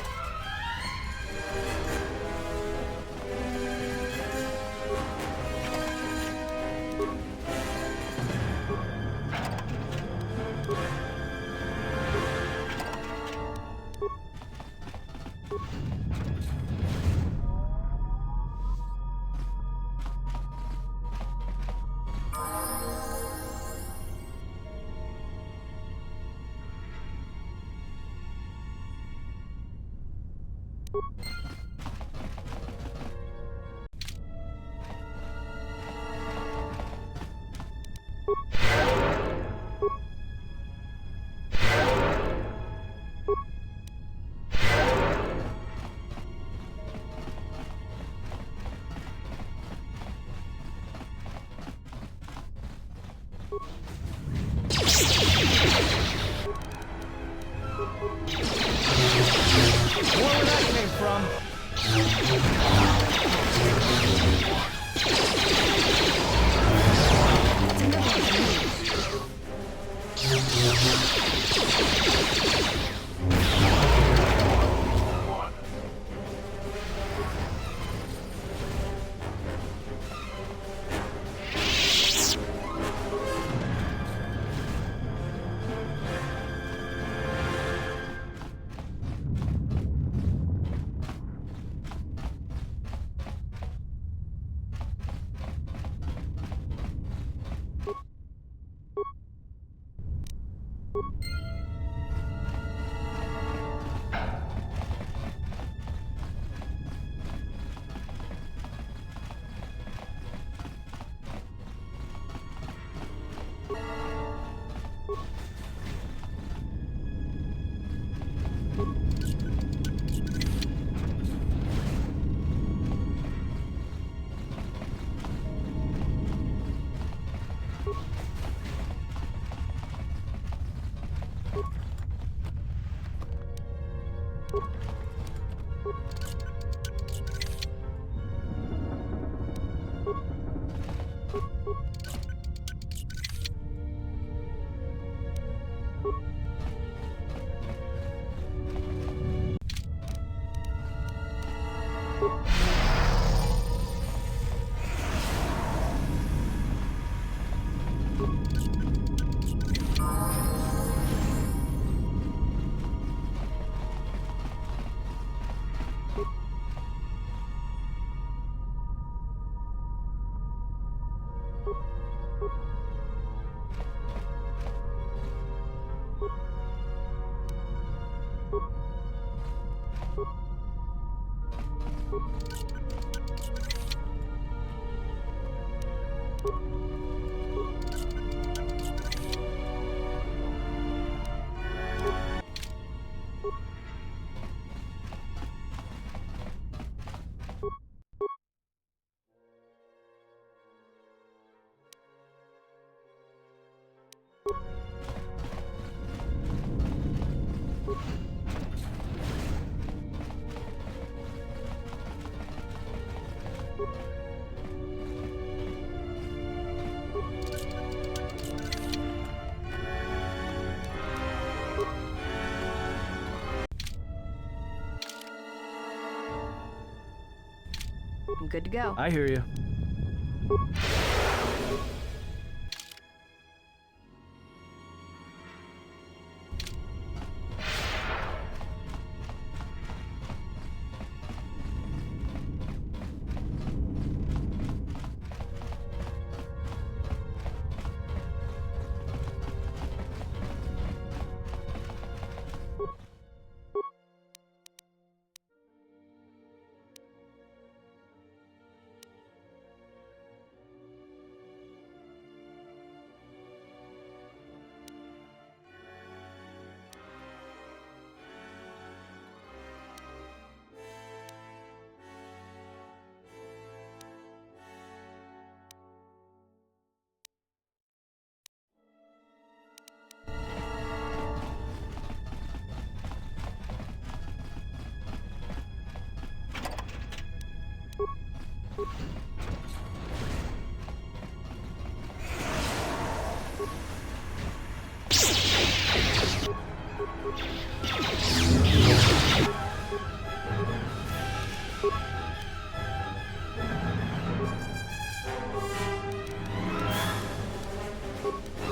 I'm good to go. I hear you.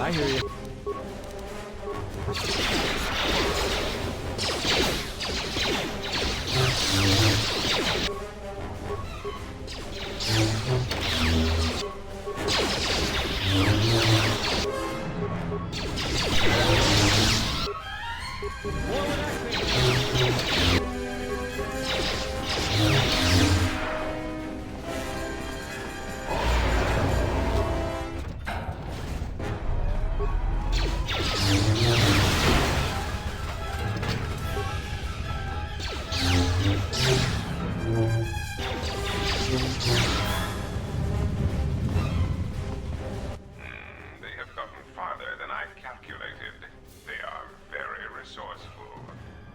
I hear you. They have gotten farther than I calculated. They are very resourceful.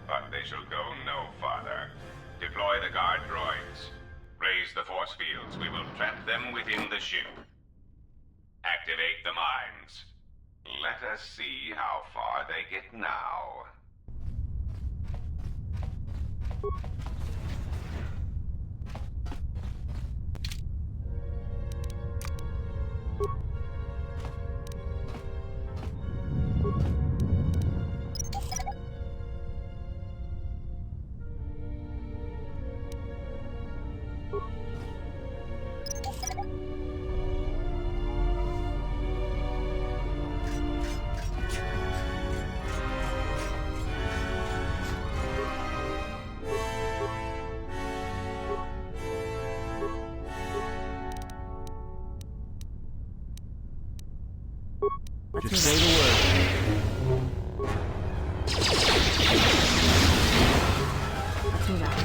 But they shall go no farther. Deploy the guard droids. Raise the force fields. We will trap them within the ship. Activate the mines. Let us see how far they get now. Just say the word. Let's move out.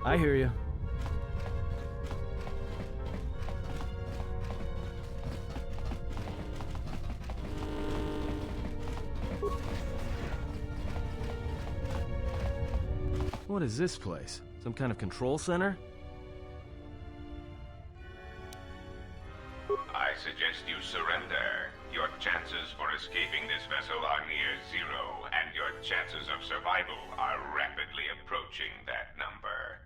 I hear you. What is this place? Some kind of control center? I suggest you surrender. Your chances for escaping this vessel are near zero, and your chances of survival are rapidly approaching that number.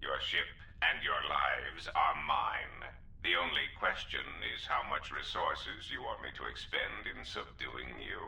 Your ship and your lives are mine. The only question is how much resources you want me to expend in subduing you.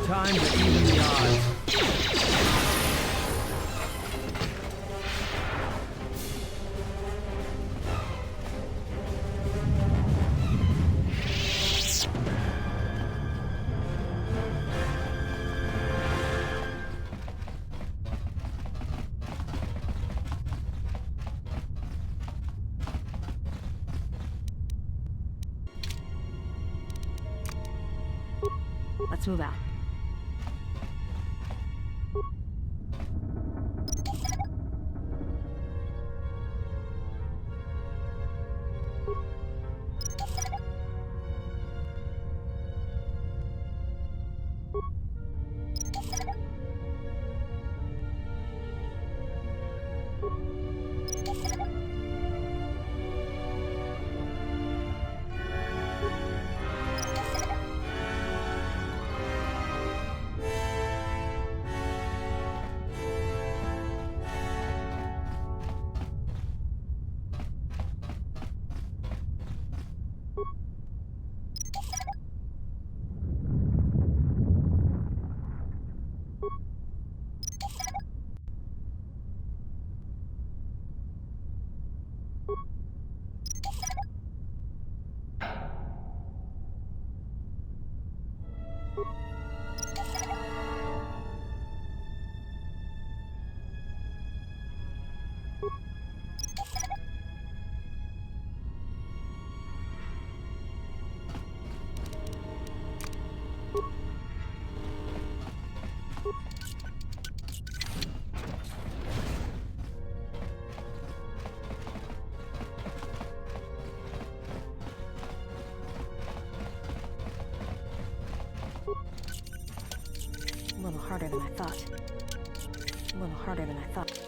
Time to even the odds. Let's move out. A little harder than I thought. A little harder than I thought.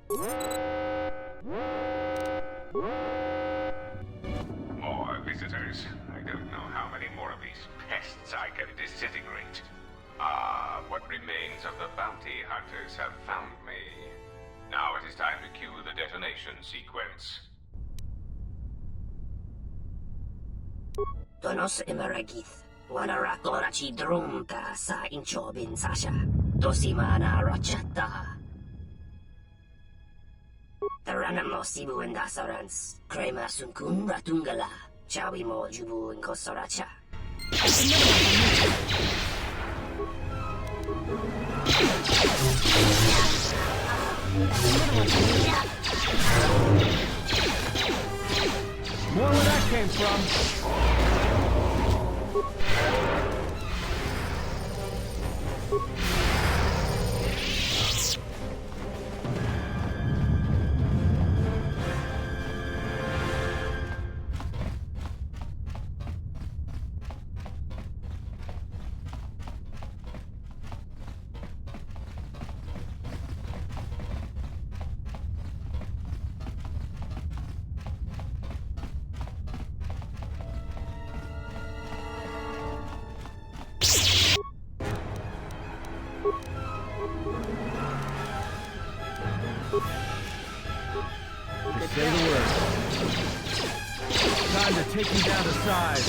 More visitors. I don't know how many more of these pests I can disintegrate. Ah, what remains of the bounty hunters have found me. Now it is time to cue the detonation sequence. Donos imaragith. Wanarakorachi drumta sa inchobin sasha. Dosimana rochata. Taranamo sibu endasarans. Krema sunkun ratungala. Chawi mo jubu inkosoracha. More where that came from. Say the word. Time to take you down to size.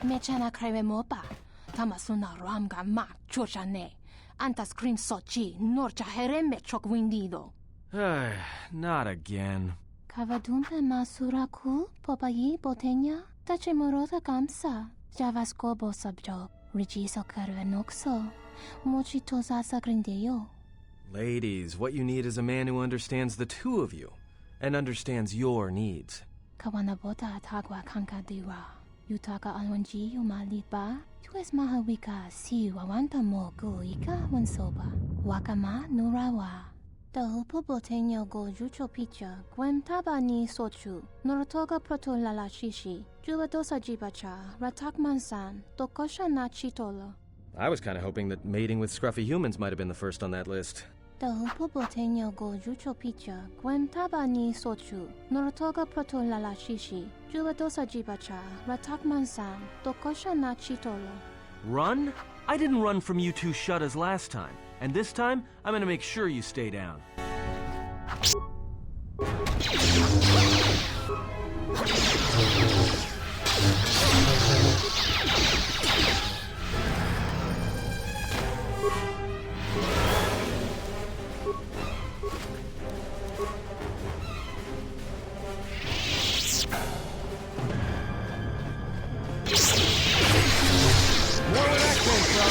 Mechana creve mopa. Tamasuna ramga mak chochane. Anta screen sochi. Norcha hereme chok windido. Not again. Kavadumpe masuraku. Popayi botenya. Tache morota kamsa. Javaskobo sabjo. Rigiso carvenoxo. Mochito sasa grindeyo. Ladies, what you need is a man who understands the two of you and understands your needs. Kawanabota tagwa kankadiwa. Yutaka alwanji yumalipa. Tues mahawika si wawanta mo go ika wansoba. Wakama nurawa. Dahupo botenyo go jucho picha. Gwem taba ni sochu. Norotoga proto lala shishi. Juba dosa jibacha. Ratak mansan. Tokosha na chitolo. I was kind of hoping that mating with scruffy humans might have been the first on that list. Dahupo botenyo go jucho picha. Gwem taba ni sochu. Norotoga proto lala shishi. Juba dosa jibacha. Ratak mansan. Tokosha na chitolo. Run? I didn't run from you two shuttas last time. And this time, I'm gonna make sure you stay down. More where that came from.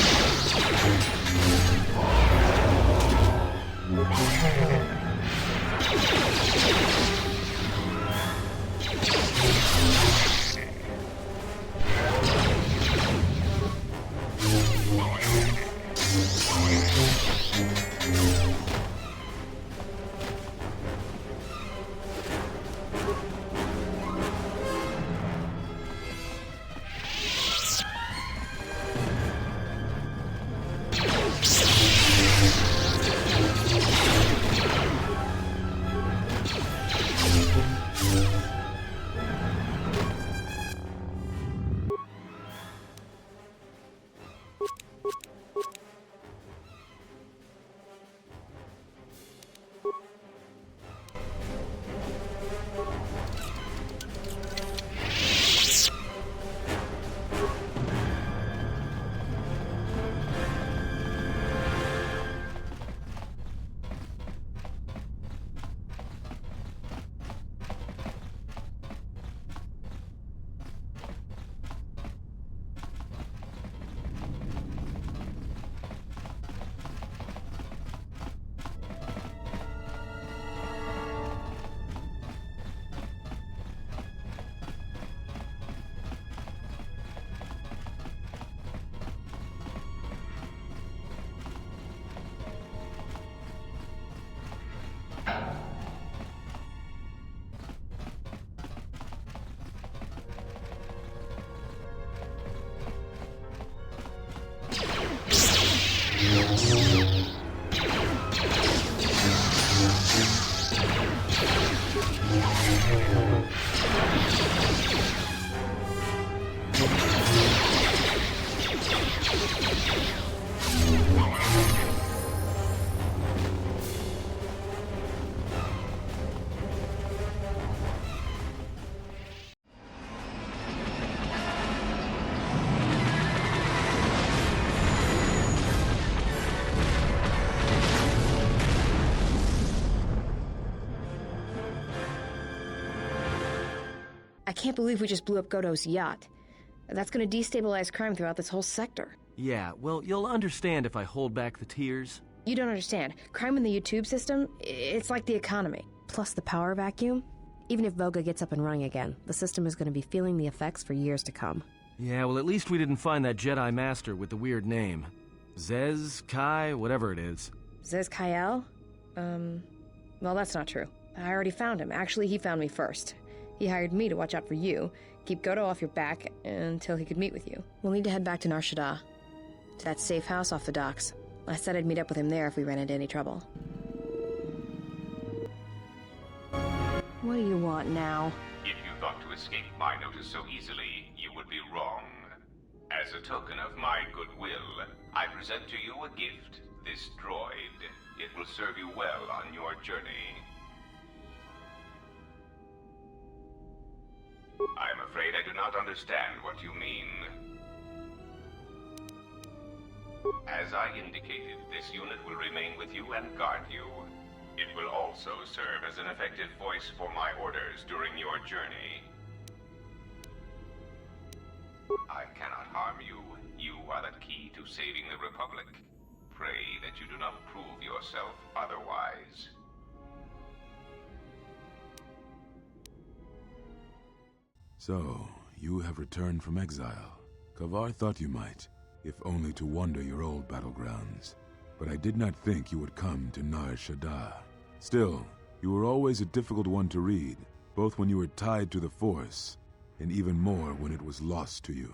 can't believe we just blew up Goto's yacht. That's gonna destabilize crime throughout this whole sector. Yeah, well, you'll understand if I hold back the tears. You don't understand. Crime in the YouTube system, it's like the economy. Plus the power vacuum. Even if Voga gets up and running again, the system is going to be feeling the effects for years to come. Yeah, well, at least we didn't find that Jedi Master with the weird name. Zez, Kai, whatever it is. Zez Kyle? Well, that's not true. I already found him. Actually, he found me first. He hired me to watch out for you, keep Goto off your back until he could meet with you. We'll need to head back to Nar Shaddaa, to that safe house off the docks. I said I'd meet up with him there if we ran into any trouble. What do you want now? If you thought to escape my notice so easily, you would be wrong. As a token of my goodwill, I present to you a gift, this droid. It will serve you well on your journey. I'm afraid I do not understand what you mean. As I indicated, this unit will remain with you and guard you. It will also serve as an effective voice for my orders during your journey. I cannot harm you. You are the key to saving the Republic. Pray that you do not prove yourself otherwise. So, you have returned from exile. Kavar thought you might, if only to wander your old battlegrounds. But I did not think you would come to Nar Shaddaa. Still, you were always a difficult one to read, both when you were tied to the Force, and even more when it was lost to you.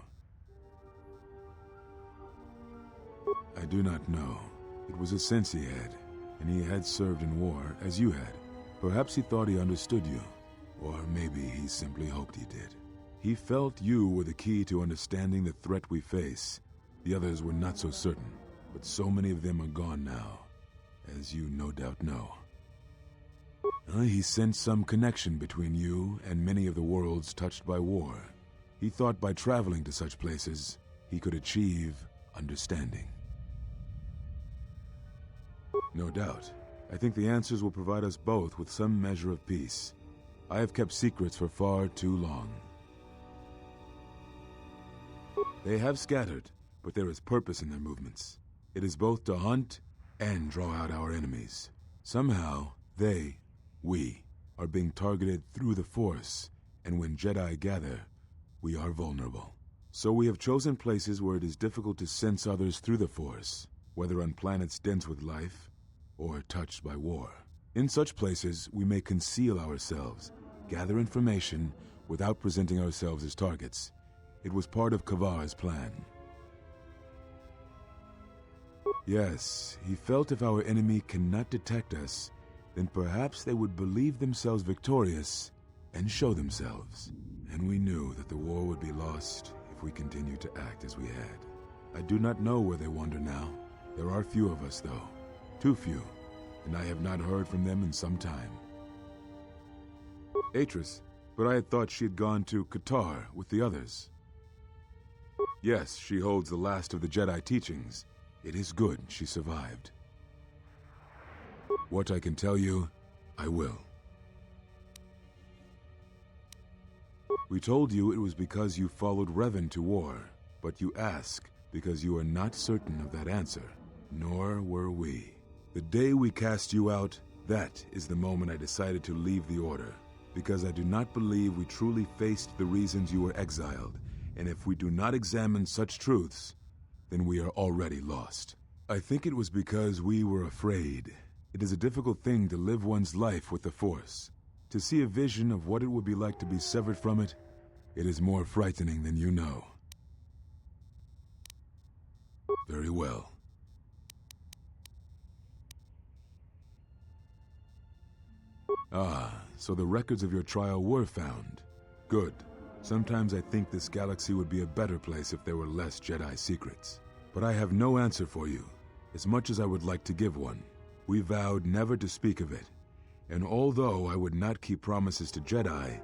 I do not know. It was a sense he had, and he had served in war as you had. Perhaps he thought he understood you, or maybe he simply hoped he did. He felt you were the key to understanding the threat we face. The others were not so certain, but so many of them are gone now, as you no doubt know. He sensed some connection between you and many of the worlds touched by war. He thought by traveling to such places, he could achieve understanding. No doubt. I think the answers will provide us both with some measure of peace. I have kept secrets for far too long. They have scattered, but there is purpose in their movements. It is both to hunt and draw out our enemies. Somehow, we, are being targeted through the Force, and when Jedi gather, we are vulnerable. So we have chosen places where it is difficult to sense others through the Force, whether on planets dense with life, or touched by war. In such places, we may conceal ourselves, gather information, without presenting ourselves as targets. It was part of Kavar's plan. Yes, he felt if our enemy cannot detect us, then perhaps they would believe themselves victorious and show themselves. And we knew that the war would be lost if we continued to act as we had. I do not know where they wander now. There are few of us, though. Too few, and I have not heard from them in some time. Atris, but I had thought she had gone to KOTOR with the others. Yes, she holds the last of the Jedi teachings. It is good she survived. What I can tell you, I will. We told you it was because you followed Revan to war, but you ask because you are not certain of that answer, nor were we. The day we cast you out, that is the moment I decided to leave the Order, because I do not believe we truly faced the reasons you were exiled, and if we do not examine such truths, then we are already lost. I think it was because we were afraid. It is a difficult thing to live one's life with the Force. To see a vision of what it would be like to be severed from it, it is more frightening than you know. Very well. Ah, so the records of your trial were found. Good. Sometimes I think this galaxy would be a better place if there were less Jedi secrets. But I have no answer for you, as much as I would like to give one. We vowed never to speak of it, and although I would not keep promises to Jedi,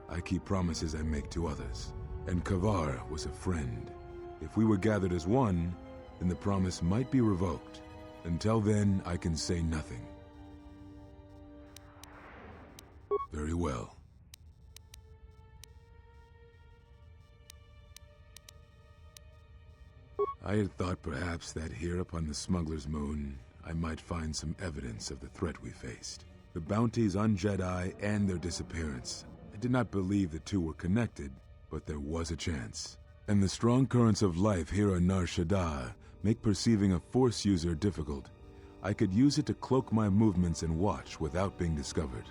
I keep promises I make to others. And Kavar was a friend. If we were gathered as one, then the promise might be revoked. Until then, I can say nothing. Very well. I had thought perhaps that here upon the smuggler's moon, I might find some evidence of the threat we faced. The bounties on Jedi and their disappearance. I did not believe the two were connected, but there was a chance. And the strong currents of life here on Nar Shaddaa make perceiving a Force user difficult. I could use it to cloak my movements and watch without being discovered.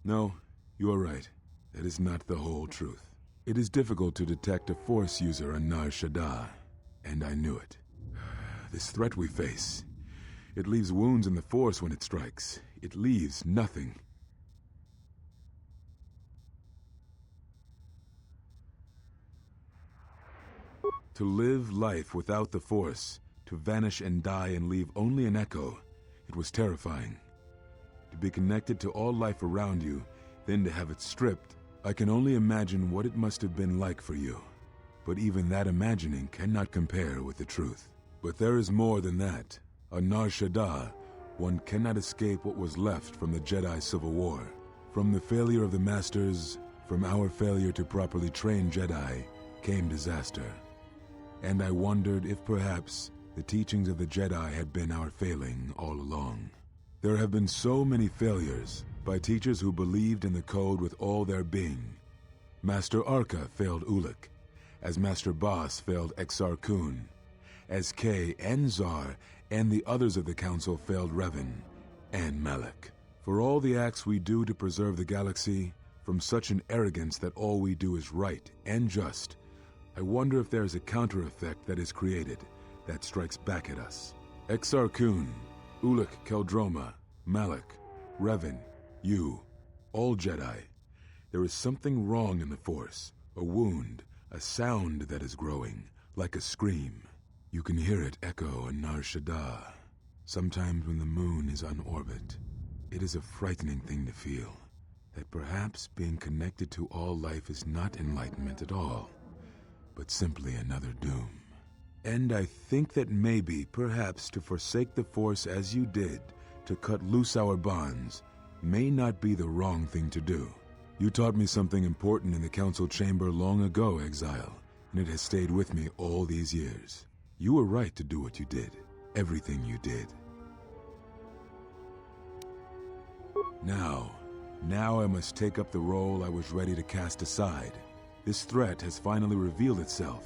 No, you are right. That is not the whole truth. It is difficult to detect a Force user on Nar Shaddaa, and I knew it. This threat we face, it leaves wounds in the Force when it strikes. It leaves nothing. To live life without the Force, to vanish and die and leave only an echo, it was terrifying. To be connected to all life around you, then to have it stripped, I can only imagine what it must have been like for you. But even that imagining cannot compare with the truth. But there is more than that. On Nar Shaddaa, one cannot escape what was left from the Jedi Civil War. From the failure of the Masters, from our failure to properly train Jedi, came disaster. And I wondered if perhaps the teachings of the Jedi had been our failing all along. There have been so many failures by teachers who believed in the code with all their being. Master Arca failed Ulic, as Master Boss failed Exar Kun, as Kay and Zar and the others of the Council failed Revan and Malak. For all the acts we do to preserve the galaxy, from such an arrogance that all we do is right and just, I wonder if there is a counter-effect that is created that strikes back at us. Exar Kun, Ulic Keldroma, Malak, Revan, you, all Jedi. There is something wrong in the Force, a wound, a sound that is growing, like a scream. You can hear it echo on Nar Shaddaa. Sometimes when the moon is on orbit, it is a frightening thing to feel, that perhaps being connected to all life is not enlightenment at all, but simply another doom. And I think that maybe, perhaps, to forsake the Force as you did, to cut loose our bonds, may not be the wrong thing to do. You taught me something important in the Council Chamber long ago, Exile, and it has stayed with me all these years. You were right to do what you did, everything you did. Now I must take up the role I was ready to cast aside. This threat has finally revealed itself,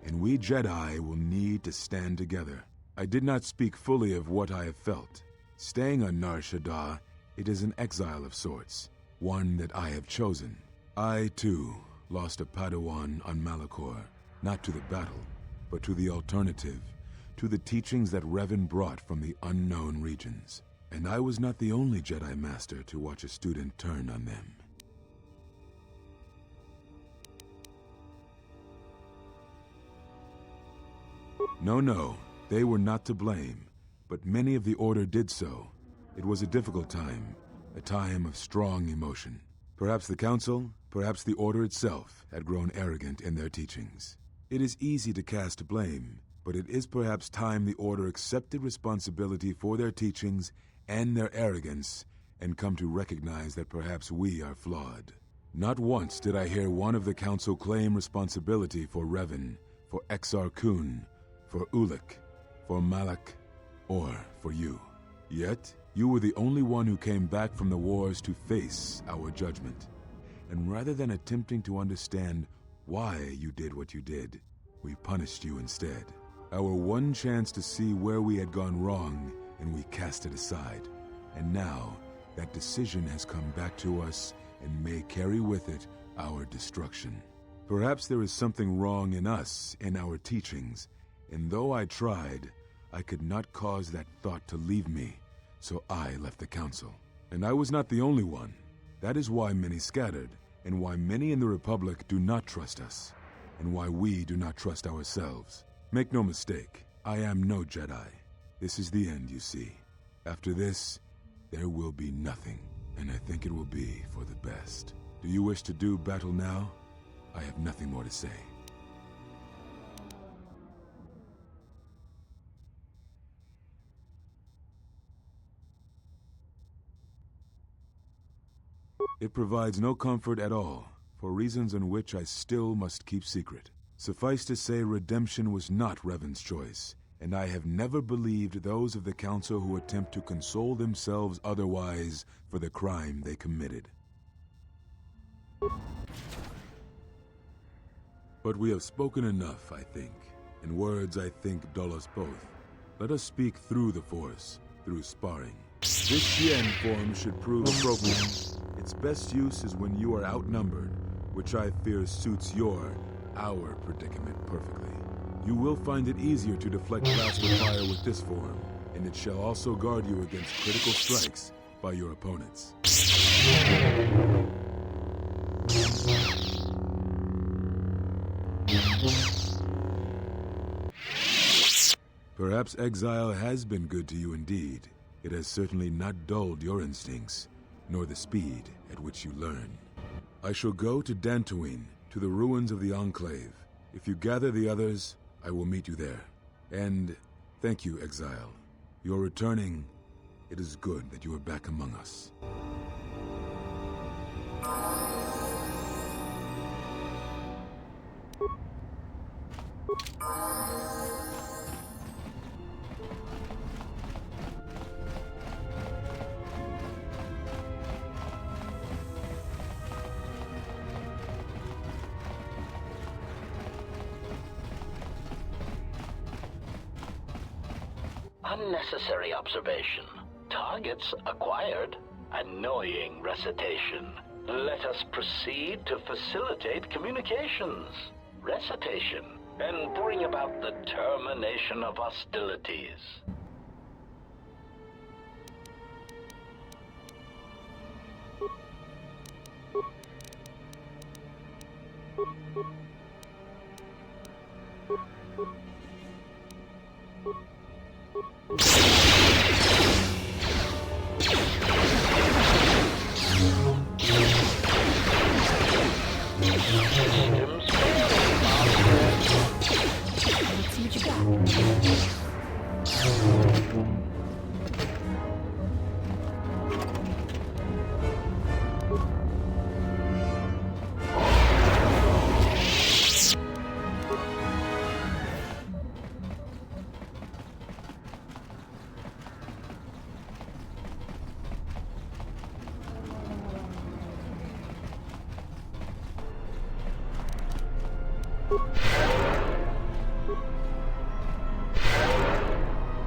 and we Jedi will need to stand together. I did not speak fully of what I have felt. Staying on Nar Shaddaa, it is an exile of sorts, one that I have chosen. I, too, lost a Padawan on Malachor, not to the battle, but to the alternative, to the teachings that Revan brought from the unknown regions. And I was not the only Jedi Master to watch a student turn on them. No, they were not to blame, but many of the Order did so. It was a difficult time, a time of strong emotion. Perhaps the Council, perhaps the Order itself, had grown arrogant in their teachings. It is easy to cast blame, but it is perhaps time the Order accepted responsibility for their teachings and their arrogance, and come to recognize that perhaps we are flawed. Not once did I hear one of the Council claim responsibility for Revan, for Exar Kun, for Ulic, for Malak, or for you. Yet, you were the only one who came back from the wars to face our judgment. And rather than attempting to understand why you did what you did, we punished you instead. Our one chance to see where we had gone wrong, and we cast it aside. And now, that decision has come back to us and may carry with it our destruction. Perhaps there is something wrong in us, in our teachings, and though I tried, I could not cause that thought to leave me, so I left the Council. And I was not the only one. That is why many scattered, and why many in the Republic do not trust us, and why we do not trust ourselves. Make no mistake, I am no Jedi. This is the end, you see. After this, there will be nothing, and I think it will be for the best. Do you wish to do battle now? I have nothing more to say. It provides no comfort at all, for reasons in which I still must keep secret. Suffice to say, redemption was not Revan's choice, and I have never believed those of the Council who attempt to console themselves otherwise for the crime they committed. But we have spoken enough, I think, and words, I think, dull us both. Let us speak through the Force, through sparring. This Tien form should prove appropriate. Its best use is when you are outnumbered, which I fear suits our predicament perfectly. You will find it easier to deflect plasma fire with this form, and it shall also guard you against critical strikes by your opponents. Perhaps exile has been good to you indeed. It has certainly not dulled your instincts, nor the speed at which you learn. I shall go to Dantooine, to the ruins of the Enclave. If you gather the others, I will meet you there. And thank you, Exile. You're returning. It is good that you are back among us. Unnecessary observation. Targets acquired. Annoying recitation. Let us proceed to facilitate communications. Recitation. And bring about the termination of hostilities.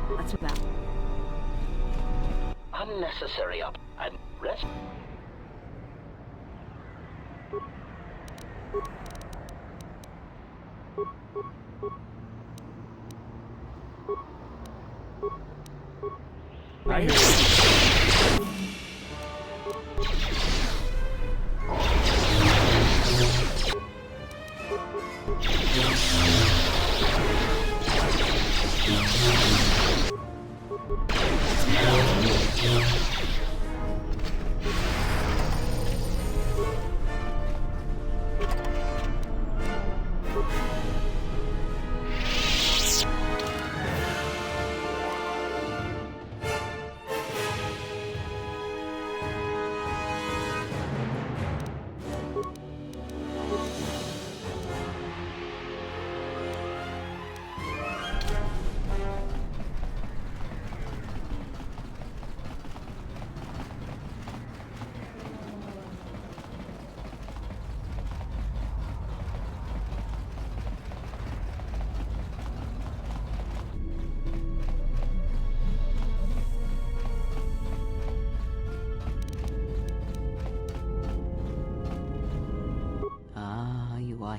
What's about? Unnecessary and rest. I hear you.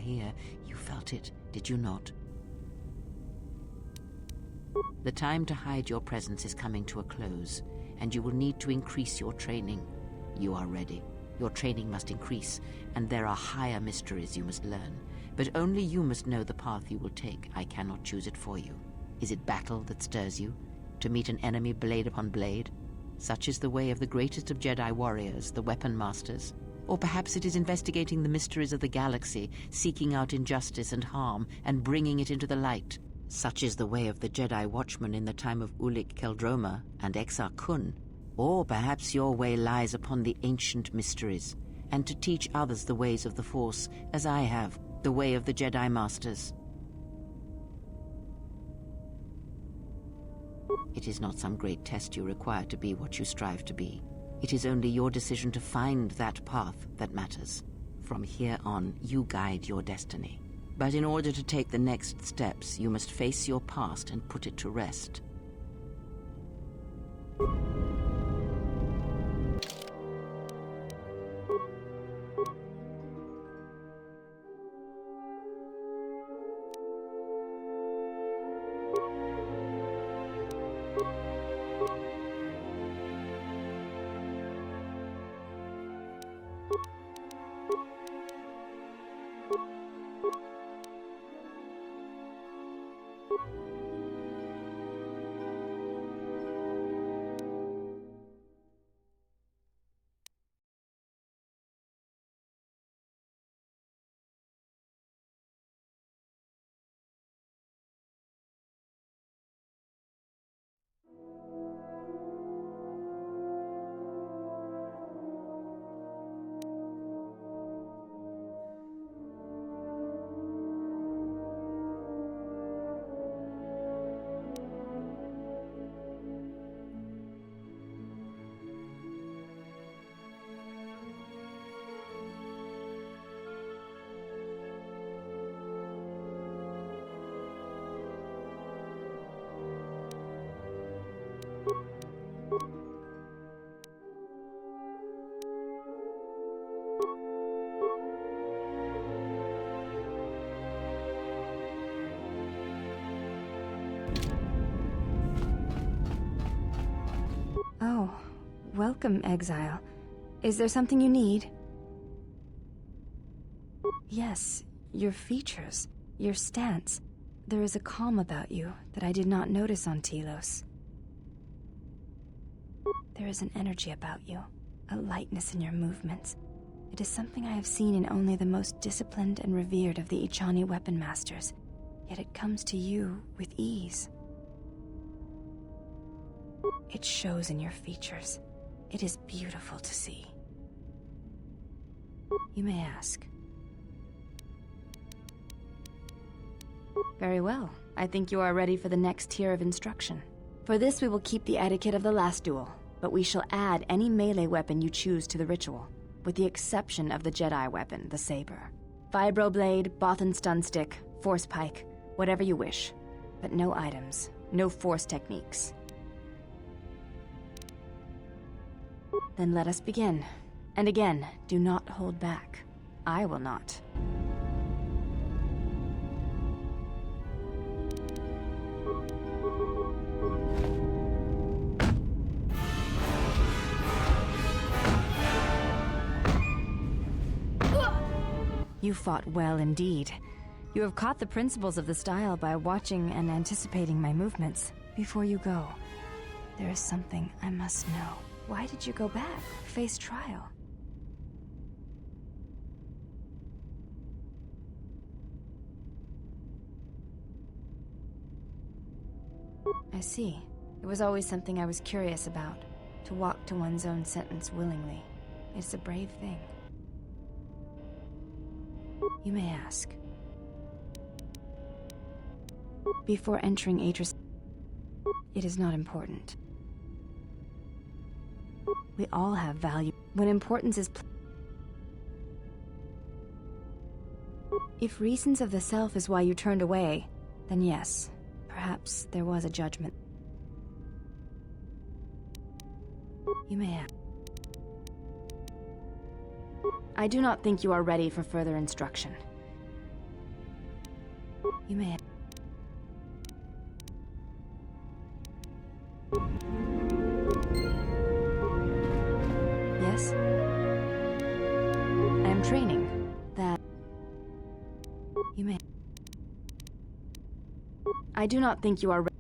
Here, you felt it, did you not? The time to hide your presence is coming to a close, and you will need to increase your training. You are ready. Your training must increase, and there are higher mysteries you must learn. But only you must know the path you will take. I cannot choose it for you. Is it battle that stirs you? To meet an enemy blade upon blade? Such is the way of the greatest of Jedi warriors, the weapon masters. Or perhaps it is investigating the mysteries of the galaxy, seeking out injustice and harm, and bringing it into the light. Such is the way of the Jedi Watchman in the time of Ulic Qel-Droma and Exar Kun. Or perhaps your way lies upon the ancient mysteries, and to teach others the ways of the Force, as I have. The way of the Jedi Masters. It is not some great test you require to be what you strive to be. It is only your decision to find that path that matters. From here on, you guide your destiny. But in order to take the next steps, you must face your past and put it to rest. Oh, welcome, Exile. Is there something you need? Yes, your features, your stance. There is a calm about you that I did not notice on Telos. There is an energy about you, a lightness in your movements. It is something I have seen in only the most disciplined and revered of the Ichani weapon masters, yet it comes to you with ease. It shows in your features. It is beautiful to see. You may ask. Very well. I think you are ready for the next tier of instruction. For this, we will keep the etiquette of the last duel, but we shall add any melee weapon you choose to the ritual, with the exception of the Jedi weapon, the saber. Vibroblade, Bothan stun stick, force pike, whatever you wish. But no items, no force techniques. Then let us begin. And again, do not hold back. I will not. You fought well indeed. You have caught the principles of the style by watching and anticipating my movements. Before you go, there is something I must know. Why did you go back, face trial? I see. It was always something I was curious about, to walk to one's own sentence willingly. It's a brave thing. You may ask. Before entering Atris, it is not important. We all have value. When importance is if reasons of the self is why you turned away, then yes, perhaps there was a judgment. You may ask. I do not think you are ready for further instruction. You may ask. Yes? I am training. That... You may... I do not think you are ready.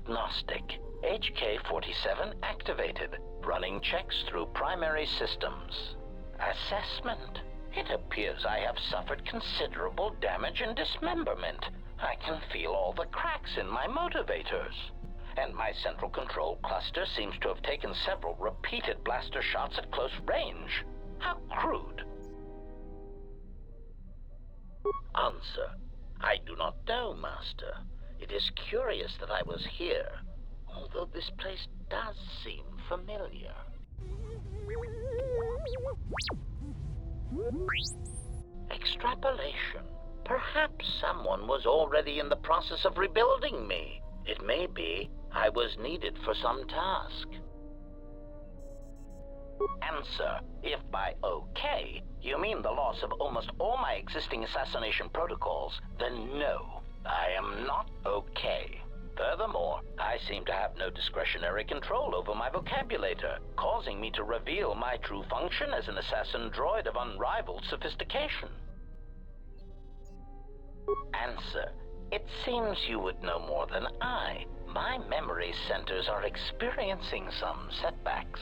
Diagnostic. HK-47 activated. Running checks through primary systems. Assessment. It appears I have suffered considerable damage and dismemberment. I can feel all the cracks in my motivators. And my central control cluster seems to have taken several repeated blaster shots at close range. How crude. Answer. I do not know, Master. It is curious that I was here, although this place does seem familiar. Extrapolation. Perhaps someone was already in the process of rebuilding me. It may be I was needed for some task. Answer. If by okay you mean the loss of almost all my existing assassination protocols, then no, I am not okay. Furthermore, I seem to have no discretionary control over my vocabulator, causing me to reveal my true function as an assassin droid of unrivaled sophistication. Answer. It seems you would know more than I. My memory centers are experiencing some setbacks.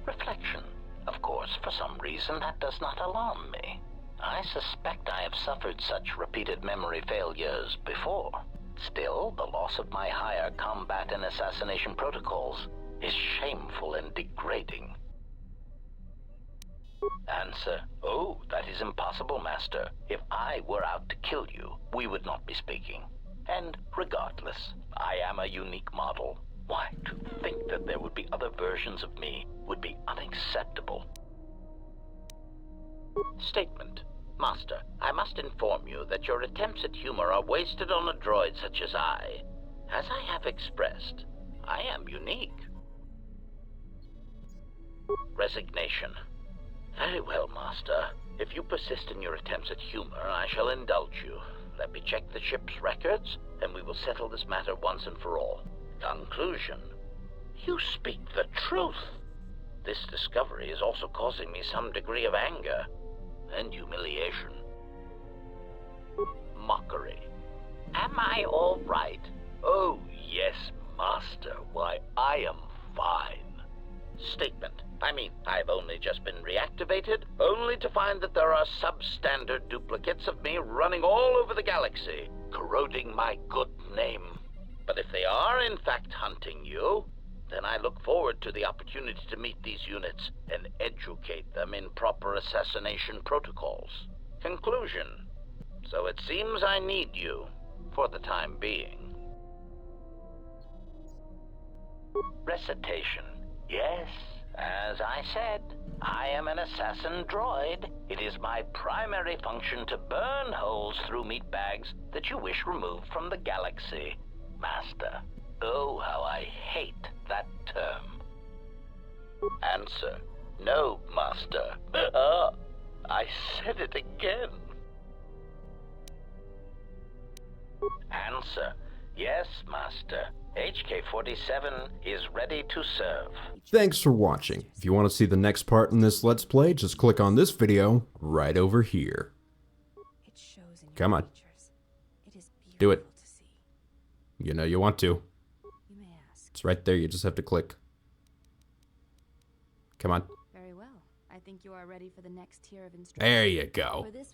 Reflection. Of course, for some reason, that does not alarm me. I suspect I have suffered such repeated memory failures before. Still, the loss of my higher combat and assassination protocols is shameful and degrading. Answer. Oh, that is impossible, Master. If I were out to kill you, we would not be speaking. And regardless, I am a unique model. Why, to think that there would be other versions of me would be unacceptable. Statement. Master, I must inform you that your attempts at humor are wasted on a droid such as I. As I have expressed, I am unique. Resignation. Very well, Master. If you persist in your attempts at humor, I shall indulge you. Let me check the ship's records, and we will settle this matter once and for all. Conclusion. You speak the truth. This discovery is also causing me some degree of anger and humiliation. Mockery. Am I all right? Oh, yes, Master. Why, I am fine. Statement. I mean, I've only just been reactivated, only to find that there are substandard duplicates of me running all over the galaxy, corroding my good name. But if they are in fact hunting you, then I look forward to the opportunity to meet these units and educate them in proper assassination protocols. Conclusion. So it seems I need you, for the time being. Recitation. Yes, as I said, I am an assassin droid. It is my primary function to burn holes through meat bags that you wish removed from the galaxy. Master. Oh, how I hate that term. Answer. No, Master. I said it again. Answer. Yes, Master. HK-47 is ready to serve. Thanks for watching. If you want to see the next part in this Let's Play, just click on this video right over here. Come on. Do it. You know you want to. It's right there, you just have to click. Come on. Very well. I think you are ready for the next tier of instruction. There you go. For this